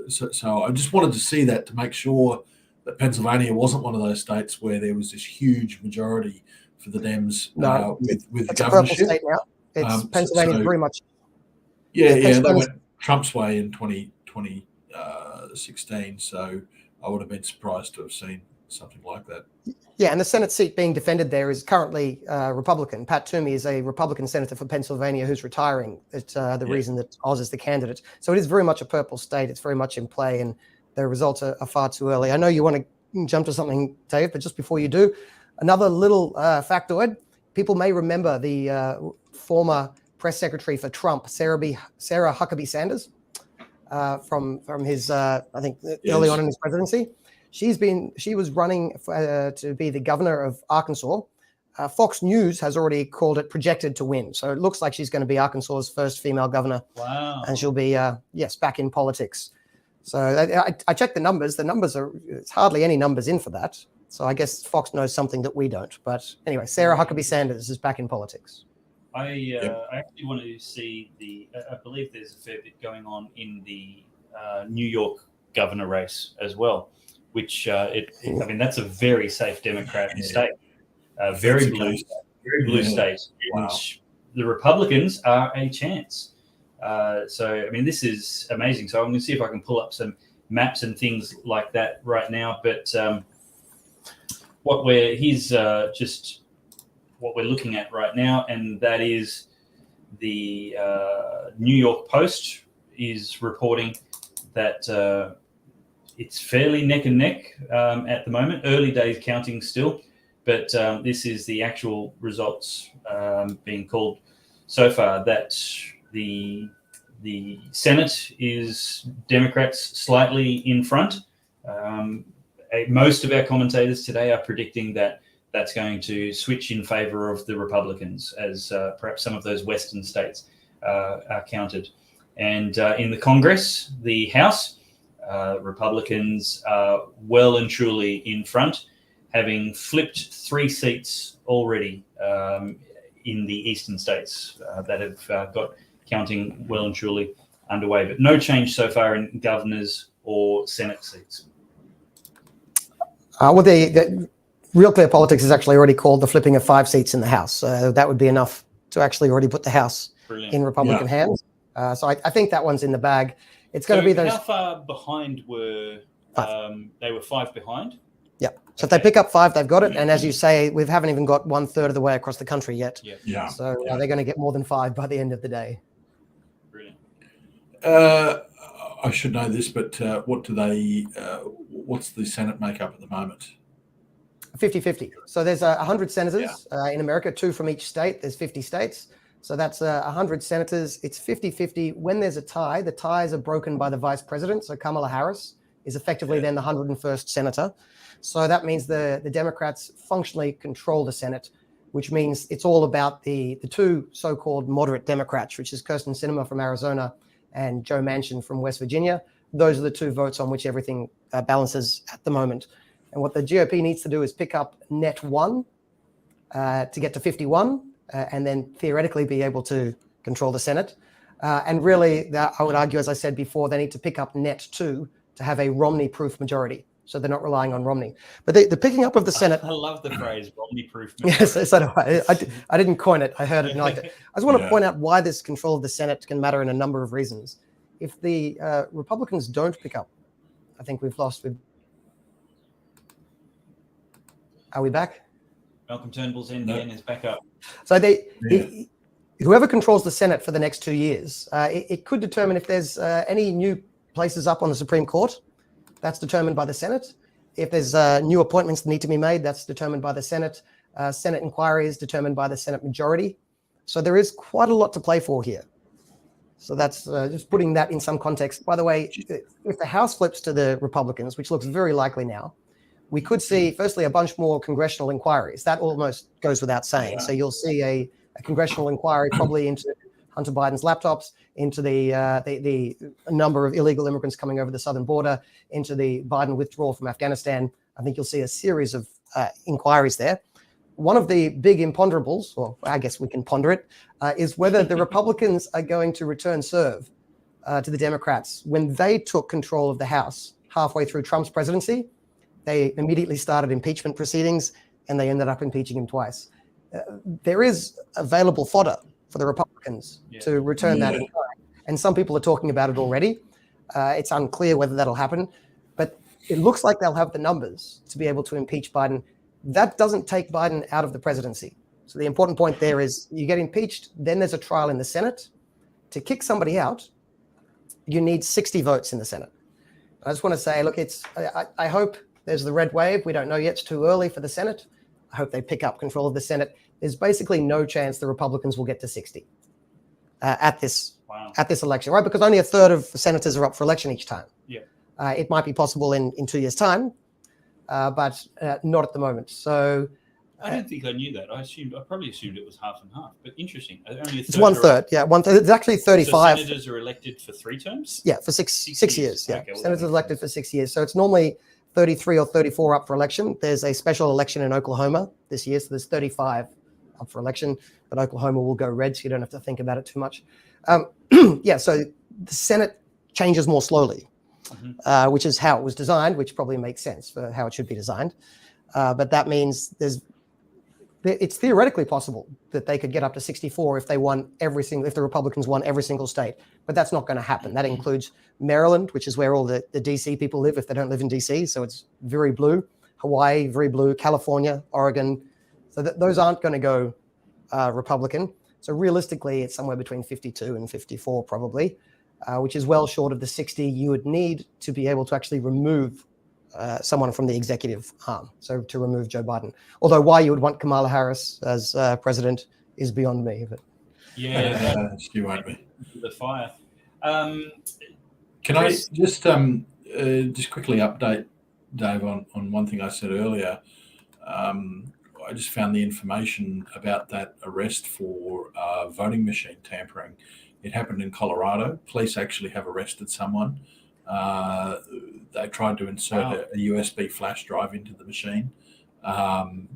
So I just wanted to see that to make sure that Pennsylvania wasn't one of those states where there was this huge majority for the Dems with the governorship. State now. It's Pennsylvania very much. Yeah, they went Trump's way in 2016. So I would have been surprised to have seen something like that. Yeah, and the Senate seat being defended there is currently Republican. Pat Toomey is a Republican senator for Pennsylvania who's retiring. It's the reason that Oz is the candidate. So it is very much a purple state. It's very much in play, and the results are far too early. I know you want to jump to something, Dave, but just before you do, another little factoid. People may remember the former press secretary for Trump, Sarah Huckabee Sanders, from his, I think, early on in his presidency. She was running to be the governor of Arkansas. Fox News has already called it projected to win. So it looks like she's going to be Arkansas's first female governor. Wow. And she'll be, back in politics. So I checked the numbers. The numbers it's hardly any numbers in for that. So I guess Fox knows something that we don't. But anyway, Sarah Huckabee Sanders is back in politics. I actually want to see I believe there's a fair bit going on in the New York governor race as well, which that's a very safe Democrat state, very blue state. Wow. The Republicans are a chance. So this is amazing. So I'm going to see if I can pull up some maps and things like that right now. But what we're looking at right now, and that is the New York Post is reporting that it's fairly neck and neck at the moment. Early days counting still, but this is the actual results being called so far. That the Senate is Democrats slightly in front. Most of our commentators today are predicting that that's going to switch in favor of the Republicans as perhaps some of those Western states are counted. And in the Congress, the House, Republicans are well and truly in front, having flipped 3 seats already in the eastern states that have got counting well and truly underway. But no change so far in governors or Senate seats. Well, the Real Clear Politics is actually already called the flipping of 5 seats in the House. So that would be enough to actually already put the House in Republican hands. So I think that one's in the bag. It's going to be those. How far behind were they? Were 5 behind? Yeah. So if they pick up 5, they've got it. And as you say, we haven't even got 1/3 of the way across the country yet. So they're going to get more than 5 by the end of the day. Brilliant. I should know this, but what do they? What's the Senate makeup at the moment? 50-50. So there's 100 senators in America, 2 from each state. There's 50 states. So that's 100 senators. It's 50-50. When there's a tie, the ties are broken by the vice president. So Kamala Harris is effectively then the 101st senator. So that means the Democrats functionally control the Senate, which means it's all about the 2 so-called moderate Democrats, which is Christensen from Arizona and Joe Manchin from West Virginia. Those are the 2 votes on which everything balances at the moment. And what the GOP needs to do is pick up net 1 to get to 51, and then theoretically be able to control the Senate. And really, I would argue, as I said before, they need to pick up net 2 to have a Romney-proof majority. So they're not relying on Romney. But the picking up of the Senate... I love the phrase Romney-proof. Yes, so do I didn't coin it. I heard it and I liked it. I just want to point out why this control of the Senate can matter in a number of reasons. If the Republicans don't pick up, I think we've lost... Are we back? Malcolm Turnbull's NBN is back up. So whoever controls the Senate for the next 2 years, it could determine if there's any new places up on the Supreme Court. That's determined by the Senate. If there's new appointments that need to be made, that's determined by the Senate. Senate inquiry is determined by the Senate majority. So there is quite a lot to play for here. So that's just putting that in some context. By the way, if the House flips to the Republicans, which looks very likely now, we could see, firstly, a bunch more congressional inquiries. That almost goes without saying. So you'll see a congressional inquiry probably into Hunter Biden's laptops, into the number of illegal immigrants coming over the southern border, into the Biden withdrawal from Afghanistan. I think you'll see a series of inquiries there. One of the big imponderables, or I guess we can ponder it, is whether the Republicans are going to return serve to the Democrats. When they took control of the House halfway through Trump's presidency, they immediately started impeachment proceedings, and they ended up impeaching him twice. There is available fodder for the Republicans to return that inquiry. And some people are talking about it already. It's unclear whether that'll happen, but it looks like they'll have the numbers to be able to impeach Biden. That doesn't take Biden out of the presidency. So the important point there is you get impeached, then there's a trial in the Senate. To kick somebody out, you need 60 votes in the Senate. I just want to say, look, I hope there's the red wave. We don't know yet. It's too early for the Senate. I hope they pick up control of the Senate. There's basically no chance the Republicans will get to 60 at this election, right? Because only a third of the senators are up for election each time. Yeah. It might be possible in 2 years' time, but not at the moment. So I don't think I knew that. I probably assumed it was half and half, but interesting. Only it's 1/3. Yeah, 1/3. It's actually 35. So senators are elected for 3 terms? Yeah, for six years. Yeah, Okay, well, senators are elected for 6 years. So it's normally 33 or 34 up for election. There's a special election in Oklahoma this year, so there's 35 up for election, but Oklahoma will go red, so you don't have to think about it too much. Yeah, so the Senate changes more slowly, which is how it was designed, which probably makes sense for how it should be designed. But that means it's theoretically possible that they could get up to 64 if if the Republicans won every single state, but that's not going to happen. That includes Maryland, which is where all the DC people live if they don't live in DC, so it's very blue. Hawaii, very blue. California, Oregon, so those aren't going to go Republican. So realistically, it's somewhere between 52 and 54 probably, which is well short of the 60 you would need to be able to actually remove someone from the executive arm, so to remove Joe Biden. Although why you would want Kamala Harris as president is beyond me. But she won't be. The fire. Can I just quickly update Dave on one thing I said earlier? I just found the information about that arrest for voting machine tampering. It happened in Colorado. Police actually have arrested someone. They tried to insert a USB flash drive into the machine. That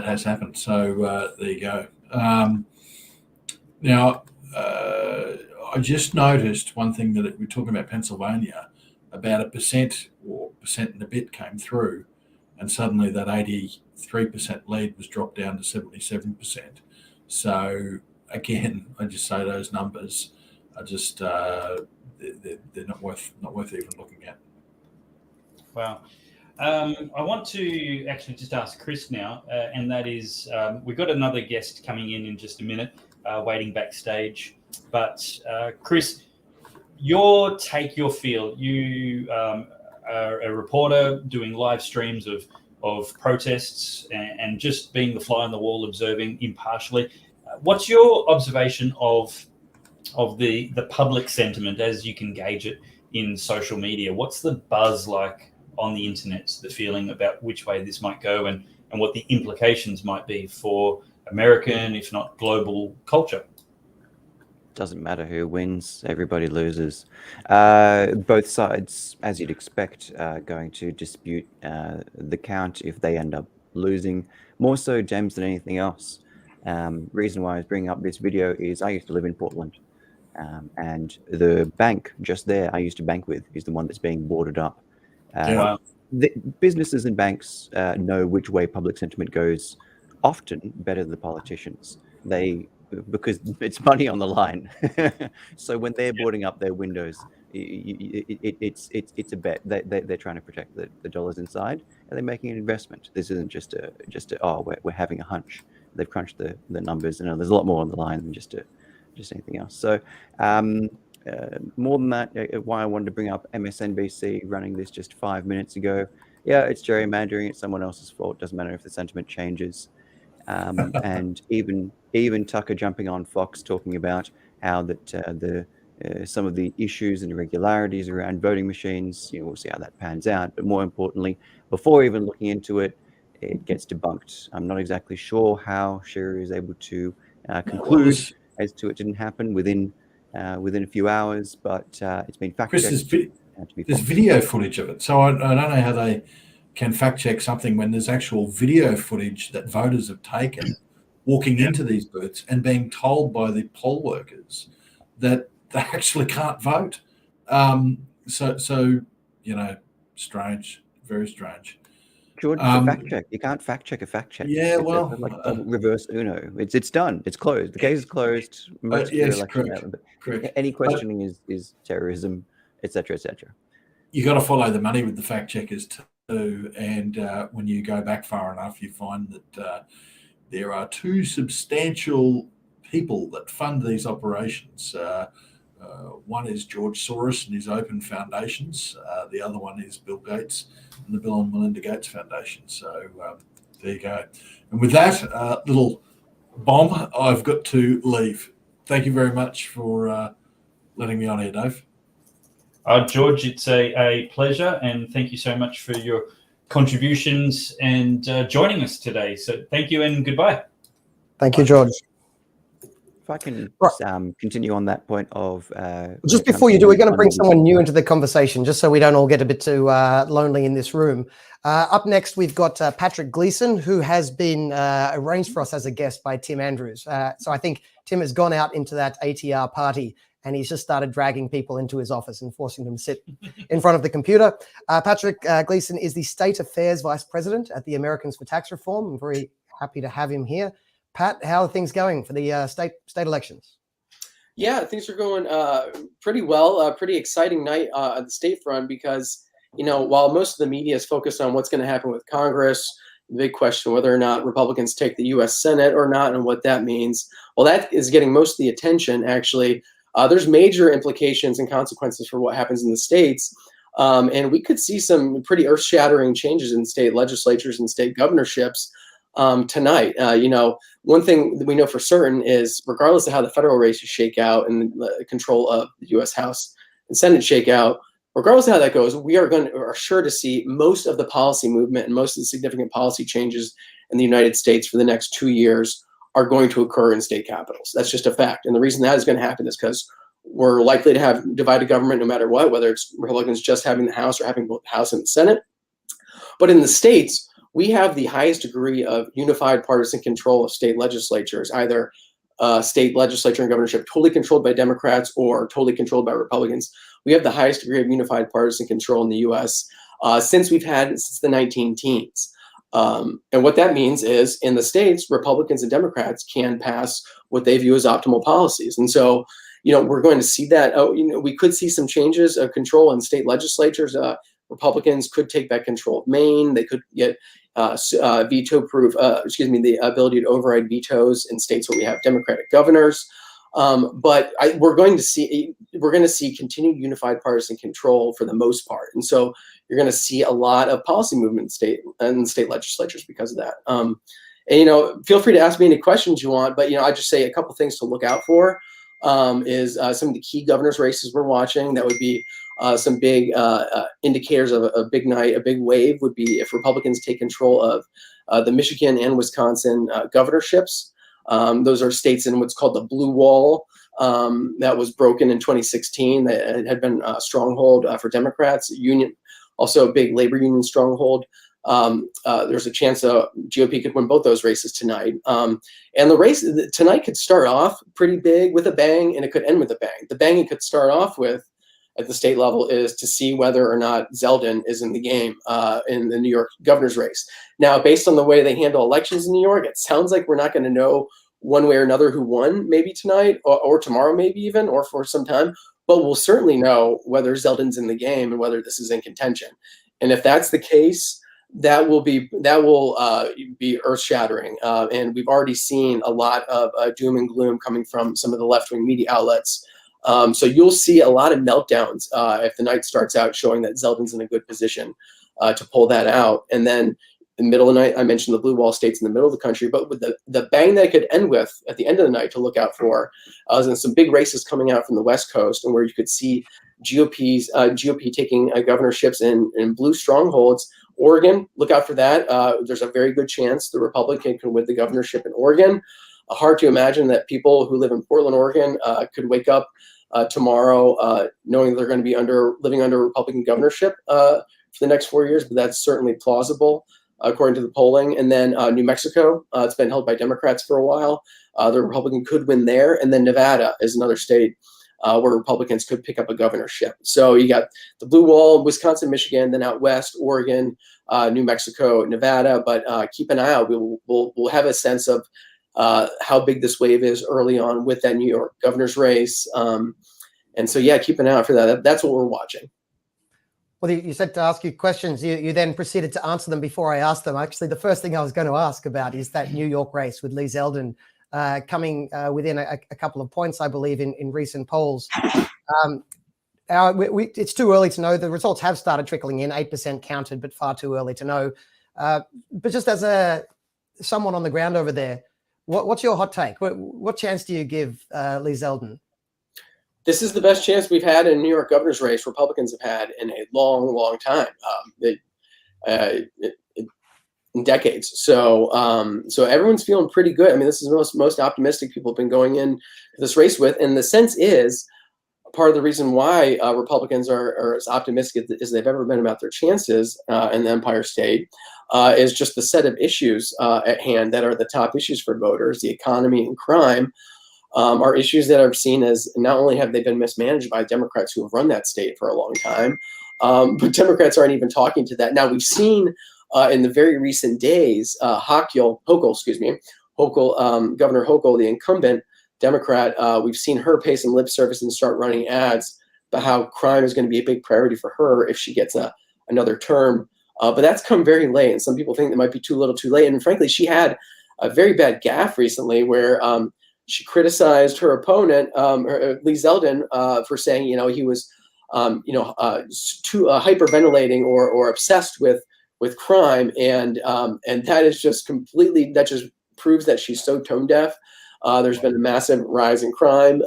has happened. So there you go. Now, I just noticed one thing that we're talking about Pennsylvania. about 1% or 1% and a bit came through, and suddenly that 83% lead was dropped down to 77%. So again, I just say those numbers are just they're not worth even looking at. Wow. I want to actually just ask Chris now, and that is, we've got another guest coming in just a minute, waiting backstage. But Chris, your take, your feel. You are a reporter doing live streams of protests and just being the fly on the wall, observing impartially. What's your observation of the public sentiment as you can gauge it in social media? What's the buzz like on the internet, the feeling about which way this might go and what the implications might be for American, if not global, culture? Doesn't matter who wins, everybody loses. Both sides, as you'd expect, are going to dispute the count if they end up losing, more so, James, than anything else. Reason why I was bringing up this video is I used to live in Portland, and the bank just there I used to bank with is the one that's being boarded up. The businesses and banks know which way public sentiment goes often better than the politicians. Because it's money on the line. So when they're boarding up their windows, it's a bet. They're trying to protect the dollars inside, and they're making an investment. This isn't just a we're having a hunch. They've crunched the numbers, and there's a lot more on the line than just anything else. So more than that, why I wanted to bring up MSNBC running this just 5 minutes ago. Yeah, it's gerrymandering. It's someone else's fault. Doesn't matter if the sentiment changes. And even Tucker jumping on Fox talking about how that some of the issues and irregularities around voting machines, we'll see how that pans out. But more importantly, before even looking into it, it gets debunked. I'm not exactly sure how Shearer is able to conclude as to it didn't happen within a few hours, but it's been fact-checked. There's video footage of it, so I don't know how they can fact-check something when there's actual video footage that voters have taken walking into these booths and being told by the poll workers that they actually can't vote. So strange, very strange. George, it's a fact check. You can't fact check a fact check. Yeah, it's well, like reverse Uno. It's done. It's closed. The case is closed. Yes, correct. Any questioning is terrorism, etc., etc. You got to follow the money with the fact checkers too, and when you go back far enough, you find that there are two substantial people that fund these operations. One is George Soros and his Open Foundations. The other one is Bill Gates and the Bill and Melinda Gates Foundation. So there you go. And with that little bomb, I've got to leave. Thank you very much for letting me on here, Dave. George, it's a pleasure, and thank you so much for your contributions and joining us today. So thank you and goodbye. Thank you, George. If I can continue on that point of... just before you do, we're going to bring someone new into the conversation, just so we don't all get a bit too lonely in this room. Up next, we've got Patrick Gleeson, who has been arranged for us as a guest by Tim Andrews. So I think Tim has gone out into that ATR party and he's just started dragging people into his office and forcing them to sit in front of the computer. Patrick Gleeson is the State Affairs Vice President at the Americans for Tax Reform. I'm very happy to have him here. Pat, how are things going for the state elections? Yeah, things are going pretty well. Pretty exciting night at the state front because, while most of the media is focused on what's going to happen with Congress, the big question whether or not Republicans take the U.S. Senate or not and what that means, well, that is getting most of the attention, actually. There's major implications and consequences for what happens in the states. And we could see some pretty earth-shattering changes in state legislatures and state governorships tonight. One thing that we know for certain is regardless of how the federal races shake out and the control of the U.S. House and Senate shake out, regardless of how that goes, we are sure to see most of the policy movement and most of the significant policy changes in the United States for the next 2 years are going to occur in state capitals. That's just a fact. And the reason that is going to happen is because we're likely to have divided government no matter what, whether it's Republicans just having the House or having both the House and the Senate. But in the states, we have the highest degree of unified partisan control of state legislatures, either state legislature and governorship totally controlled by Democrats or totally controlled by Republicans. we have the highest degree of unified partisan control in the U.S. Since the 19 teens. And what that means is in the states, Republicans and Democrats can pass what they view as optimal policies. And so, we're going to see that. We could see some changes of control in state legislatures. Republicans could take back control of Maine. They could get veto-proof, the ability to override vetoes in states where we have Democratic governors. But we're going to see continued unified partisan control for the most part, and so you're going to see a lot of policy movement in state legislatures because of that. And feel free to ask me any questions you want, but I just say a couple things to look out for is some of the key governors' races we're watching. That would be some big indicators of a big night, a big wave would be if Republicans take control of the Michigan and Wisconsin governorships. Those are states in what's called the blue wall that was broken in 2016. That had been a stronghold for Democrats. Also a big labor union stronghold. There's a chance GOP could win both those races tonight. And the race tonight could start off pretty big with a bang, and it could end with a bang. The bang it could start off with at the state level is to see whether or not Zeldin is in the game in the New York governor's race. Now, based on the way they handle elections in New York, it sounds like we're not going to know one way or another who won maybe tonight or tomorrow maybe even, or for some time. But we'll certainly know whether Zeldin's in the game and whether this is in contention. And if that's the case, that will be earth-shattering. And we've already seen a lot of doom and gloom coming from some of the left-wing media outlets. So you'll see a lot of meltdowns if the night starts out showing that Zeldin's in a good position to pull that out. And then in the middle of the night, I mentioned the blue wall states in the middle of the country, but with the bang that it could end with at the end of the night to look out for, and some big races coming out from the West Coast, and where you could see GOP taking governorships in blue strongholds. Oregon, look out for that. There's a very good chance the Republican can win the governorship in Oregon. Hard to imagine that people who live in Portland, Oregon, could wake up tomorrow knowing they're going to be living under Republican governorship for the next 4 years, but that's certainly plausible according to the polling. And then New Mexico, it's been held by Democrats for a while. The Republican could win there. And then Nevada is another state where Republicans could pick up a governorship. So you got the blue wall, Wisconsin, Michigan, then out west, Oregon, New Mexico, Nevada. But keep an eye out. We'll have a sense of how big this wave is early on with that New York governor's race. And so, yeah, keep an eye out for that. That's what we're watching. Well, you said to ask you questions. You then proceeded to answer them before I asked them. Actually, the first thing I was going to ask about is that New York race with Lee Zeldin coming within a couple of points, I believe, in recent polls. It's too early to know. The results have started trickling in, 8% counted, but far too early to know. But just as someone on the ground over there, what's your hot take? What chance do you give Lee Zeldin? This is the best chance we've had in New York governor's race Republicans have had in a long, long time, in decades. So everyone's feeling pretty good. I mean, this is the most optimistic people have been going in this race with. And the sense is part of the reason why Republicans are as optimistic as they've ever been about their chances in the Empire State is just the set of issues at hand that are the top issues for voters. The economy and crime are issues that are seen as not only have they been mismanaged by Democrats who have run that state for a long time, but Democrats aren't even talking to that. Now, we've seen in the very recent days, Governor Hochul, the incumbent Democrat, we've seen her pay some lip service and start running ads about how crime is going to be a big priority for her if she gets another term. But that's come very late, and some people think it might be too little too late. And frankly, she had a very bad gaffe recently where she criticized her opponent, Lee Zeldin, for saying, he was, too hyperventilating or obsessed with crime, and that is just that just proves that she's so tone deaf. There's been a massive rise in crime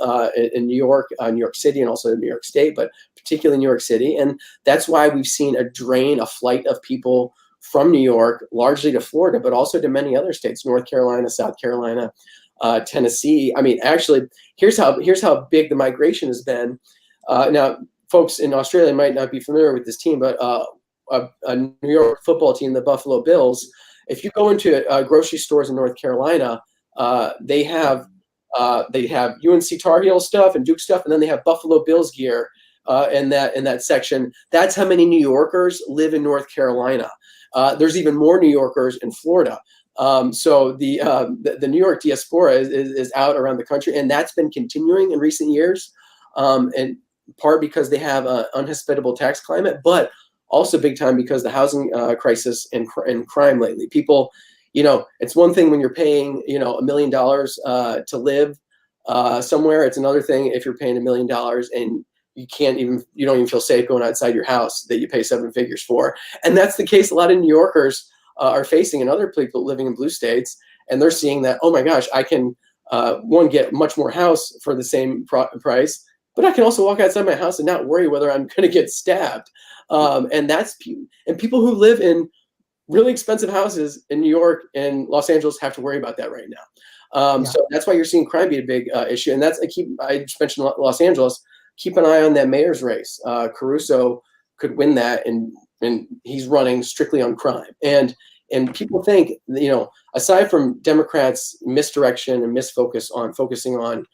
in New York City, and also in New York State, but particularly New York City, and that's why we've seen a flight of people from New York, largely to Florida, but also to many other states, North Carolina, South Carolina, Tennessee. I mean, actually, here's how big the migration has been. Now, folks in Australia might not be familiar with this team, but a New York football team, the Buffalo Bills. If you go into grocery stores in North Carolina, they have UNC Tar Heel stuff and Duke stuff, and then they have Buffalo Bills gear in that section. That's how many New Yorkers live in North Carolina. There's even more New Yorkers in Florida. So the New York diaspora is out around the country, and that's been continuing in recent years, in part because they have an unhospitable tax climate, but also big time because the housing crisis and crime lately. People, it's one thing when you're paying, $1 million to live somewhere. It's another thing if you're paying $1 million and you don't even feel safe going outside your house that you pay 7 figures for. And that's the case a lot of New Yorkers are facing, and other people living in blue states. And they're seeing that, oh my gosh, I can, one, get much more house for the same price, but I can also walk outside my house and not worry whether I'm going to get stabbed. And people who live in really expensive houses in New York and Los Angeles have to worry about that right now. So that's why you're seeing crime be a big issue. And I just mentioned Los Angeles. Keep an eye on that mayor's race. Caruso could win that, and he's running strictly on crime. And people think, aside from Democrats' misdirection and misfocus on focusing on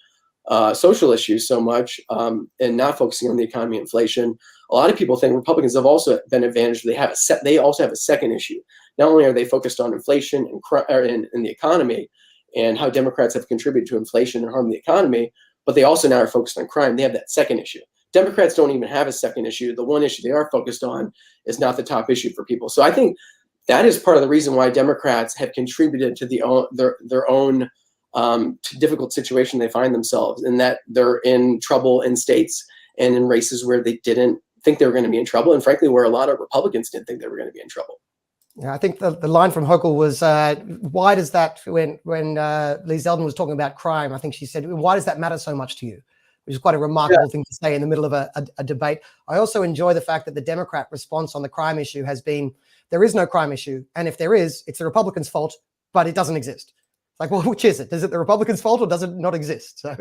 social issues so much and not focusing on the economy and inflation, a lot of people think Republicans have also been advantaged. They also have a second issue. Not only are they focused on inflation and the economy and how Democrats have contributed to inflation and harm the economy, but they also now are focused on crime. They have that second issue. Democrats don't even have a second issue. The one issue they are focused on is not the top issue for people. So I think that is part of the reason why Democrats have contributed to their own difficult situation they find themselves, in that they're in trouble in states and in races where they didn't think they were going to be in trouble, and frankly, where a lot of Republicans didn't think they were going to be in trouble. Yeah, I think the line from Hochul was, why does that, when Lee Zeldin was talking about crime, I think she said, why does that matter so much to you? Which is quite a remarkable thing to say in the middle of a debate. I also enjoy the fact that the Democrat response on the crime issue has been, there is no crime issue. And if there is, it's the Republicans' fault, but it doesn't exist. Like, well, which is it? Is it the Republicans' fault or does it not exist? So,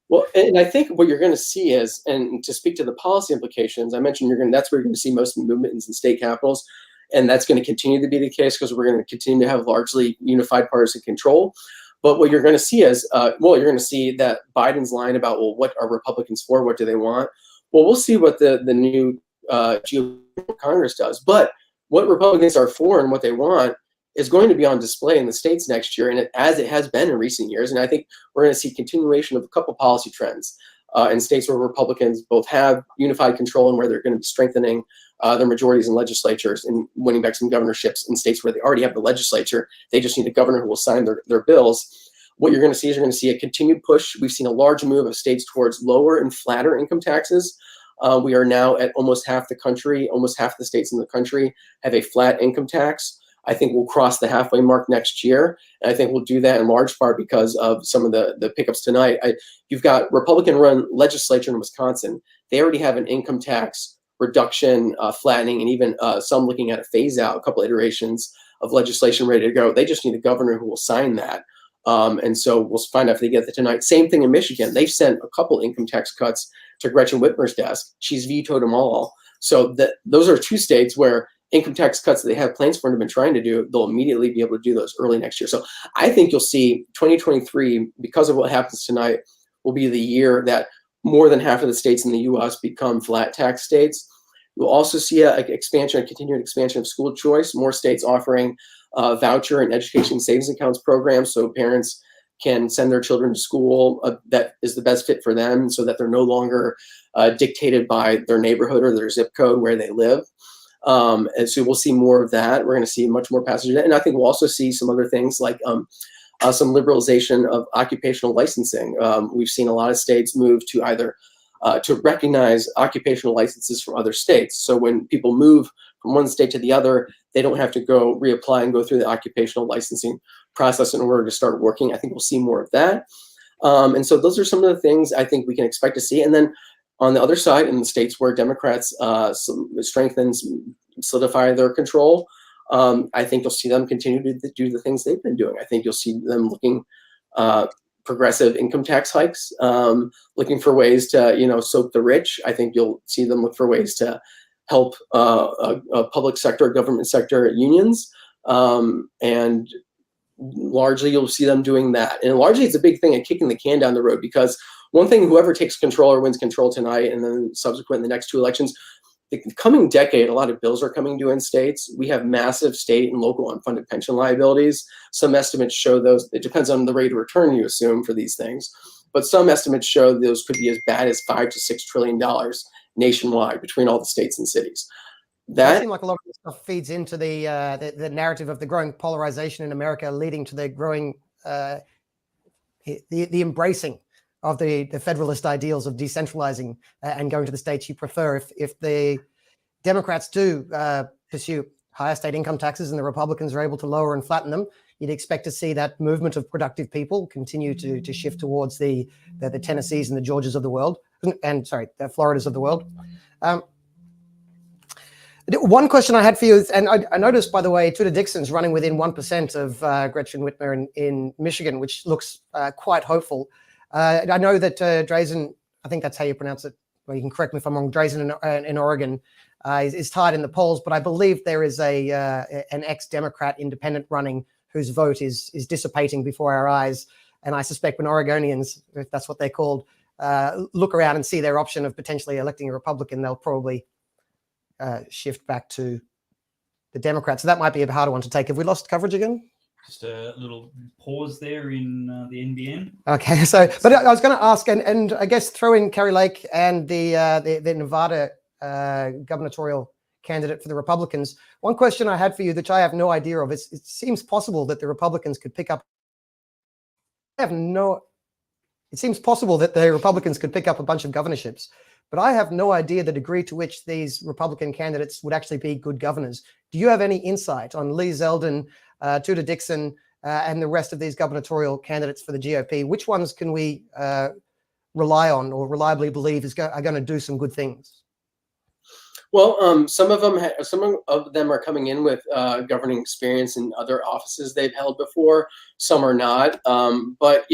well, and I think what you're going to see is, and to speak to the policy implications, I mentioned that's where you're going to see most movements in state capitals. And that's going to continue to be the case because we're going to continue to have largely unified partisan control. But what you're going to see is, you're going to see that Biden's line about, well, what are Republicans for? What do they want? Well, we'll see what the new GOP Congress does. But what Republicans are for and what they want is going to be on display in the states next year, and as it has been in recent years. And I think we're going to see continuation of a couple policy trends in states where Republicans both have unified control and where they're going to be strengthening their majorities in legislatures and winning back some governorships in states where they already have the legislature. They just need a governor who will sign their bills. What you're going to see is you're going to see a continued push. We've seen a large move of states towards lower and flatter income taxes. We are now at almost half the country, almost half the states in the country have a flat income tax. I think we'll cross the halfway mark next year. And I think we'll do that in large part because of some of the pickups tonight. You've got Republican-run legislature in Wisconsin. They already have an income tax reduction, flattening, and even some looking at a phase out, a couple iterations of legislation ready to go. They just need a governor who will sign that. And so we'll find out if they get that tonight. Same thing in Michigan. They've sent a couple income tax cuts to Gretchen Whitmer's desk. She's vetoed them all. So those are two states where income tax cuts that they have plans for and have been trying to do, they'll immediately be able to do those early next year. So I think you'll see 2023, because of what happens tonight, will be the year that more than half of the states in the U.S. become flat tax states. You'll also see a continued expansion of school choice, more states offering voucher and education savings accounts programs so parents can send their children to school that is the best fit for them so that they're no longer dictated by their neighborhood or their zip code where they live. And so we'll see more of that. We're going to see much more passage of that. And I think we'll also see some other things like some liberalization of occupational licensing. We've seen a lot of states move to either to recognize occupational licenses from other states. So when people move from one state to the other, they don't have to go reapply and go through the occupational licensing process in order to start working. I think we'll see more of that. And so those are some of the things I think we can expect to see. And then on the other side, in the states where Democrats solidify their control, I think you'll see them continue to do the things they've been doing. I think you'll see them looking progressive income tax hikes, looking for ways to, soak the rich. I think you'll see them look for ways to help public sector, government sector unions. And largely you'll see them doing that. And largely it's a big thing at kicking the can down the road, because one thing, whoever takes control or wins control tonight and then subsequent in the next 2 elections, the coming decade, a lot of bills are coming due in states. We have massive state and local unfunded pension liabilities. Some estimates show those, it depends on the rate of return you assume for these things, but some estimates show those could be as bad as $5 to $6 trillion nationwide between all the states and cities. That seems like a lot of this stuff feeds into the narrative of the growing polarization in America, leading to the growing the embracing of the federalist ideals of decentralizing and going to the states you prefer. If the Democrats do pursue higher state income taxes and the Republicans are able to lower and flatten them, you'd expect to see that movement of productive people continue to shift towards the Tennessees and the Georgias of the world, and sorry, the Floridas of the world. One question I had for you is, and I noticed, by the way, Tudor Dixon's running within 1% of Gretchen Whitmer in Michigan, which looks quite hopeful. I know that Drazen, I think that's how you pronounce it, well, you can correct me if I'm wrong, Drazen in Oregon is tied in the polls, but I believe there is an ex-Democrat independent running whose vote is dissipating before our eyes. And I suspect when Oregonians, if that's what they're called, look around and see their option of potentially electing a Republican, they'll probably shift back to the Democrats. So that might be a harder one to take. Have we lost coverage again? Just a little pause there in the NBN. Okay, so, but I was going to ask, and I guess throw in Kari Lake and the Nevada gubernatorial candidate for the Republicans. One question I had for you, which I have no idea of, is it seems possible that the Republicans could pick up. It seems possible that the Republicans could pick up a bunch of governorships, but I have no idea the degree to which these Republican candidates would actually be good governors. Do you have any insight on Lee Zeldin, Tudor Dixon, and the rest of these gubernatorial candidates for the GOP? Which ones can we rely on or reliably believe are going to do some good things? Well, some of them are coming in with governing experience in other offices they've held before. Some are not, but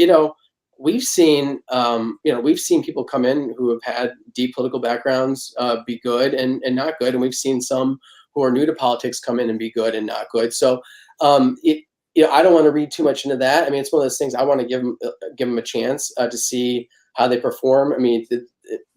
we've seen people come in who have had deep political backgrounds be good and not good, and we've seen some who are new to politics come in and be good and not good. So I don't want to read too much into that. I mean, it's one of those things I want to give them a chance to see how they perform. I mean,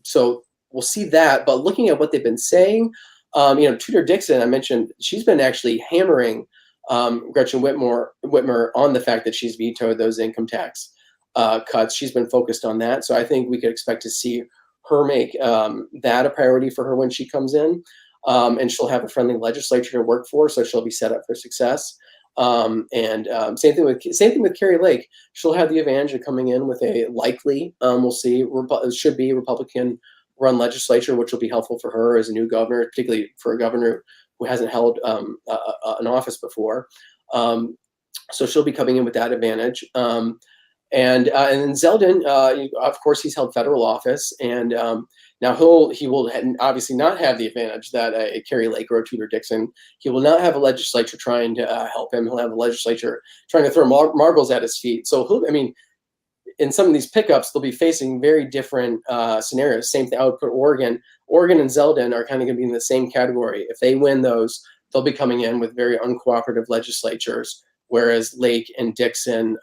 so we'll see that. But looking at what they've been saying, Tudor Dixon, I mentioned, she's been actually hammering Gretchen Whitmer on the fact that she's vetoed those income tax cuts. She's been focused on that. So I think we could expect to see her make that a priority for her when she comes in. And she'll have a friendly legislature to work for, so she'll be set up for success. Same thing with Kari Lake. She'll have the advantage of coming in with a likely, we'll see, should be Republican-run legislature, which will be helpful for her as a new governor, particularly for a governor who hasn't held an office before. So she'll be coming in with that advantage. And Zeldin, of course, he's held federal office, and now he will obviously not have the advantage that a Kari Lake or a Tudor Dixon. He will not have a legislature trying to help him. He'll have a legislature trying to throw marbles at his feet. So in some of these pickups, they'll be facing very different scenarios. Same thing, I would put Oregon. Oregon and Zeldin are kind of going to be in the same category. If they win those, they'll be coming in with very uncooperative legislatures. Whereas Lake and Dixon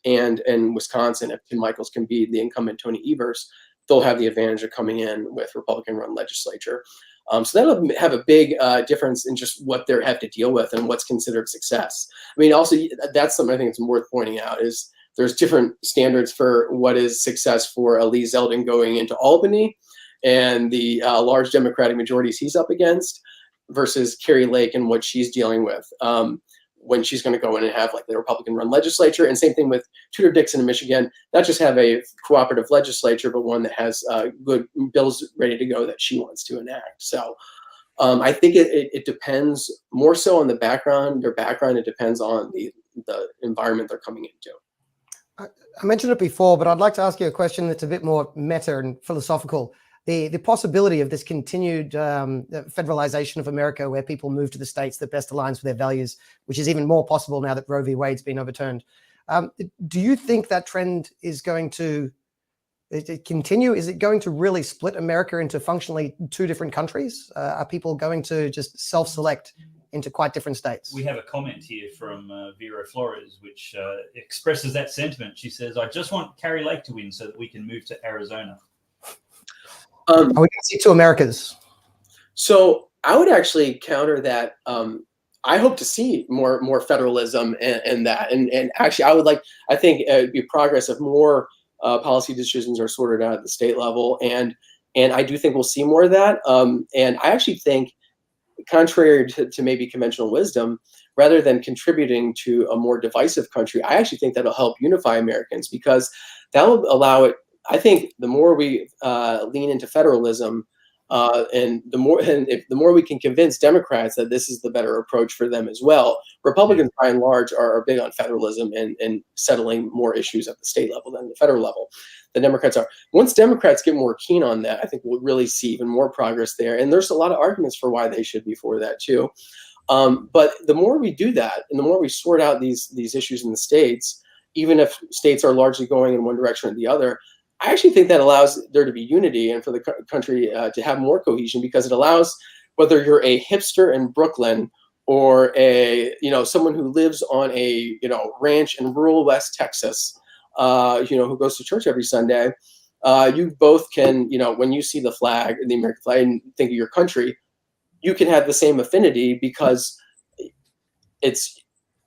and Wisconsin, if Tim Michels can beat the incumbent Tony Evers, they'll have the advantage of coming in with Republican-run legislature. So that'll have a big difference in just what they have to deal with and what's considered success. I mean, also, that's something I think it's worth pointing out is there's different standards for what is success for Lee Zeldin going into Albany and the large Democratic majorities he's up against versus Kari Lake and what she's dealing with. When she's going to go in and have like the Republican-run legislature. And same thing with Tudor Dixon in Michigan, not just have a cooperative legislature, but one that has good bills ready to go that she wants to enact. So I think it depends more so on their background. It depends on the environment they're coming into. I mentioned it before, but I'd like to ask you a question that's a bit more meta and philosophical. The possibility of this continued federalization of America, where people move to the states that best aligns with their values, which is even more possible now that Roe v. Wade's been overturned. Do you think that trend is going to continue? Is it going to really split America into functionally two different countries? Are people going to just self-select into quite different states. We have a comment here from Vera Flores, which expresses that sentiment. She says, I just want Carrie Lake to win so that we can move to Arizona. Are we going to see two Americas? So I would actually counter that. I hope to see more federalism and that. And actually, I think it would be progress if more policy decisions are sorted out at the state level. And I do think we'll see more of that. And I actually think, contrary to maybe conventional wisdom, rather than contributing to a more divisive country, I actually think that'll help unify Americans, because that will allow it. I think the more we lean into federalism, and the more we can convince Democrats that this is the better approach for them as well. Republicans, by and large, are big on federalism and settling more issues at the state level than the federal level. The Democrats are. Once Democrats get more keen on that, I think we'll really see even more progress there. And there's a lot of arguments for why they should be for that too. But the more we do that, and the more we sort out these issues in the states, even if states are largely going in one direction or the other, I actually think that allows there to be unity and for the country to have more cohesion, because it allows, whether you're a hipster in Brooklyn or someone who lives on a ranch in rural West Texas, who goes to church every Sunday, you both can, when you see the flag, the American flag, and think of your country, you can have the same affinity, because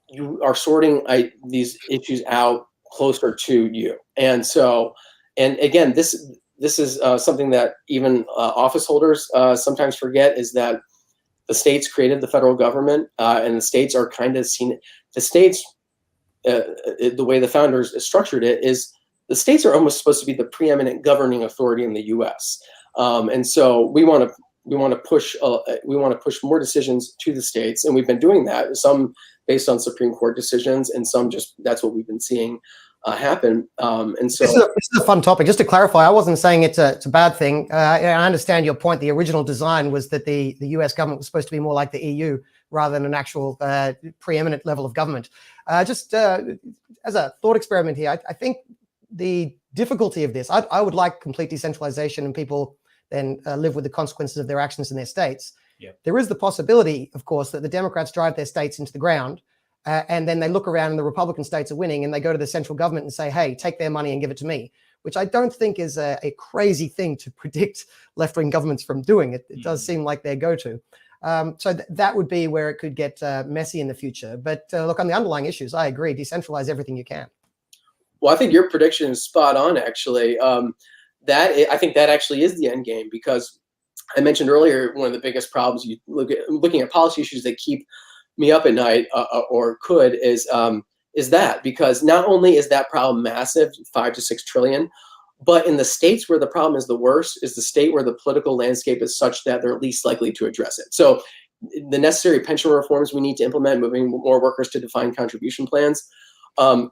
you are sorting these issues out closer to you. And so, and again, this is something that even office holders sometimes forget, is that the states created the federal government, and the states are kind of seen. The states, the way the founders structured it, is the states are almost supposed to be the preeminent governing authority in the U.S. And so we want to push more decisions to the states, and we've been doing that. Some based on Supreme Court decisions, and some just that's what we've been seeing happen. And so this is a fun topic. Just to clarify, I wasn't saying it's a bad thing. I understand your point. The original design was that the US government was supposed to be more like the EU rather than an actual preeminent level of government. Just as a thought experiment here, I think the difficulty of this, I would like complete decentralization and people then live with the consequences of their actions in their states. Yeah. There is the possibility, of course, that the Democrats drive their states into the ground. And then they look around and the Republican states are winning, and they go to the central government and say, hey, take their money and give it to me, which I don't think is a crazy thing to predict left-wing governments from doing. It does seem like their go-to. So that would be where it could get messy in the future. But look, on the underlying issues, I agree. Decentralize everything you can. Well, I think your prediction is spot on, actually. I think that actually is the end game, because I mentioned earlier, one of the biggest problems looking at policy issues that keep me up at night, or could, is that, because not only is that problem massive, 5 to 6 trillion, but in the states where the problem is the worst is the state where the political landscape is such that they're least likely to address it. So the necessary pension reforms we need to implement, moving more workers to defined contribution plans, the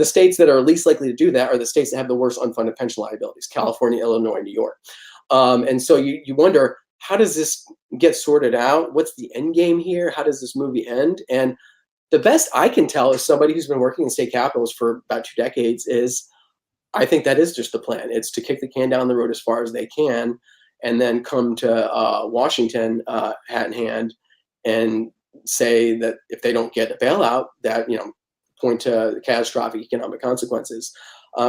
states that are least likely to do that are the states that have the worst unfunded pension liabilities: California, Illinois, New York. And so you wonder, how does this get sorted out? What's the end game here? How does this movie end? And the best I can tell, as somebody who's been working in state capitals for about 2 decades, is I think that is just the plan. It's to kick the can down the road as far as they can, and then come to Washington, hat in hand, and say that if they don't get a bailout, that point to catastrophic economic consequences,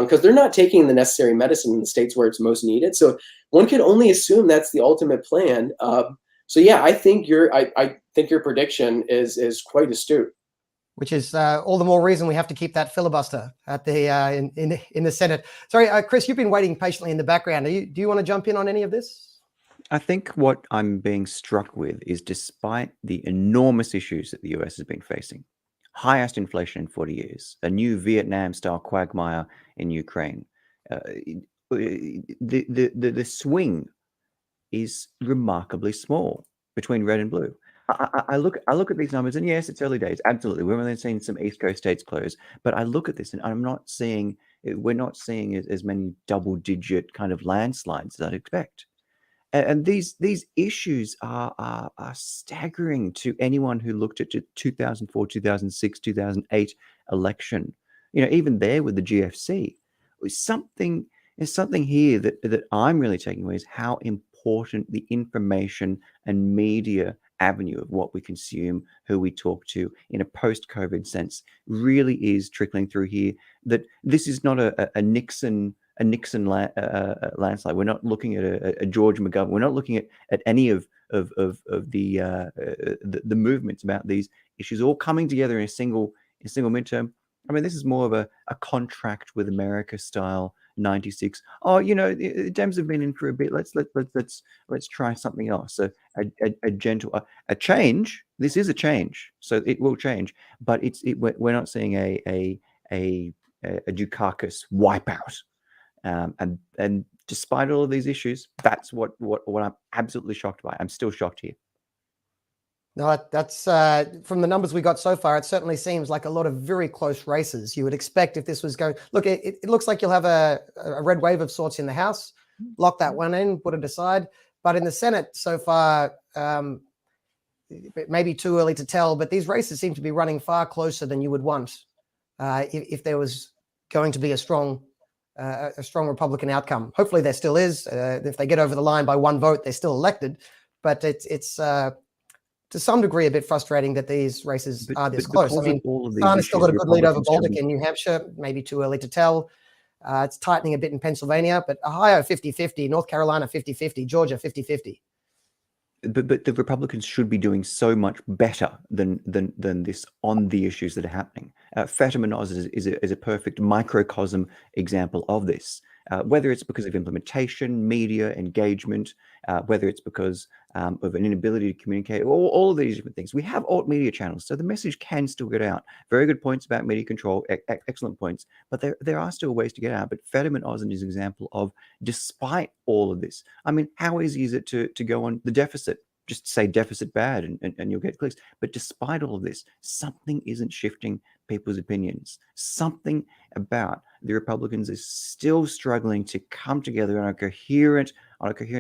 because they're not taking the necessary medicine in the states where it's most needed. So one can only assume that's the ultimate plan. So yeah, I think your prediction is quite astute. Which is all the more reason we have to keep that filibuster at the in the Senate. Sorry, Chris, you've been waiting patiently in the background. Do you want to jump in on any of this? I think what I'm being struck with is, despite the enormous issues that the US has been facing, highest inflation in 40 years, a new Vietnam-style quagmire in Ukraine, the swing is remarkably small between red and blue. I look at these numbers, and yes, it's early days. Absolutely, we're only seeing some East Coast states close, but I look at this, and we're not seeing as many double-digit kind of landslides as I'd expect. And these issues are staggering to anyone who looked at the 2004, 2006, 2008 election. Even there with the GFC, there's something here that I'm really taking away, is how important the information and media avenue of what we consume, who we talk to in a post-COVID sense, really is trickling through here. That this is not a Nixon landslide. We're not looking at a George McGovern. We're not looking at any of the movements about these issues all coming together in a single midterm. I mean, this is more of a contract with America style 96. Oh, the Dems have been in for a bit. Let's try something else. So a gentle change. This is a change, so it will change. But we're not seeing a Dukakis wipeout. And despite all of these issues, that's what I'm absolutely shocked by. I'm still shocked here. No, that's from the numbers we got so far, it certainly seems like a lot of very close races. You would expect if this was going, look, it looks like you'll have a red wave of sorts in the House, lock that one in, put it aside. But in the Senate so far, it may be too early to tell, but these races seem to be running far closer than you would want if there was going to be a strong Republican outcome. Hopefully there still is. If they get over the line by one vote, they're still elected. But it's to some degree a bit frustrating that these races are this close. I mean, Sana's still got a good lead over Baltic in New Hampshire, maybe too early to tell. It's tightening a bit in Pennsylvania, but Ohio 50-50, North Carolina 50-50, Georgia 50-50. But the Republicans should be doing so much better than this on the issues that are happening. Fatima Oz is a perfect microcosm example of this. Whether it's because of implementation, media engagement, whether it's because of an inability to communicate, all of these different things. We have alt media channels, so the message can still get out. Very good points about media control, excellent points, but there are still ways to get out. But Fatima Oz is an example of, despite all of this, I mean, how easy is it to go on the deficit? Just say deficit bad and you'll get clicks. But despite all of this, something isn't shifting people's opinions. Something about the Republicans is still struggling to come together on a coherent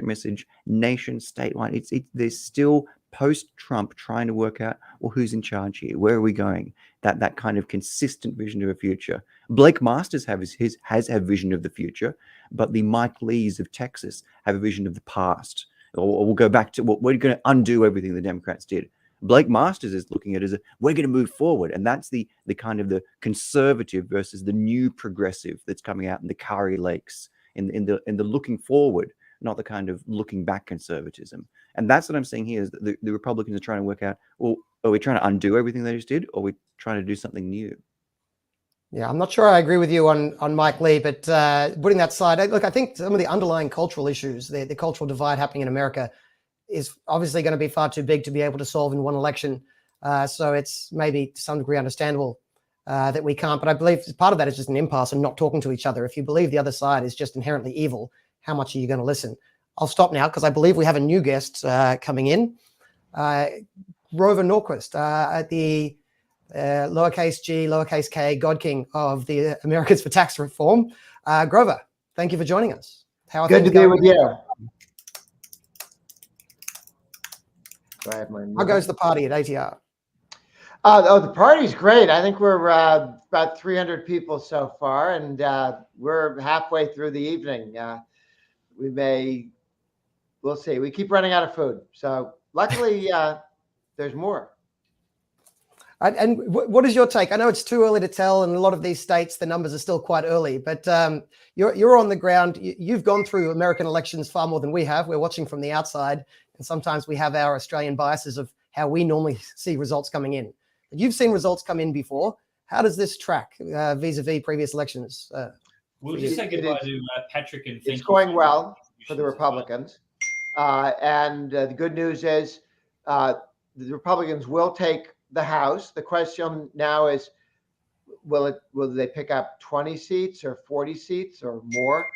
message, nation, statewide. There's still post-Trump trying to work out, well, who's in charge here? Where are we going? That kind of consistent vision of a future. Blake Masters has a vision of the future, but the Mike Lees of Texas have a vision of the past. Or we'll go back to what we're going to undo everything the Democrats did. Blake Masters is looking at it as we're going to move forward, and that's the kind of the conservative versus the new progressive that's coming out in the Kari Lakes in the looking forward, not the kind of looking back conservatism. And that's what I'm saying here is that the Republicans are trying to work out, well, are we trying to undo everything they just did, or are we trying to do something new? Yeah, I'm not sure I agree with you on Mike Lee, but putting that aside, look, I think some of the underlying cultural issues, the cultural divide happening in America is obviously going to be far too big to be able to solve in one election. So it's maybe to some degree understandable that we can't, but I believe part of that is just an impasse and not talking to each other. If you believe the other side is just inherently evil, how much are you going to listen? I'll stop now because I believe we have a new guest coming in. Grover Norquist at the lowercase g, lowercase k, God King of the Americans for Tax Reform. Grover, thank you for joining us. How are Good to be with you. How goes the party at ATR? The party's great. I think we're about 300 people so far, and we're halfway through the evening. We'll see. We keep running out of food. So luckily, there's more. And what is your take? I know it's too early to tell. In a lot of these states, the numbers are still quite early, but you're on the ground. You've gone through American elections far more than we have. We're watching from the outside, and sometimes we have our Australian biases of how we normally see results coming in. But you've seen results come in before. How does this track vis-a-vis previous elections? We'll just say goodbye to Patrick and thank you. It's going well for the Republicans. And the good news is the Republicans will take the House. The question now is, will they pick up 20 seats or 40 seats or more?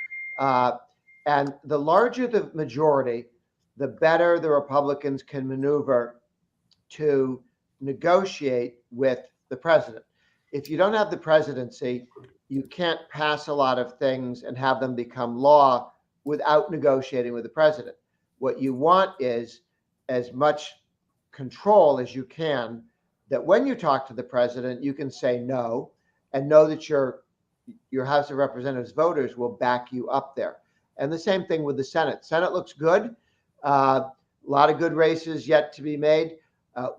And the larger the majority, the better the Republicans can maneuver to negotiate with the president. If you don't have the presidency, you can't pass a lot of things and have them become law without negotiating with the president. What you want is as much control as you can, that when you talk to the president, you can say no and know that your House of Representatives voters will back you up there. And the same thing with the Senate. Senate looks good. A lot of good races yet to be made.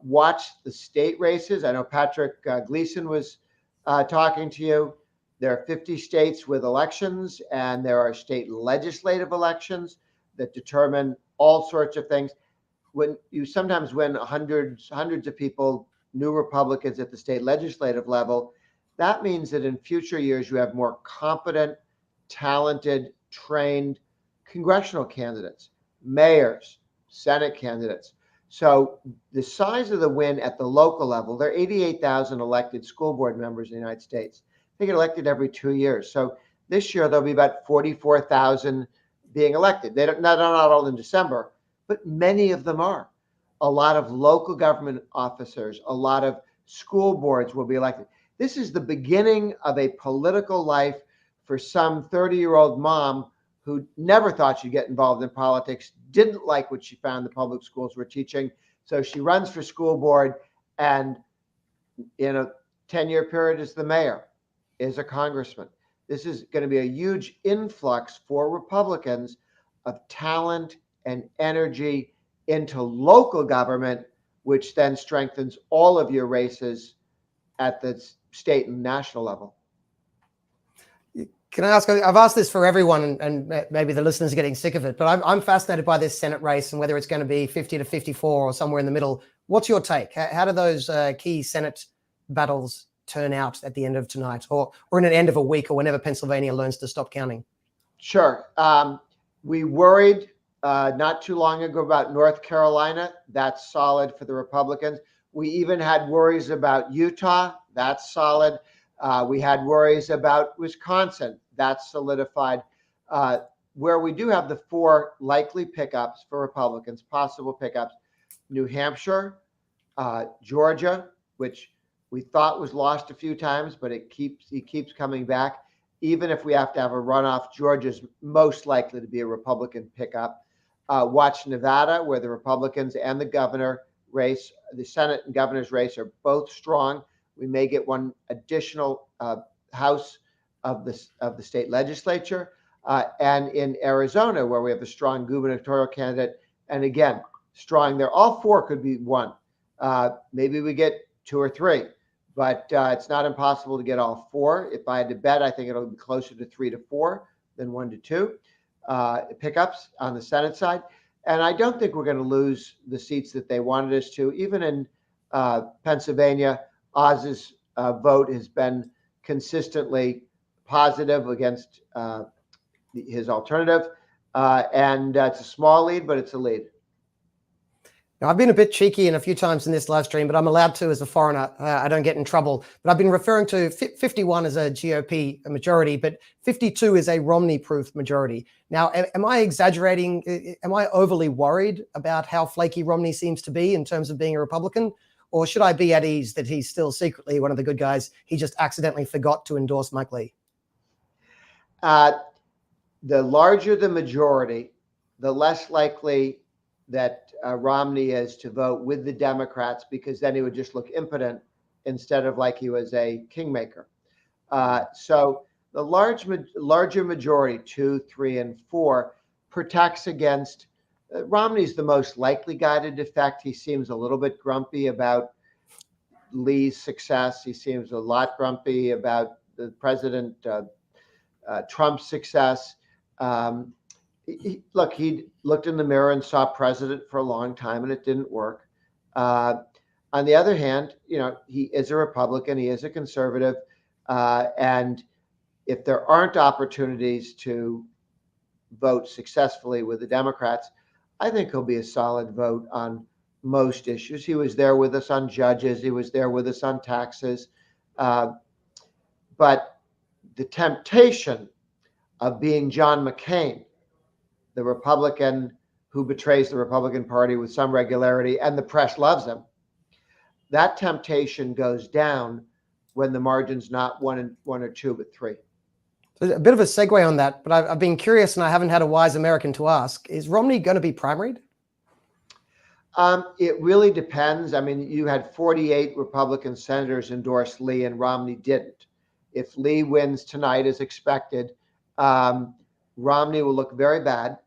Watch the state races. I know Patrick Gleason was talking to you. There are 50 states with elections, and there are state legislative elections that determine all sorts of things. When you sometimes win hundreds of people, new Republicans at the state legislative level, that means that in future years you have more competent, talented, trained congressional candidates, mayors, Senate candidates. So the size of the win at the local level, there are 88,000 elected school board members in the United States. They get elected every 2 years. So this year there'll be about 44,000 being elected. They're not all in December, but many of them are. A lot of local government officers, a lot of school boards will be elected. This is the beginning of a political life for some 30-year-old mom who never thought she'd get involved in politics, didn't like what she found the public schools were teaching. So she runs for school board, and in a 10-year period is the mayor, is a congressman. This is going to be a huge influx for Republicans of talent and energy into local government, which then strengthens all of your races at the state and national level. Can I ask, I've asked this for everyone, and maybe the listeners are getting sick of it, but I'm fascinated by this Senate race and whether it's going to be 50 to 54 or somewhere in the middle. What's your take? How do those key Senate battles turn out at the end of tonight, or in an end of a week, or whenever Pennsylvania learns to stop counting? Sure. We worried not too long ago about North Carolina. That's solid for the Republicans. We even had worries about Utah. That's solid. We had worries about Wisconsin. That's solidified. Where we do have the 4 likely pickups for Republicans, possible pickups: New Hampshire, Georgia, which we thought was lost a few times, but he keeps coming back. Even if we have to have a runoff, Georgia's most likely to be a Republican pickup. Watch Nevada, where the Republicans and the governor race, the Senate and governor's race, are both strong. We may get one additional house of the state legislature, and in Arizona, where we have a strong gubernatorial candidate, and again, strong there. All 4 could be won. Maybe we get 2 or 3, but it's not impossible to get all 4. If I had to bet, I think it'll be closer to 3 to 4 than 1 to 2 pickups on the Senate side. And I don't think we're going to lose the seats that they wanted us to. Even in Pennsylvania, Oz's vote has been consistently positive against his alternative. And it's a small lead, but it's a lead. Now, I've been a bit cheeky in a few times in this live stream, but I'm allowed to as a foreigner. I don't get in trouble. But I've been referring to 51 as a GOP majority, but 52 is a Romney-proof majority. Now, am I exaggerating? Am I overly worried about how flaky Romney seems to be in terms of being a Republican? Or should I be at ease that he's still secretly one of the good guys? He just accidentally forgot to endorse Mike Lee. The larger the majority, the less likely that Romney is to vote with the Democrats, because then he would just look impotent instead of like he was a kingmaker. So the larger majority, 2, 3, and 4, protects against Romney's the most likely guy to defect. He seems a little bit grumpy about Lee's success. He seems a lot grumpy about the President Trump's success. He looked in the mirror and saw president for a long time, and it didn't work. On the other hand, he is a Republican. He is a conservative. And if there aren't opportunities to vote successfully with the Democrats, I think he'll be a solid vote on most issues. He was there with us on judges. He was there with us on taxes. But the temptation of being John McCain, the Republican who betrays the Republican Party with some regularity, and the press loves him, that temptation goes down when the margin's not 1 or 2, but 3. So a bit of a segue on that, but I've been curious, and I haven't had a wise American to ask: is Romney going to be primaried? It really depends. I mean, you had 48 Republican senators endorse Lee, and Romney didn't. If Lee wins tonight, as expected, Romney will look very bad,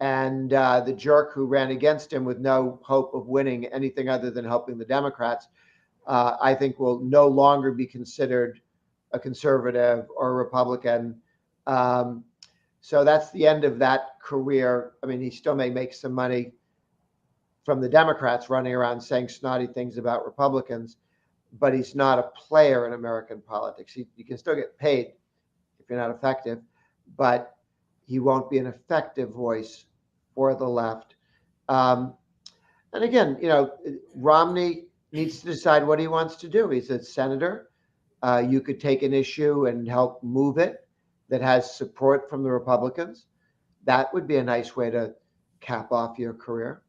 and the jerk who ran against him with no hope of winning anything other than helping the Democrats, I think will no longer be considered a conservative or a Republican. So that's the end of that career. I mean, he still may make some money from the Democrats running around saying snotty things about Republicans, but he's not a player in American politics. You can still get paid if you're not effective, but he won't be an effective voice for the left. And again, Romney needs to decide what he wants to do. He's a senator. You could take an issue and help move it that has support from the Republicans. That would be a nice way to cap off your career.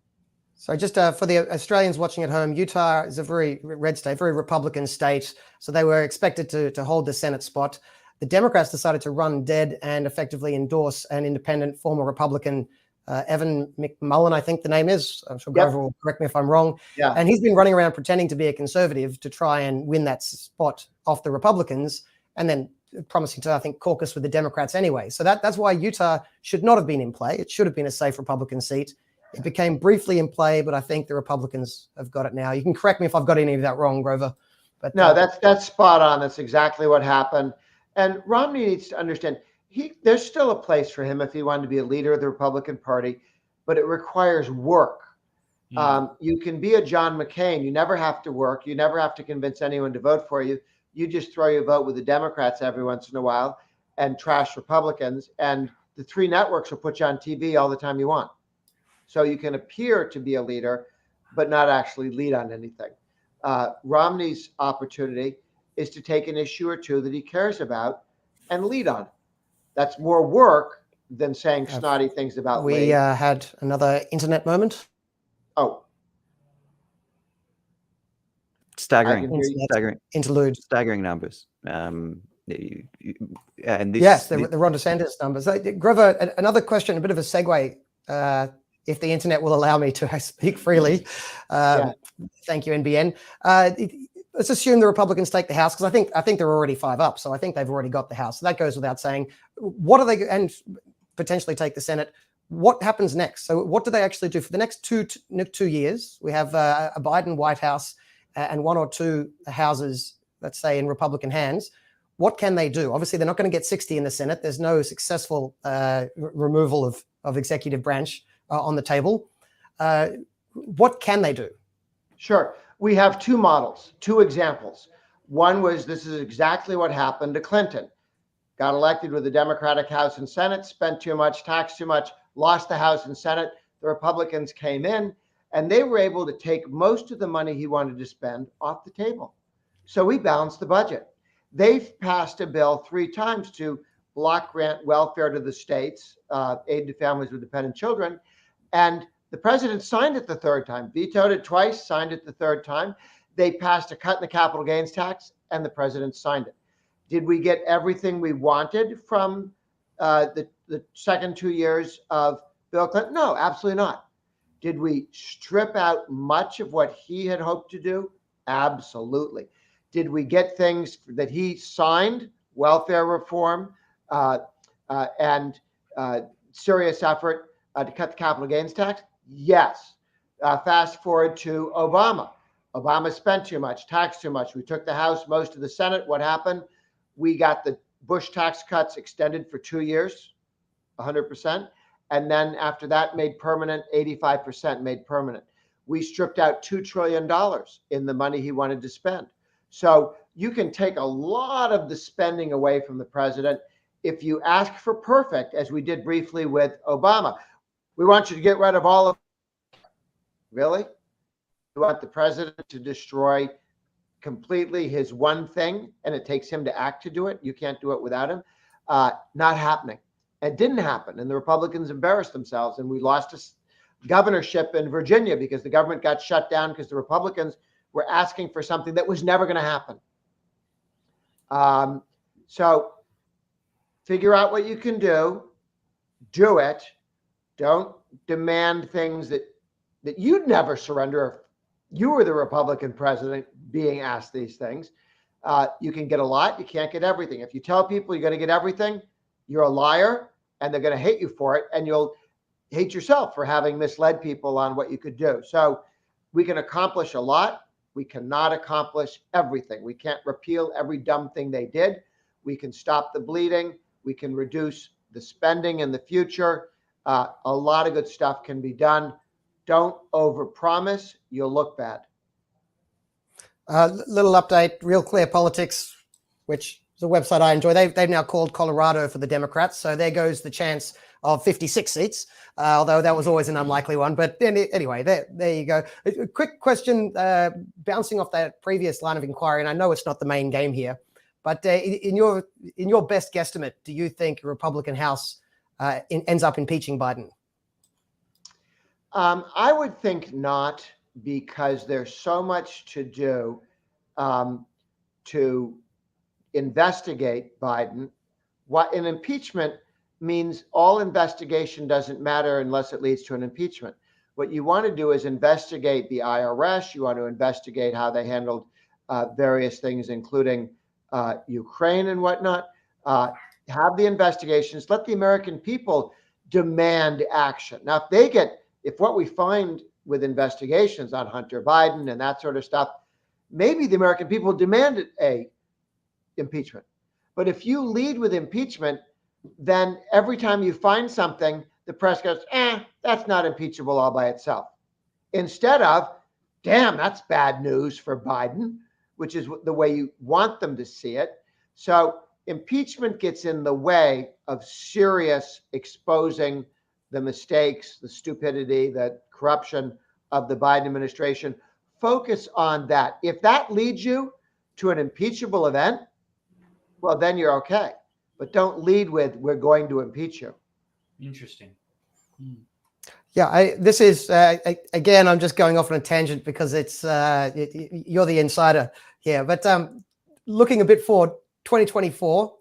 So just for the Australians watching at home, Utah is a very red state, very Republican state. So they were expected to hold the Senate spot. The Democrats decided to run dead and effectively endorse an independent former Republican, Evan McMullen, I think the name is. I'm sure Grover will correct me if I'm wrong. Yeah. And he's been running around pretending to be a conservative to try and win that spot off the Republicans, and then promising to, I think, caucus with the Democrats anyway. So that's why Utah should not have been in play. It should have been a safe Republican seat. It became briefly in play, but I think the Republicans have got it now. You can correct me if I've got any of that wrong, Grover. But no, that's spot on. That's exactly what happened. And Romney needs to understand there's still a place for him if he wanted to be a leader of the Republican Party, but it requires work. You can be a John McCain. You never have to work. You never have to convince anyone to vote for you. You just throw your vote with the Democrats every once in a while and trash Republicans. And the three networks will put you on TV all the time you want. So you can appear to be a leader, but not actually lead on anything. Romney's opportunity is to take an issue or two that he cares about and lead on. That's more work than saying snotty things about we had another internet moment. Oh. Staggering interlude. Staggering numbers. And this, yes, the Ron DeSantis numbers. Grover, another question, a bit of a segue. If the internet will allow me to speak freely. Thank you, NBN. Let's assume the Republicans take the House, because I think they're already 5 up, so I think they've already got the House. So that goes without saying. What are they, and potentially take the Senate? What happens next? So what do they actually do for the next two years? We have a Biden White House and 1 or 2 houses, let's say, in Republican hands. What can they do? Obviously, they're not going to get 60 in the Senate. There's no successful removal of executive branch on the table. What can they do? Sure. We have 2 models, 2 examples. One was, this is exactly what happened to Clinton. Got elected with the Democratic House and Senate, spent too much, taxed too much, lost the House and Senate. The Republicans came in, and they were able to take most of the money he wanted to spend off the table. So we balanced the budget. They've passed a bill 3 times to block grant welfare to the states, aid to families with dependent children. And the president signed it the 3rd time, vetoed it twice, signed it the 3rd time. They passed a cut in the capital gains tax, and the president signed it. Did we get everything we wanted from the second 2 years of Bill Clinton? No, absolutely not. Did we strip out much of what he had hoped to do? Absolutely. Did we get things that he signed, welfare reform, and serious effort to cut the capital gains tax? Yes. Fast forward to Obama. Obama spent too much, taxed too much. We took the House, most of the Senate. What happened? We got the Bush tax cuts extended for 2 years, 100%. And then after that, made permanent, 85% made permanent. We stripped out $2 trillion in the money he wanted to spend. So you can take a lot of the spending away from the president if you ask for perfect, as we did briefly with Obama. We want you to get rid of all of it. Really? You want the president to destroy completely his one thing, and it takes him to act to do it? You can't do it without him. Not happening. It didn't happen, and the Republicans embarrassed themselves, and we lost a governorship in Virginia because the government got shut down because the Republicans were asking for something that was never going to happen. So figure out what you can do it. Don't demand things that you'd never surrender if you were the Republican president being asked these things. You can get a lot, you can't get everything. If you tell people you're going to get everything, you're a liar, and they're going to hate you for it. And hate yourself for having misled people on what you could do. So we can accomplish a lot. We cannot accomplish everything. We can't repeal every dumb thing they did. We can stop the bleeding. We can reduce the spending in the future. A lot of good stuff can be done. Don't overpromise. You'll look bad. Little update, Real Clear Politics, which is a website I enjoy. They've now called Colorado for the Democrats. So there goes the chance of 56 seats, although that was always an unlikely one. But anyway, there you go. A quick question, bouncing off that previous line of inquiry, and I know it's not the main game here, but in your best guesstimate, do you think a Republican House ends up impeaching Biden? I would think not, because there's so much to do to investigate Biden. What an impeachment means, all investigation doesn't matter unless it leads to an impeachment. What you want to do is investigate the IRS. You want to investigate how they handled various things, including Ukraine and whatnot. Have the investigations. Let the American people demand action. Now, if what we find with investigations on Hunter Biden and that sort of stuff, maybe the American people demanded a impeachment. But if you lead with impeachment, then every time you find something, the press goes, that's not impeachable all by itself. Instead of, damn, that's bad news for Biden, which is the way you want them to see it. So impeachment gets in the way of serious exposing the mistakes, the stupidity, the corruption of the Biden administration. Focus on that. If that leads you to an impeachable event, well, then you're okay. But don't lead with, we're going to impeach you. Interesting. Yeah, this is, again, I'm just going off on a tangent because it's you're the insider here. But looking a bit forward, 2024,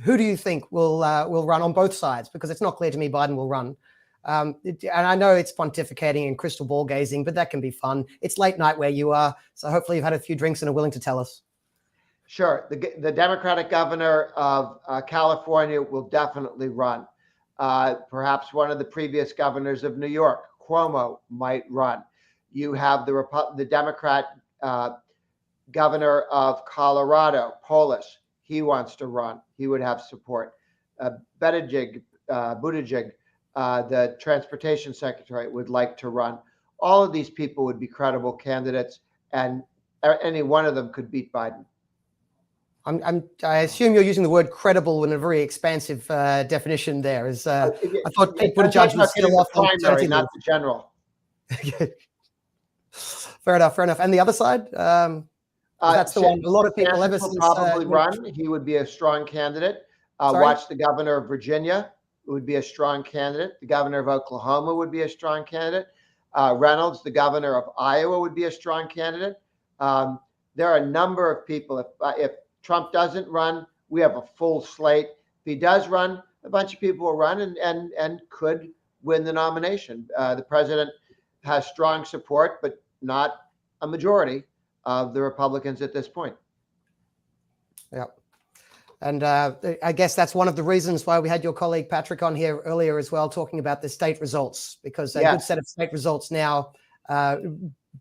who do you think will run on both sides? Because it's not clear to me Biden will run. And I know it's pontificating and crystal ball gazing, but that can be fun. It's late night where you are, so hopefully you've had a few drinks and are willing to tell us. Sure. The Democratic governor of California will definitely run. Perhaps one of the previous governors of New York, Cuomo, might run. You have the Democrat governor of Colorado, Polis. He wants to run. He would have support. Buttigieg, the transportation secretary, would like to run. All of these people would be credible candidates, and any one of them could beat Biden. I assume you're using the word credible in a very expansive definition there. I thought Pete Buttigieg was still off the primary, not the general. Fair enough. And the other side? That's the one a lot of people ever since. Probably run. He would be a strong candidate. Watch the governor of Virginia would be a strong candidate. The governor of Oklahoma would be a strong candidate. Reynolds, the governor of Iowa, would be a strong candidate. There are a number of people. If Trump doesn't run, we have a full slate. If he does run, a bunch of people will run and could win the nomination. The president has strong support, but not a majority of the Republicans at this point. Yeah. And I guess that's one of the reasons why we had your colleague Patrick on here earlier as well, talking about the state results, because a good set of state results now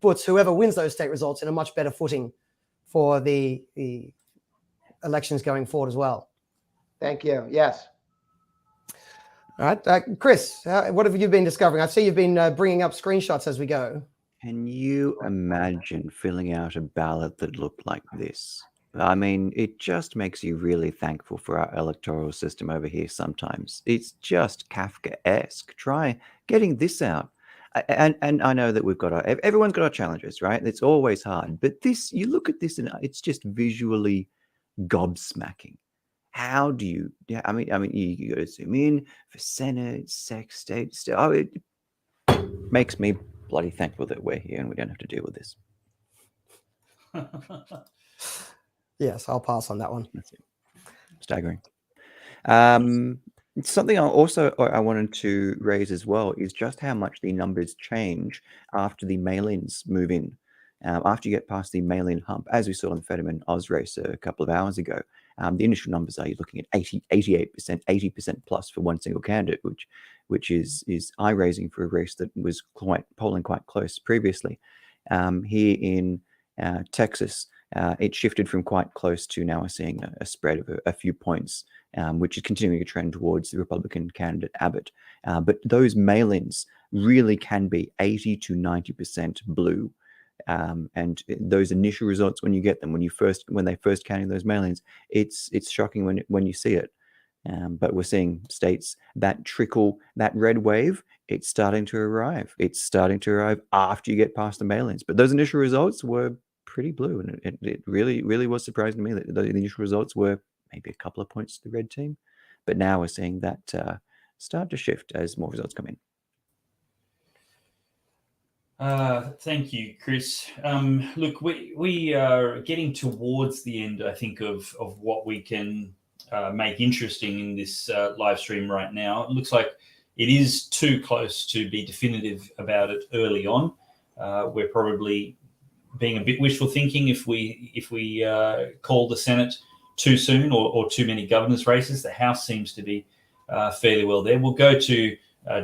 puts whoever wins those state results in a much better footing for the elections going forward as well. Thank you. Yes. All right. Chris, what have you been discovering? I see you've been bringing up screenshots as we go. Can you imagine filling out a ballot that looked like this? I mean, it just makes you really thankful for our electoral system over here sometimes. It's just Kafka-esque. Try getting this out. And I know that everyone's got our challenges, right? It's always hard. But this, you look at this and it's just visually gobsmacking. How do you, I mean, you got to zoom in for Senate, state. Oh, it makes me bloody thankful that we're here and we don't have to deal with this. Yes, I'll pass on that one. That's it. Staggering. Something I wanted to raise as well is just how much the numbers change after the mail-ins move in. After you get past the mail-in hump, as we saw in the Fetterman Oz race a couple of hours ago, The initial numbers are you're looking at 88%, 80% plus for one single candidate, which is eye-raising for a race that was polling quite close previously. Here in Texas, it shifted from quite close to now we're seeing a spread of a few points, which is continuing a trend towards the Republican candidate Abbott. But those mail-ins really can be 80 to 90% blue. And those initial results, when you get them, when they first counting those mail-ins, it's shocking when you see it. But we're seeing states that trickle, that red wave, it's starting to arrive. It's starting to arrive after you get past the mail-ins. But those initial results were pretty blue, and it really, really was surprising to me that the initial results were maybe a couple of points to the red team. But now we're seeing that start to shift as more results come in. Thank you, Chris. Look, we are getting towards the end, I think, of what we can make interesting in this live stream right now. It looks like it is too close to be definitive about it early on. We're probably being a bit wishful thinking if we call the Senate too soon or too many governors' races. The House seems to be fairly well there. We'll go to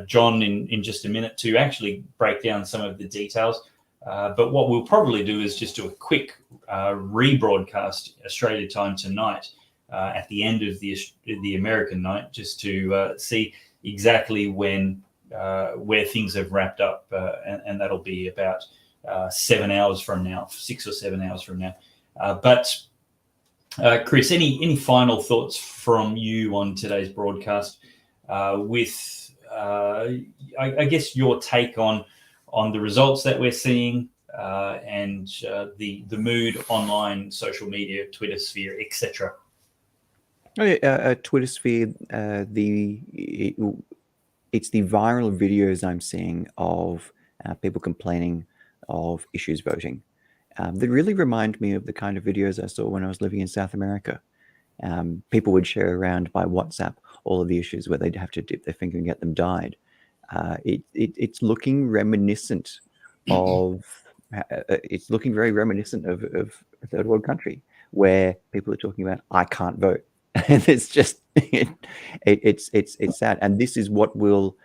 John in just a minute to actually break down some of the details. But what we'll probably do is just do a quick rebroadcast Australia time tonight at the end of the American night, just to see exactly where things have wrapped up, and that'll be about 7 hours from now, 6 or 7 hours from now. But Chris, any final thoughts from you on today's broadcast with I guess your take on the results that we're seeing and the mood online, social media, Twitter sphere, etc. Twitter sphere, it's the viral videos I'm seeing of people complaining of issues voting. They really remind me of the kind of videos I saw when I was living in South America. People would share around by WhatsApp all of the issues where they'd have to dip their finger and get them dyed. It's looking reminiscent of. It's looking very reminiscent of a third world country where people are talking about I can't vote, and it's just it's sad. And this is what will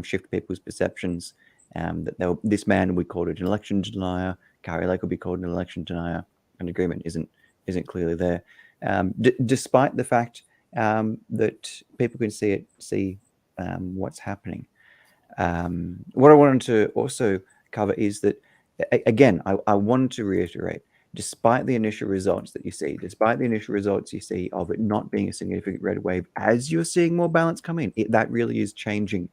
shift people's perceptions. That this man we called it an election denier. Kari Lake will be called an election denier. An agreement isn't clearly there. Despite the fact that people can see what's happening. What I wanted to also cover is that, again, I wanted to reiterate, despite the initial results that you see, of it not being a significant red wave, as you're seeing more balance come in, that really is changing.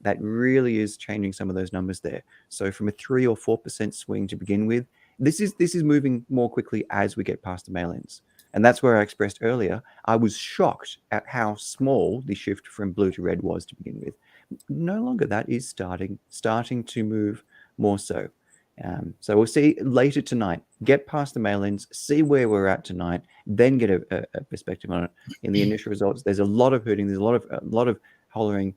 That really is changing some of those numbers there. So from a 3 or 4% swing to begin with, this is moving more quickly as we get past the mail-ins. And that's where I expressed earlier, I was shocked at how small the shift from blue to red was to begin with. No longer that is starting to move more so. So we'll see later tonight, get past the mail-ins, see where we're at tonight, then get a perspective on it. In the initial results, there's a lot of hooting, there's a lot of hollering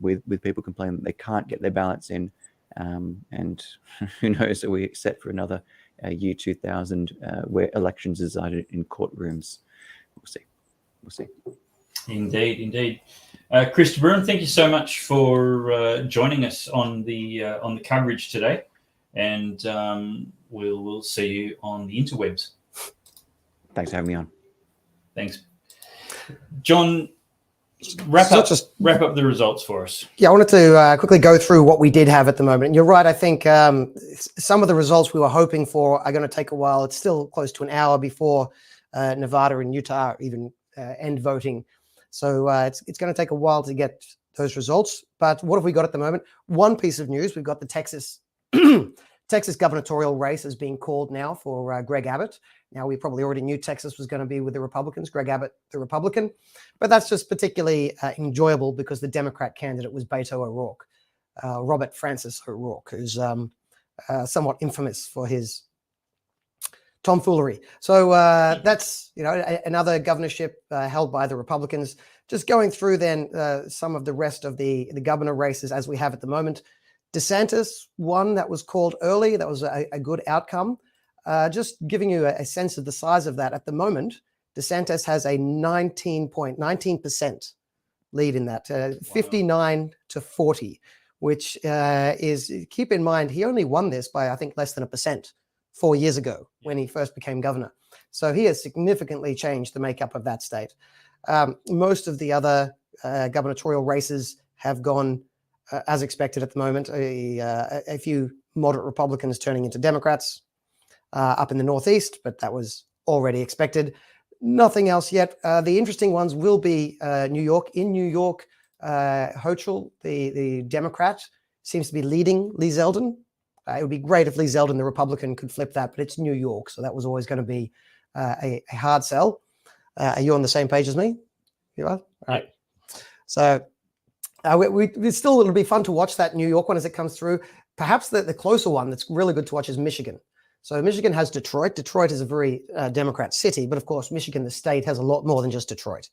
with people complaining that they can't get their ballots in. And who knows, are we set for another year 2000 where elections decided in courtrooms? We'll see. Indeed. Chris de Bruin, thank you so much for joining us on the coverage today, and we'll see you on the interwebs. Thanks for having me on. Thanks, John. Wrap up the results for us. Yeah, I wanted to quickly go through what we did have at the moment. And you're right, I think some of the results we were hoping for are going to take a while. It's still close to an hour before Nevada and Utah even end voting. So it's going to take a while to get those results. But what have we got at the moment? One piece of news, we've got the Texas gubernatorial race is being called now for Greg Abbott. Now, we probably already knew Texas was going to be with the Republicans, Greg Abbott, the Republican. But that's just particularly enjoyable because the Democrat candidate was Beto O'Rourke, Robert Francis O'Rourke, who's somewhat infamous for his tomfoolery. So that's, another governorship held by the Republicans. Just going through then some of the rest of the governor races as we have at the moment. DeSantis, one that was called early. That was a good outcome. Just giving you a sense of the size of that. At the moment, DeSantis has a 19% lead in that, 59 to 40, which is, keep in mind, he only won this by, I think, less than 1% 4 years ago when he first became governor. So he has significantly changed the makeup of that state. Most of the other gubernatorial races have gone as expected at the moment. A few moderate Republicans turning into Democrats up in the Northeast, but that was already expected. Nothing else yet. The interesting ones will be New York. In New York, Hochul, the Democrat, seems to be leading Lee Zeldin. It would be great if Lee Zeldin, the Republican, could flip that, but it's New York, so that was always going to be a hard sell. Are you on the same page as me? You are? All right. So it'll be fun to watch that New York one as it comes through. Perhaps the closer one that's really good to watch is Michigan. So Michigan has Detroit. Detroit is a very Democrat city, but of course, Michigan, the state, has a lot more than just Detroit.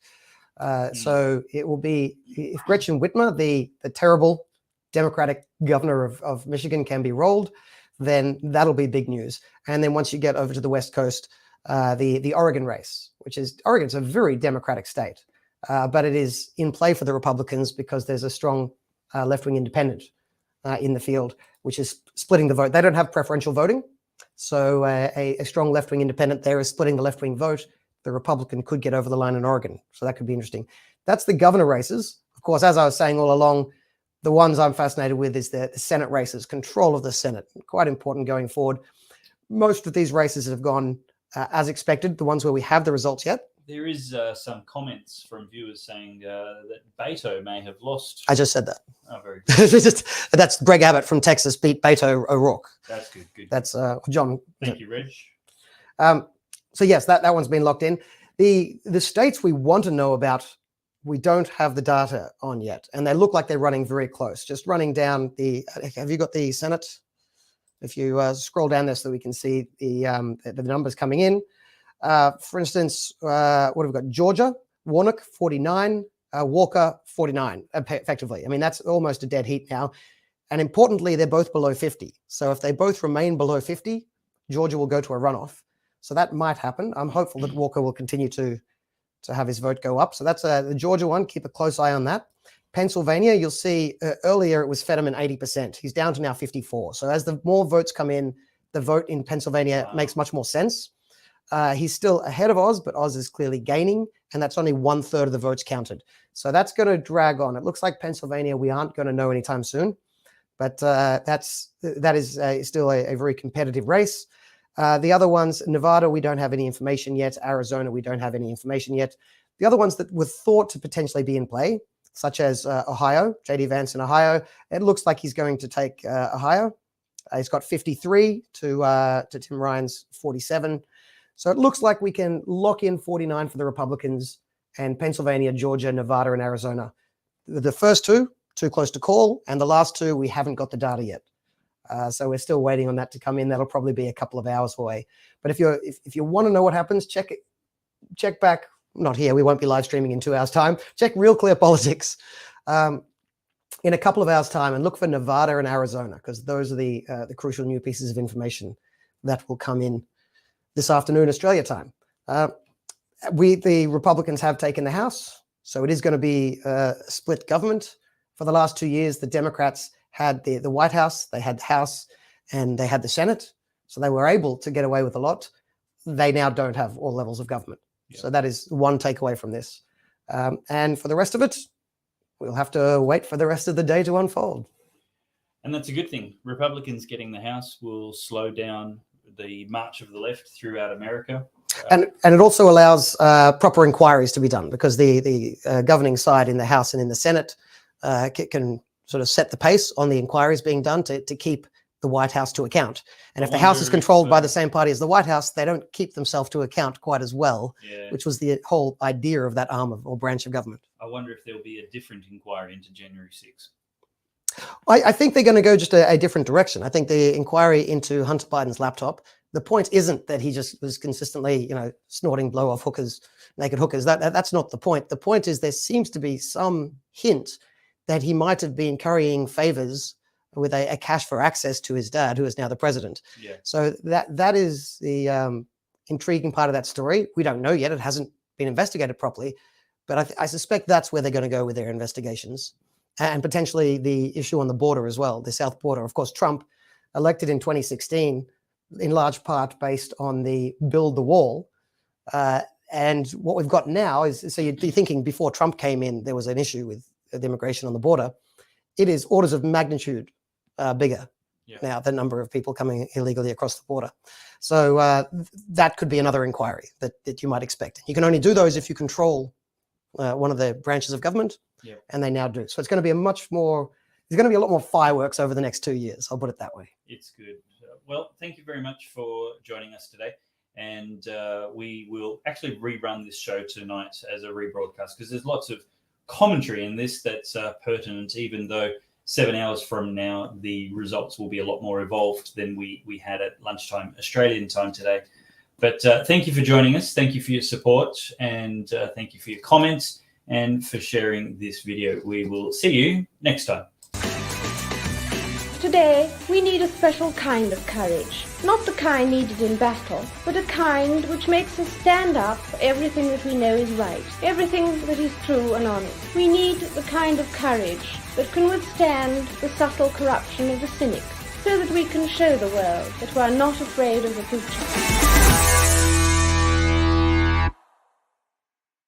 So it will be, if Gretchen Whitmer, the terrible Democratic governor of Michigan, can be rolled, then that'll be big news. And then once you get over to the West Coast, the Oregon race, which is, Oregon's a very Democratic state, but it is in play for the Republicans because there's a strong left-wing independent in the field, which is splitting the vote. They don't have preferential voting. So a strong left-wing independent there is splitting the left-wing vote. The Republican could get over the line in Oregon. So that could be interesting. That's the governor races. Of course, as I was saying all along, the ones I'm fascinated with is the Senate races, control of the Senate. Quite important going forward. Most of these races have gone as expected, the ones where we have the results yet. There is some comments from viewers saying that Beto may have lost. I just said that. Oh, very good. That's Greg Abbott from Texas beat Beto O'Rourke. That's good. Good. That's John. Thank you, Reg. So yes, that one's been locked in. The states we want to know about, we don't have the data on yet, and they look like they're running very close. Just running down have you got the Senate? If you scroll down there so we can see the numbers coming in. For instance, what have we got? Georgia, Warnock, 49, Walker, 49, effectively. I mean, that's almost a dead heat now. And importantly, they're both below 50. So if they both remain below 50, Georgia will go to a runoff. So that might happen. I'm hopeful that Walker will continue to have his vote go up. So that's the Georgia one. Keep a close eye on that. Pennsylvania, you'll see earlier it was Fetterman 80%. He's down to now 54. So as the more votes come in, the vote in Pennsylvania makes much more sense. He's still ahead of Oz, but Oz is clearly gaining, and that's only 1/3 of the votes counted. So that's going to drag on. It looks like Pennsylvania we aren't going to know anytime soon, but that is still a very competitive race. The other ones, Nevada, we don't have any information yet. Arizona, we don't have any information yet. The other ones that were thought to potentially be in play, such as Ohio, J.D. Vance in Ohio, it looks like he's going to take Ohio. He's got 53 to Tim Ryan's 47. So it looks like we can lock in 49 for the Republicans, and Pennsylvania, Georgia, Nevada, and Arizona. The first two, too close to call, and the last two, we haven't got the data yet. So we're still waiting on that to come in. That'll probably be a couple of hours away. But if you want to know what happens, check back. Not here. We won't be live streaming in 2 hours' time. Check Real Clear Politics in a couple of hours' time, and look for Nevada and Arizona, because those are the crucial new pieces of information that will come in this afternoon, Australia time. The Republicans have taken the House, so it is going to be a split government. For the last 2 years, the Democrats had the White House, they had the House, and they had the Senate, so they were able to get away with a lot. They now don't have all levels of government. Yeah. So that is one takeaway from this. And for the rest of it, we'll have to wait for the rest of the day to unfold. And that's a good thing. Republicans getting the House will slow down the march of the left throughout America. And it also allows proper inquiries to be done, because the governing side in the House and in the Senate can sort of set the pace on the inquiries being done to keep the White House to account. And if the House is controlled by the same party as the White House, they don't keep themselves to account quite as well, which was the whole idea of that arm or branch of government. I wonder if there'll be a different inquiry into January 6th. I think they're going to go just a different direction. I think the inquiry into Hunter Biden's laptop, the point isn't that he just was consistently, snorting blow-off hookers, naked hookers. That's not the point. The point is there seems to be some hint that he might have been currying favors with a cash for access to his dad, who is now the president. Yeah. So that is the intriguing part of that story. We don't know yet. It hasn't been investigated properly. But I suspect that's where they're going to go with their investigations. And potentially the issue on the border as well, the south border. Of course, Trump, elected in 2016, in large part based on the build the wall. And what we've got now is, so you'd be thinking before Trump came in, there was an issue with the immigration on the border. It is orders of magnitude bigger now, the number of people coming illegally across the border. So that could be another inquiry that you might expect. You can only do those if you control one of the branches of government, and they now do. So it's going to be there's going to be a lot more fireworks over the next 2 years. I'll put it that way. It's good. Well, thank you very much for joining us today. And we will actually rerun this show tonight as a rebroadcast because there's lots of commentary in this that's pertinent, even though 7 hours from now, the results will be a lot more evolved than we had at lunchtime Australian time today. But thank you for joining us. Thank you for your support, and thank you for your comments and for sharing this video. We will see you next time. Today, we need a special kind of courage. Not the kind needed in battle, but a kind which makes us stand up for everything that we know is right, everything that is true and honest. We need the kind of courage that can withstand the subtle corruption of the cynics, so that we can show the world that we are not afraid of the future.